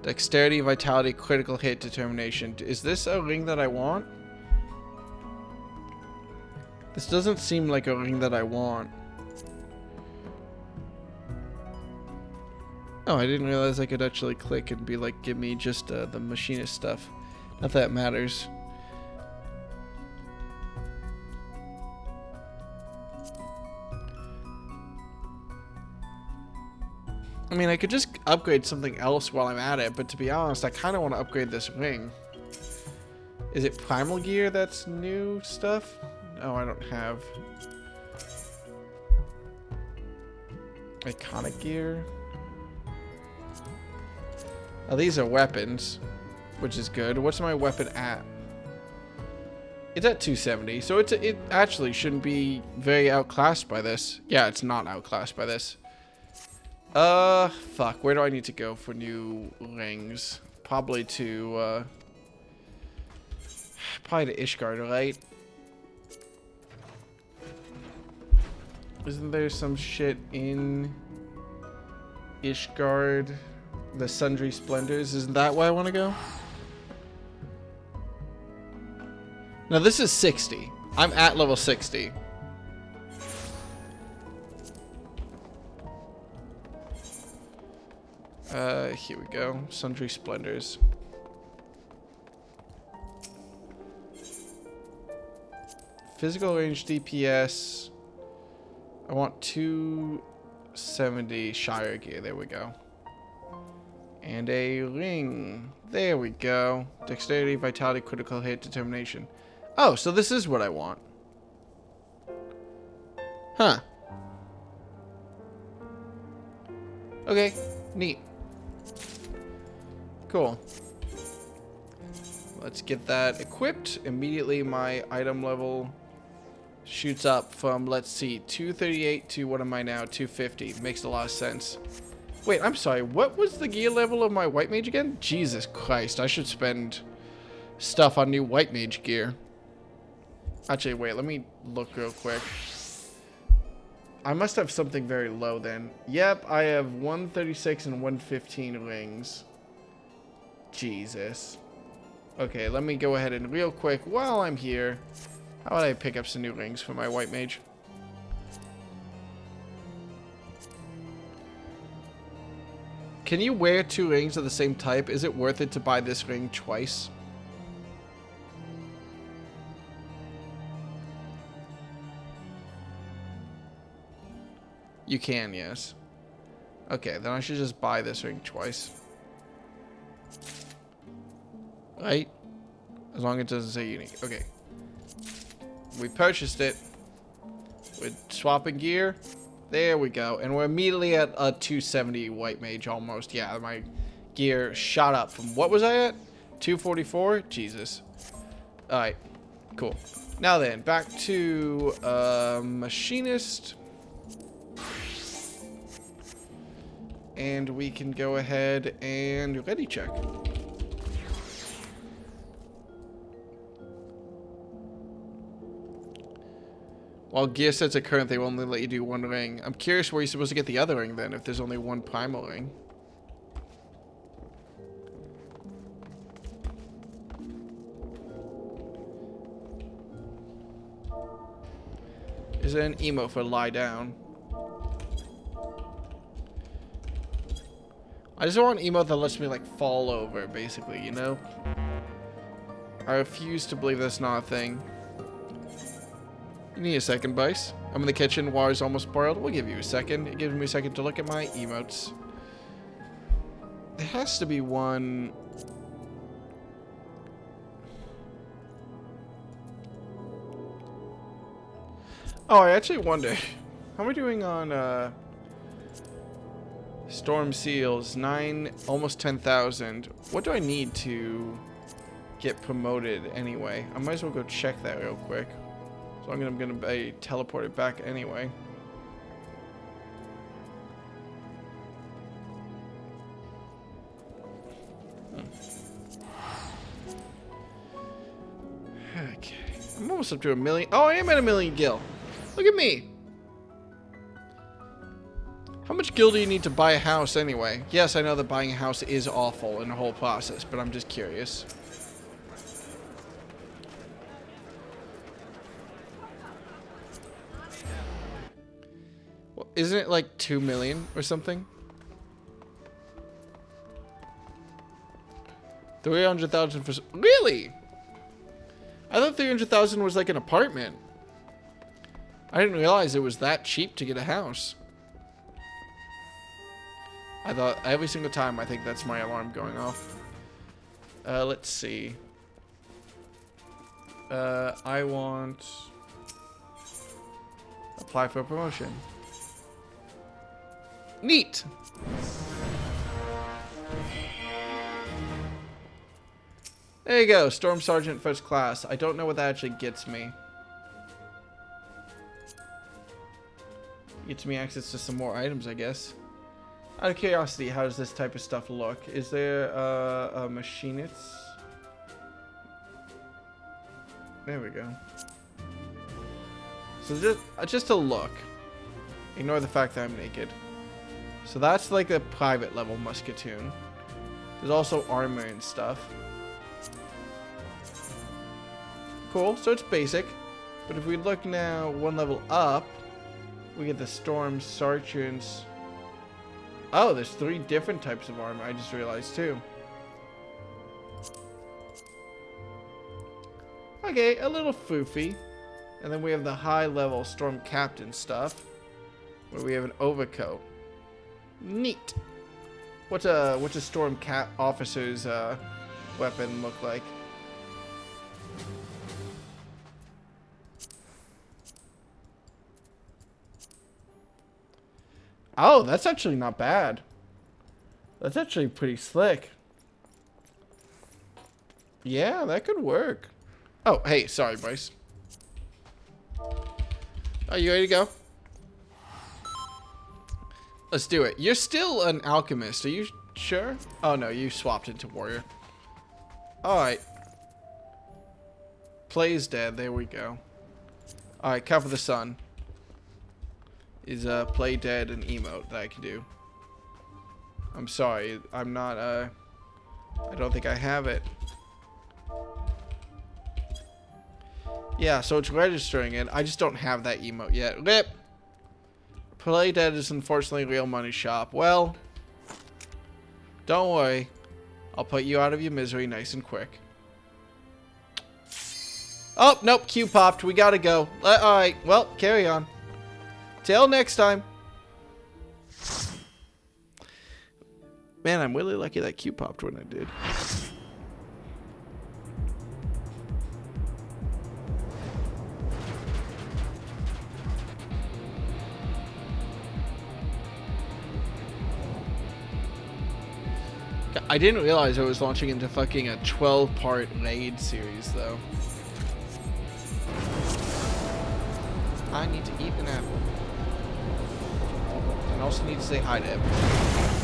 Dexterity, vitality, critical hit, determination. Is this a ring that I want? This doesn't seem like a ring that I want. Oh, I didn't realize I could actually click and be like, give me just the machinist stuff. Not that it matters. I mean, I could just upgrade something else while I'm at it, but to be honest, I kind of want to upgrade this ring. Is it Primal Gear that's new stuff? No, I don't have. Iconic Gear? Oh, these are weapons, which is good. What's my weapon at? It's at 270, so it actually shouldn't be very outclassed by this. Yeah, it's not outclassed by this. Fuck. Where do I need to go for new rings? Probably to, probably to Ishgard, right? Isn't there some shit in Ishgard? The Sundry Splendors? Isn't that where I want to go? Now, this is 60. I'm at level 60. Here we go. Sundry Splendors. Physical range DPS. I want 270 Shire gear. There we go. And a ring. There we go. Dexterity, vitality, critical hit, determination. Oh, so this is what I want. Huh. Okay, neat. Cool. Let's get that equipped. Immediately my item level shoots up from, let's see, 238 to, what am I now, 250. Makes a lot of sense. Wait, I'm sorry, what was the gear level of my white mage again? Jesus Christ, I should spend stuff on new white mage gear. Actually, wait, let me look real quick. I must have something very low then. Yep, I have 136 and 115 rings. Jesus. Okay, let me go ahead and real quick, while I'm here, how about I pick up some new rings for my white mage? Can you wear 2 rings of the same type? Is it worth it to buy this ring twice? You can, yes. Okay, then I should just buy this ring twice. Right? As long as it doesn't say unique. Okay. We purchased it. We're swapping gear. There we go. And we're immediately at a 270 white mage almost. Yeah, my gear shot up from, what was I at? 244? Jesus. Alright. Cool. Now then, back to machinist. And we can go ahead and ready check. While gear sets are current, they will only let you do one ring. I'm curious where you're supposed to get the other ring then, if there's only one primal ring. Is there an emote for lie down? I just want an emote that lets me, like, fall over, basically, you know? I refuse to believe that's not a thing. You need a second, Bice. I'm in the kitchen, water's almost boiled. We'll give you a second. It gives me a second to look at my emotes. There has to be one... Oh, I actually wonder. How am I doing on, Storm Seals? 9, almost 10,000. What do I need to get promoted anyway? I might as well go check that real quick. So I'm gonna be teleported back anyway. Okay. I'm almost up to 1 million. Oh, I am at 1 million gil. Look at me. How much gil do you need to buy a house anyway? Yes, I know that buying a house is awful in the whole process, but I'm just curious. Well, isn't it like 2 million or something? 300,000 for... Really? I thought 300,000 was like an apartment. I didn't realize it was that cheap to get a house. I thought every single time I think that's my alarm going off. Let's see. I want... Apply for a promotion. Neat! There you go, Storm Sergeant First Class. I don't know what that actually gets me. Gets me access to some more items, I guess. Out of curiosity, how does this type of stuff look? Is there a machinist? There we go. So just a look. Ignore the fact that I'm naked. So that's like a private level musketoon. There's also armor and stuff. Cool, so it's basic. But if we look now one level up, we get the Storm Sergeant's. Oh, there's 3 different types of armor, I just realized too. Okay, a little foofy. And then we have the high level Storm Captain stuff, where we have an overcoat. Neat. What's a Storm Cap officer's weapon look like? Oh, that's actually not bad. That's actually pretty slick. Yeah, that could work. Oh, hey, sorry, Bryce. Are you ready to go? Let's do it. You're still an alchemist. Are you sure? Oh, no, you swapped into warrior. Alright. Play's dead. There we go. Alright, cover the sun. Is play dead an emote that I can do. I'm sorry. I'm not, I don't think I have it. Yeah, so it's registering it. I just don't have that emote yet. RIP! Play dead is unfortunately real money shop. Well, don't worry. I'll put you out of your misery nice and quick. Oh, nope. Q popped. We gotta go. Alright. Well, carry on. Till next time. Man, I'm really lucky that Q popped when I did. I didn't realize I was launching into fucking a 12-part raid series, though. I need to eat an apple. And also need to say hi to him.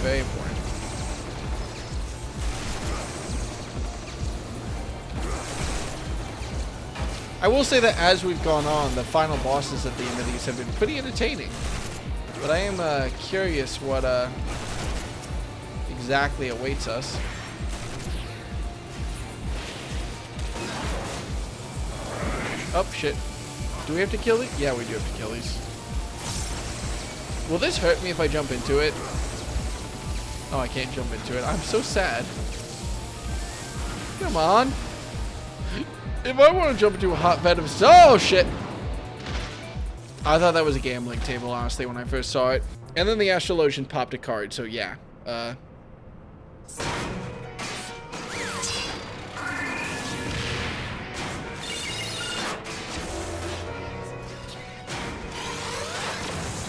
Very important. I will say that as we've gone on, the final bosses at the end of these have been pretty entertaining. But I am curious what exactly awaits us. Oh, shit. Do we have to kill it? Yeah, we do have to kill these. Will this hurt me if I jump into it? Oh, I can't jump into it. I'm so sad. Come on. If I want to jump into a hot venomous... Oh, shit. I thought that was a gambling table, honestly, when I first saw it. And then the Astrologian popped a card, so yeah.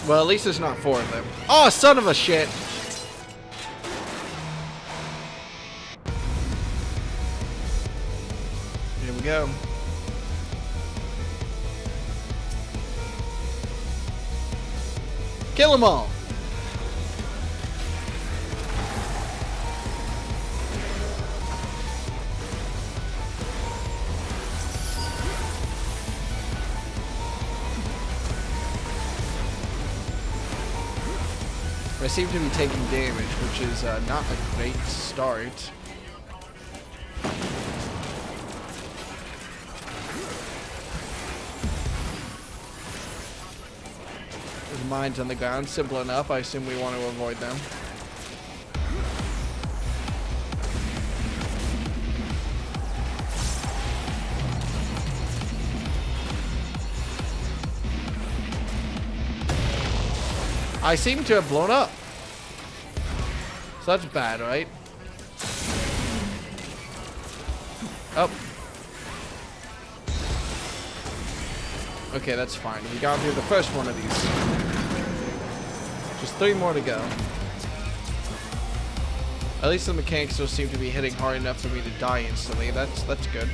Well, at least there's not 4 of them. Oh, son of a shit! Here we go. Kill them all! I seem to be taking damage, which is not a great start. There's mines on the ground, simple enough. I assume we want to avoid them. I seem to have blown up. So that's bad, right? Oh. Okay, that's fine. We got through the first one of these. Just 3 more to go. At least the mechanics don't seem to be hitting hard enough for me to die instantly. That's good.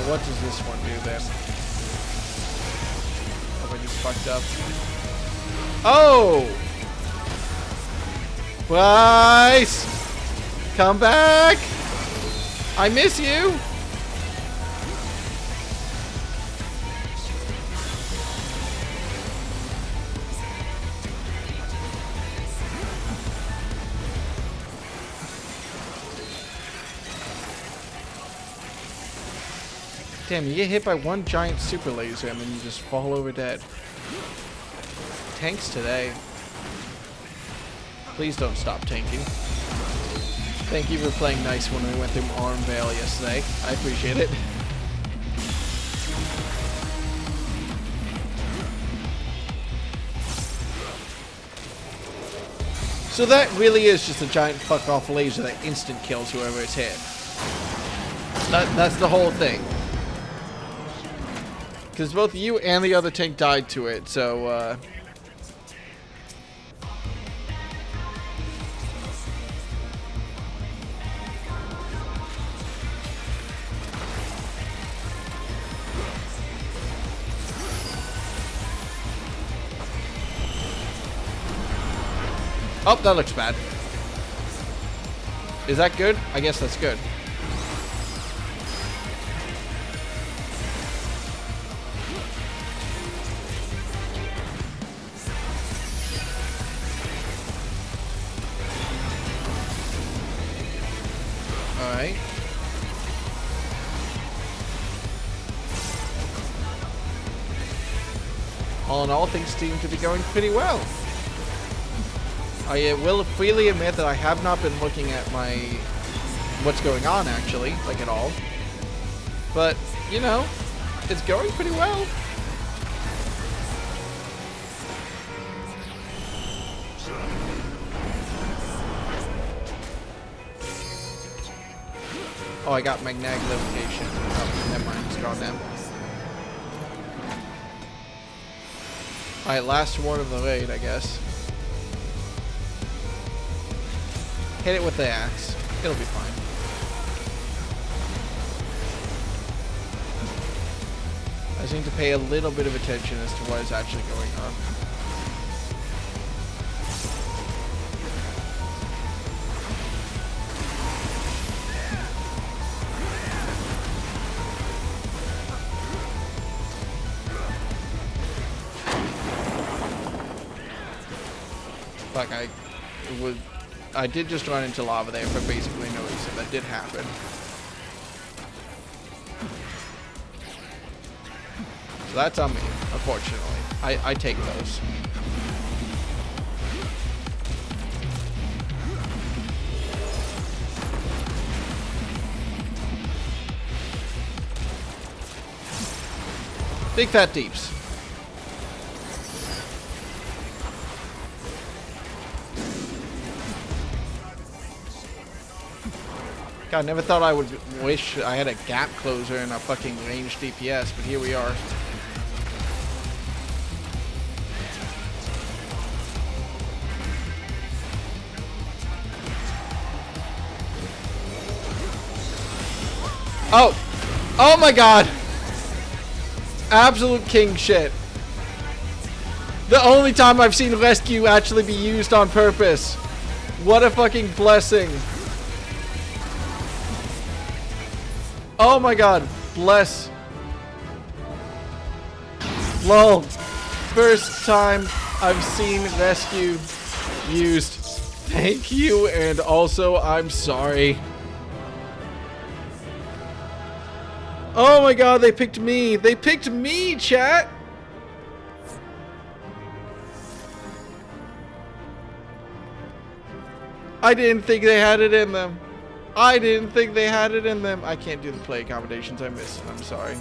What does this one do then? Oh, I just fucked up. Oh! Bryce! Come back! I miss you! Damn, you get hit by one giant super laser and then you just fall over dead. Tanks today. Please don't stop tanking. Thank you for playing nice when we went through Armvale yesterday. I appreciate it. So that really is just a giant fuck off laser that instant kills whoever it's hit. That's the whole thing. Because both you and the other tank died to it, so, Oh, that looks bad. Is that good? I guess that's good. Alright. All in all, things seem to be going pretty well. I will freely admit that I have not been looking at my... what's going on, actually, like at all. But, you know, it's going pretty well. Oh, I got magnetic levitation. Oh, never mind. It's gone now. Alright, last one of the raid, I guess. Hit it with the axe. It'll be fine. I just need to pay a little bit of attention as to what is actually going on. Fuck, I did just run into lava there for basically no reason. That did happen. So that's on me, unfortunately. I take those. Big fat deeps. God, never thought I would wish I had a gap closer and a fucking ranged DPS, but here we are. Oh! Oh my god! Absolute king shit. The only time I've seen rescue actually be used on purpose. What a fucking blessing. Oh my god. Bless. Lol. First time I've seen rescue used. Thank you, and also I'm sorry. Oh my god, they picked me. They picked me, chat. I didn't think they had it in them. I didn't think they had it in them. I can't do the play accommodations. I missed. I'm sorry.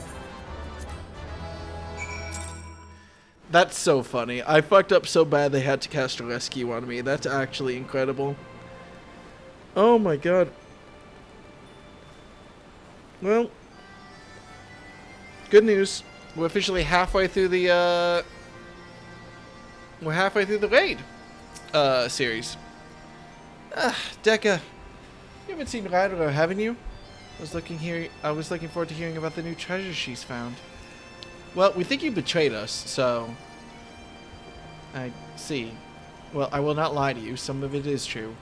That's so funny. I fucked up so bad they had to cast a rescue on me. That's actually incredible. Oh my god. Well, good news. We're officially halfway through the raid series. Dekka, you haven't seen Ryder, haven't you? I was looking forward to hearing about the new treasure she's found. Well, we think you betrayed us, so I see. Well, I will not lie to you. Some of it is true.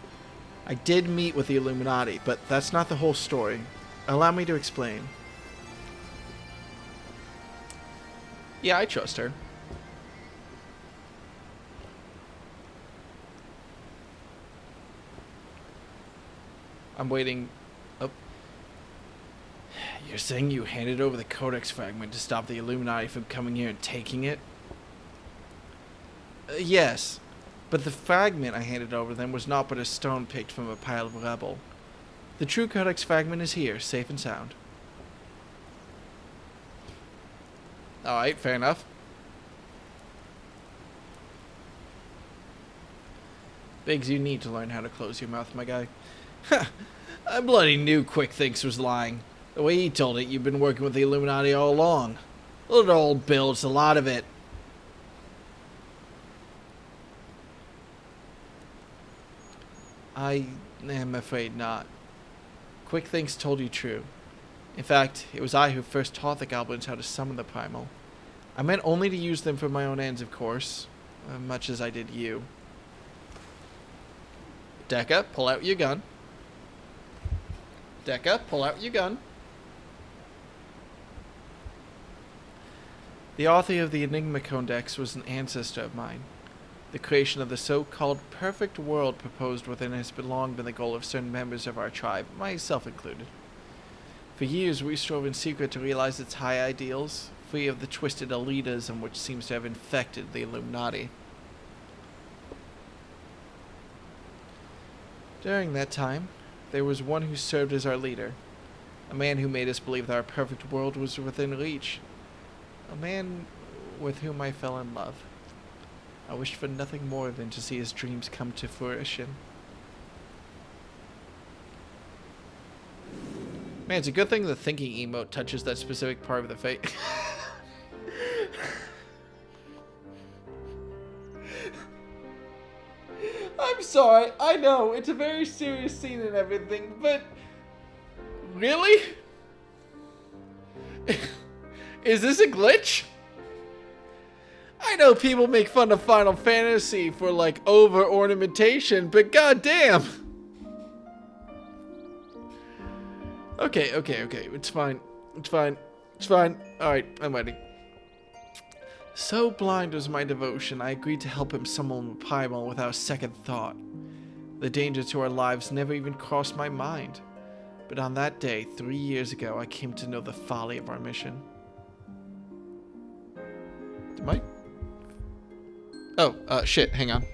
I did meet with the Illuminati, but that's not the whole story. Allow me to explain. Yeah, I trust her. I'm waiting. Oh. You're saying you handed over the Codex fragment to stop the Illuminati from coming here and taking it? Yes. But the fragment I handed over them was not but a stone picked from a pile of rubble. The true Codex fragment is here, safe and sound. Alright, fair enough. Biggs, you need to learn how to close your mouth, my guy. I bloody knew Quick Thinks was lying. The way he told it, you've been working with the Illuminati all along. Look at old Bill, it's a lot of it. I am afraid not. Quick Thinks told you true. In fact, it was I who first taught the goblins how to summon the primal. I meant only to use them for my own ends, of course, much as I did you. Dekka, pull out your gun. Dekka, pull out your gun. The author of the Enigma Codex was an ancestor of mine. The creation of the so-called perfect world proposed within has long been the goal of certain members of our tribe, myself included. For years we strove in secret to realize its high ideals, free of the twisted elitism which seems to have infected the Illuminati. During that time, there was one who served as our leader, a man who made us believe that our perfect world was within reach, a man with whom I fell in love. I wished for nothing more than to see his dreams come to fruition. Man, it's a good thing the thinking emote touches that specific part of the face. I'm sorry. I know it's a very serious scene and everything, but really? Is this a glitch? I know people make fun of Final Fantasy for like over ornamentation, but goddamn. Okay. It's fine. Alright, I'm ready. So blind was my devotion, I agreed to help him summon Paimon without a second thought. The danger to our lives never even crossed my mind. But on that day, 3 years ago, I came to know the folly of our mission. Am I? Oh, shit, hang on.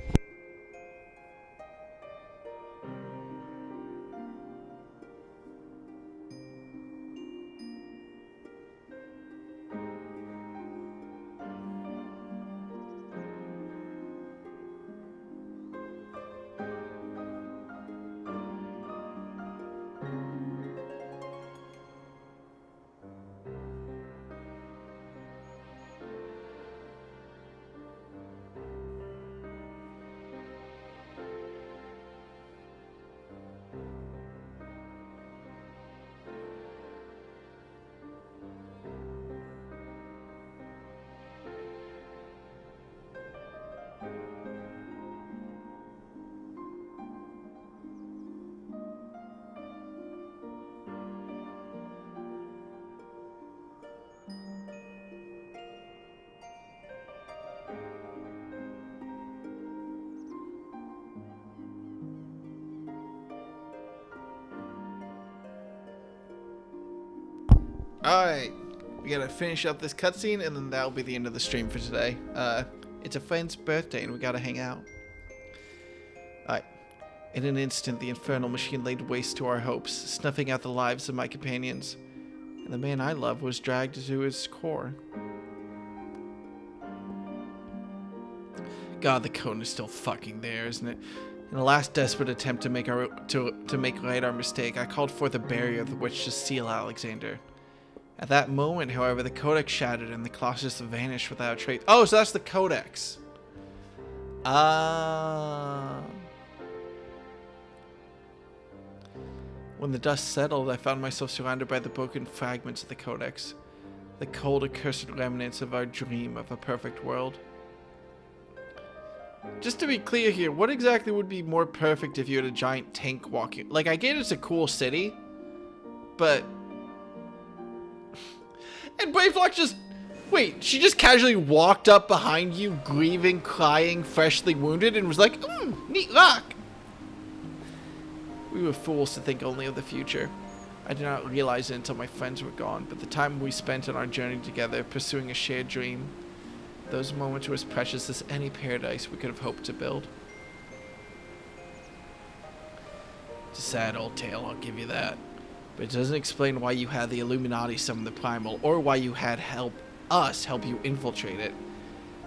Alright, we gotta finish up this cutscene and then that'll be the end of the stream for today. It's a friend's birthday and we gotta hang out. Alright. In an instant, the infernal machine laid waste to our hopes, snuffing out the lives of my companions. And the man I love was dragged to his core. God, the cone is still fucking there, isn't it? In a last desperate attempt to make right our mistake, I called forth a barrier with which to seal Alexander. At that moment, however, the codex shattered and the Colossus vanished without a trace. Oh, so that's the codex. When the dust settled, I found myself surrounded by the broken fragments of the codex. The cold, accursed remnants of our dream of a perfect world. Just to be clear here, what exactly would be more perfect if you had a giant tank walking? Like, I get it's a cool city, but... And Braveflock just... Wait, she just casually walked up behind you, grieving, crying, freshly wounded, and was like, neat rock. We were fools to think only of the future. I did not realize it until my friends were gone, but the time we spent on our journey together, pursuing a shared dream, those moments were as precious as any paradise we could have hoped to build. It's a sad old tale, I'll give you that. But it doesn't explain why you had the Illuminati summon the Primal, or why you had us help you infiltrate it.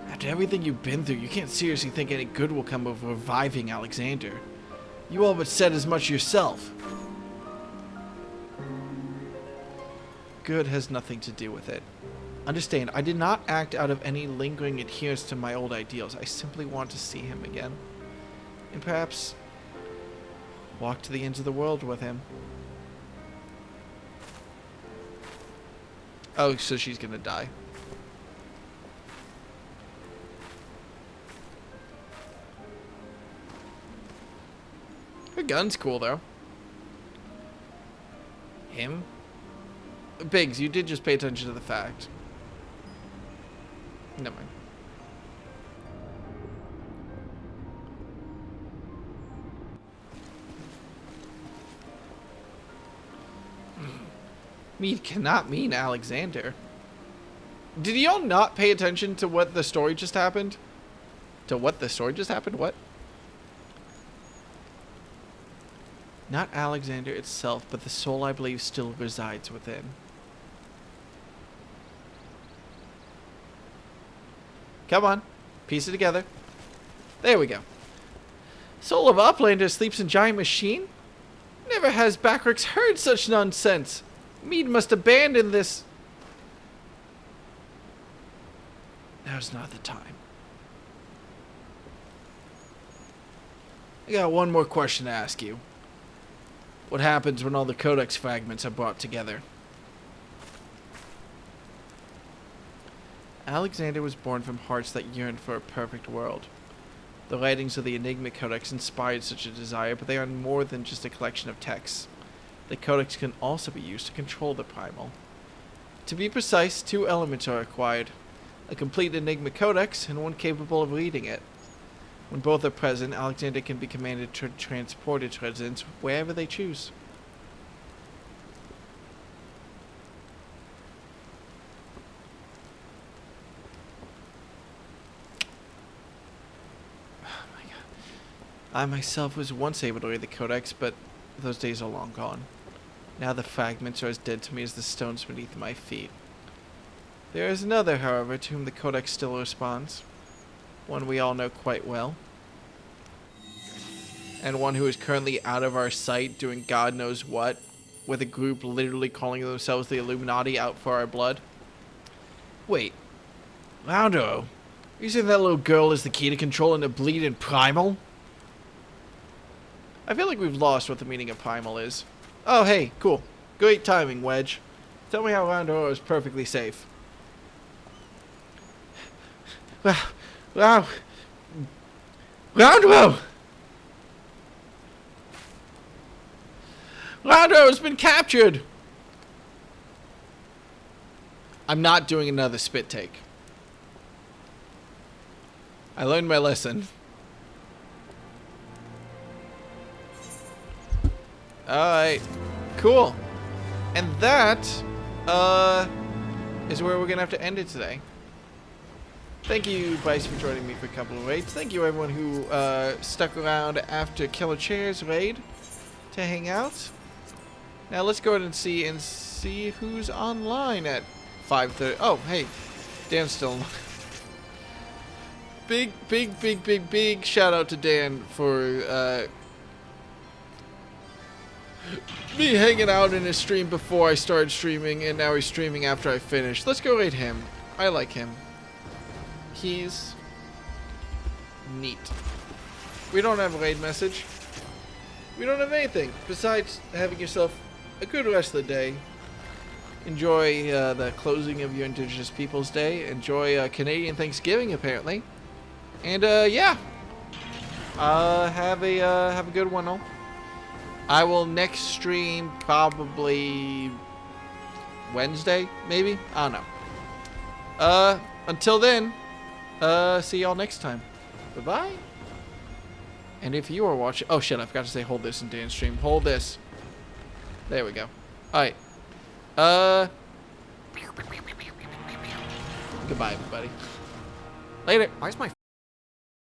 After everything you've been through, you can't seriously think any good will come of reviving Alexander. You all but said as much yourself. Good has nothing to do with it. Understand, I did not act out of any lingering adherence to my old ideals. I simply want to see him again. And perhaps walk to the ends of the world with him. Oh, so she's gonna die. Her gun's cool, though. Him? Biggs, you did just pay attention to the fact. Never mind. Mead cannot mean Alexander. Did y'all not pay attention to what the story just happened? To what the story just happened? What? Not Alexander itself, but the soul I believe still resides within. Come on. Piece it together. There we go. Soul of Uplander sleeps in giant machine? Never has Backrix heard such nonsense. Mead must abandon this. Now's not the time. I got one more question to ask you. What happens when all the codex fragments are brought together? Alexander was born from hearts that yearned for a perfect world. The writings of the Enigma Codex inspired such a desire, but they are more than just a collection of texts. The Codex can also be used to control the Primal. To be precise, 2 elements are required. A complete Enigma Codex, and one capable of reading it. When both are present, Alexander can be commanded to transport its residents wherever they choose. I myself was once able to read the Codex, but those days are long gone. Now the fragments are as dead to me as the stones beneath my feet. There is another, however, to whom the Codex still responds. One we all know quite well. And one who is currently out of our sight doing God knows what, with a group literally calling themselves the Illuminati out for our blood. Wait. Loundo, you saying that little girl is the key to controlling the bleeding Primal? I feel like we've lost what the meaning of Primal is. Oh, hey, cool. Great timing, Wedge. Tell me how Roundoro is perfectly safe. Wow. Roundoro! Roundoro has been captured! I'm not doing another spit take. I learned my lesson. Alright, cool. And that, is where we're gonna have to end it today. Thank you, Bryce, for joining me for a couple of raids. Thank you, everyone who, stuck around after Killer Chair's raid to hang out. Now, let's go ahead and see who's online at 5:30. Oh, hey, Dan's still online. Big shout out to Dan for, me hanging out in his stream before I started streaming, and now he's streaming after I finished. Let's go rate him. I like him. He's neat. We don't have a raid message. We don't have anything besides having yourself a good rest of the day. Enjoy the closing of your Indigenous Peoples Day. Enjoy Canadian Thanksgiving, apparently. And yeah, have a good one, all. I will next stream probably Wednesday, maybe? I don't know. Until then, see y'all next time. Bye-bye. And if you are watching... Oh, shit, I forgot to say hold this in Dan's stream. Hold this. There we go. Alright. Goodbye, everybody. Later.
Why is my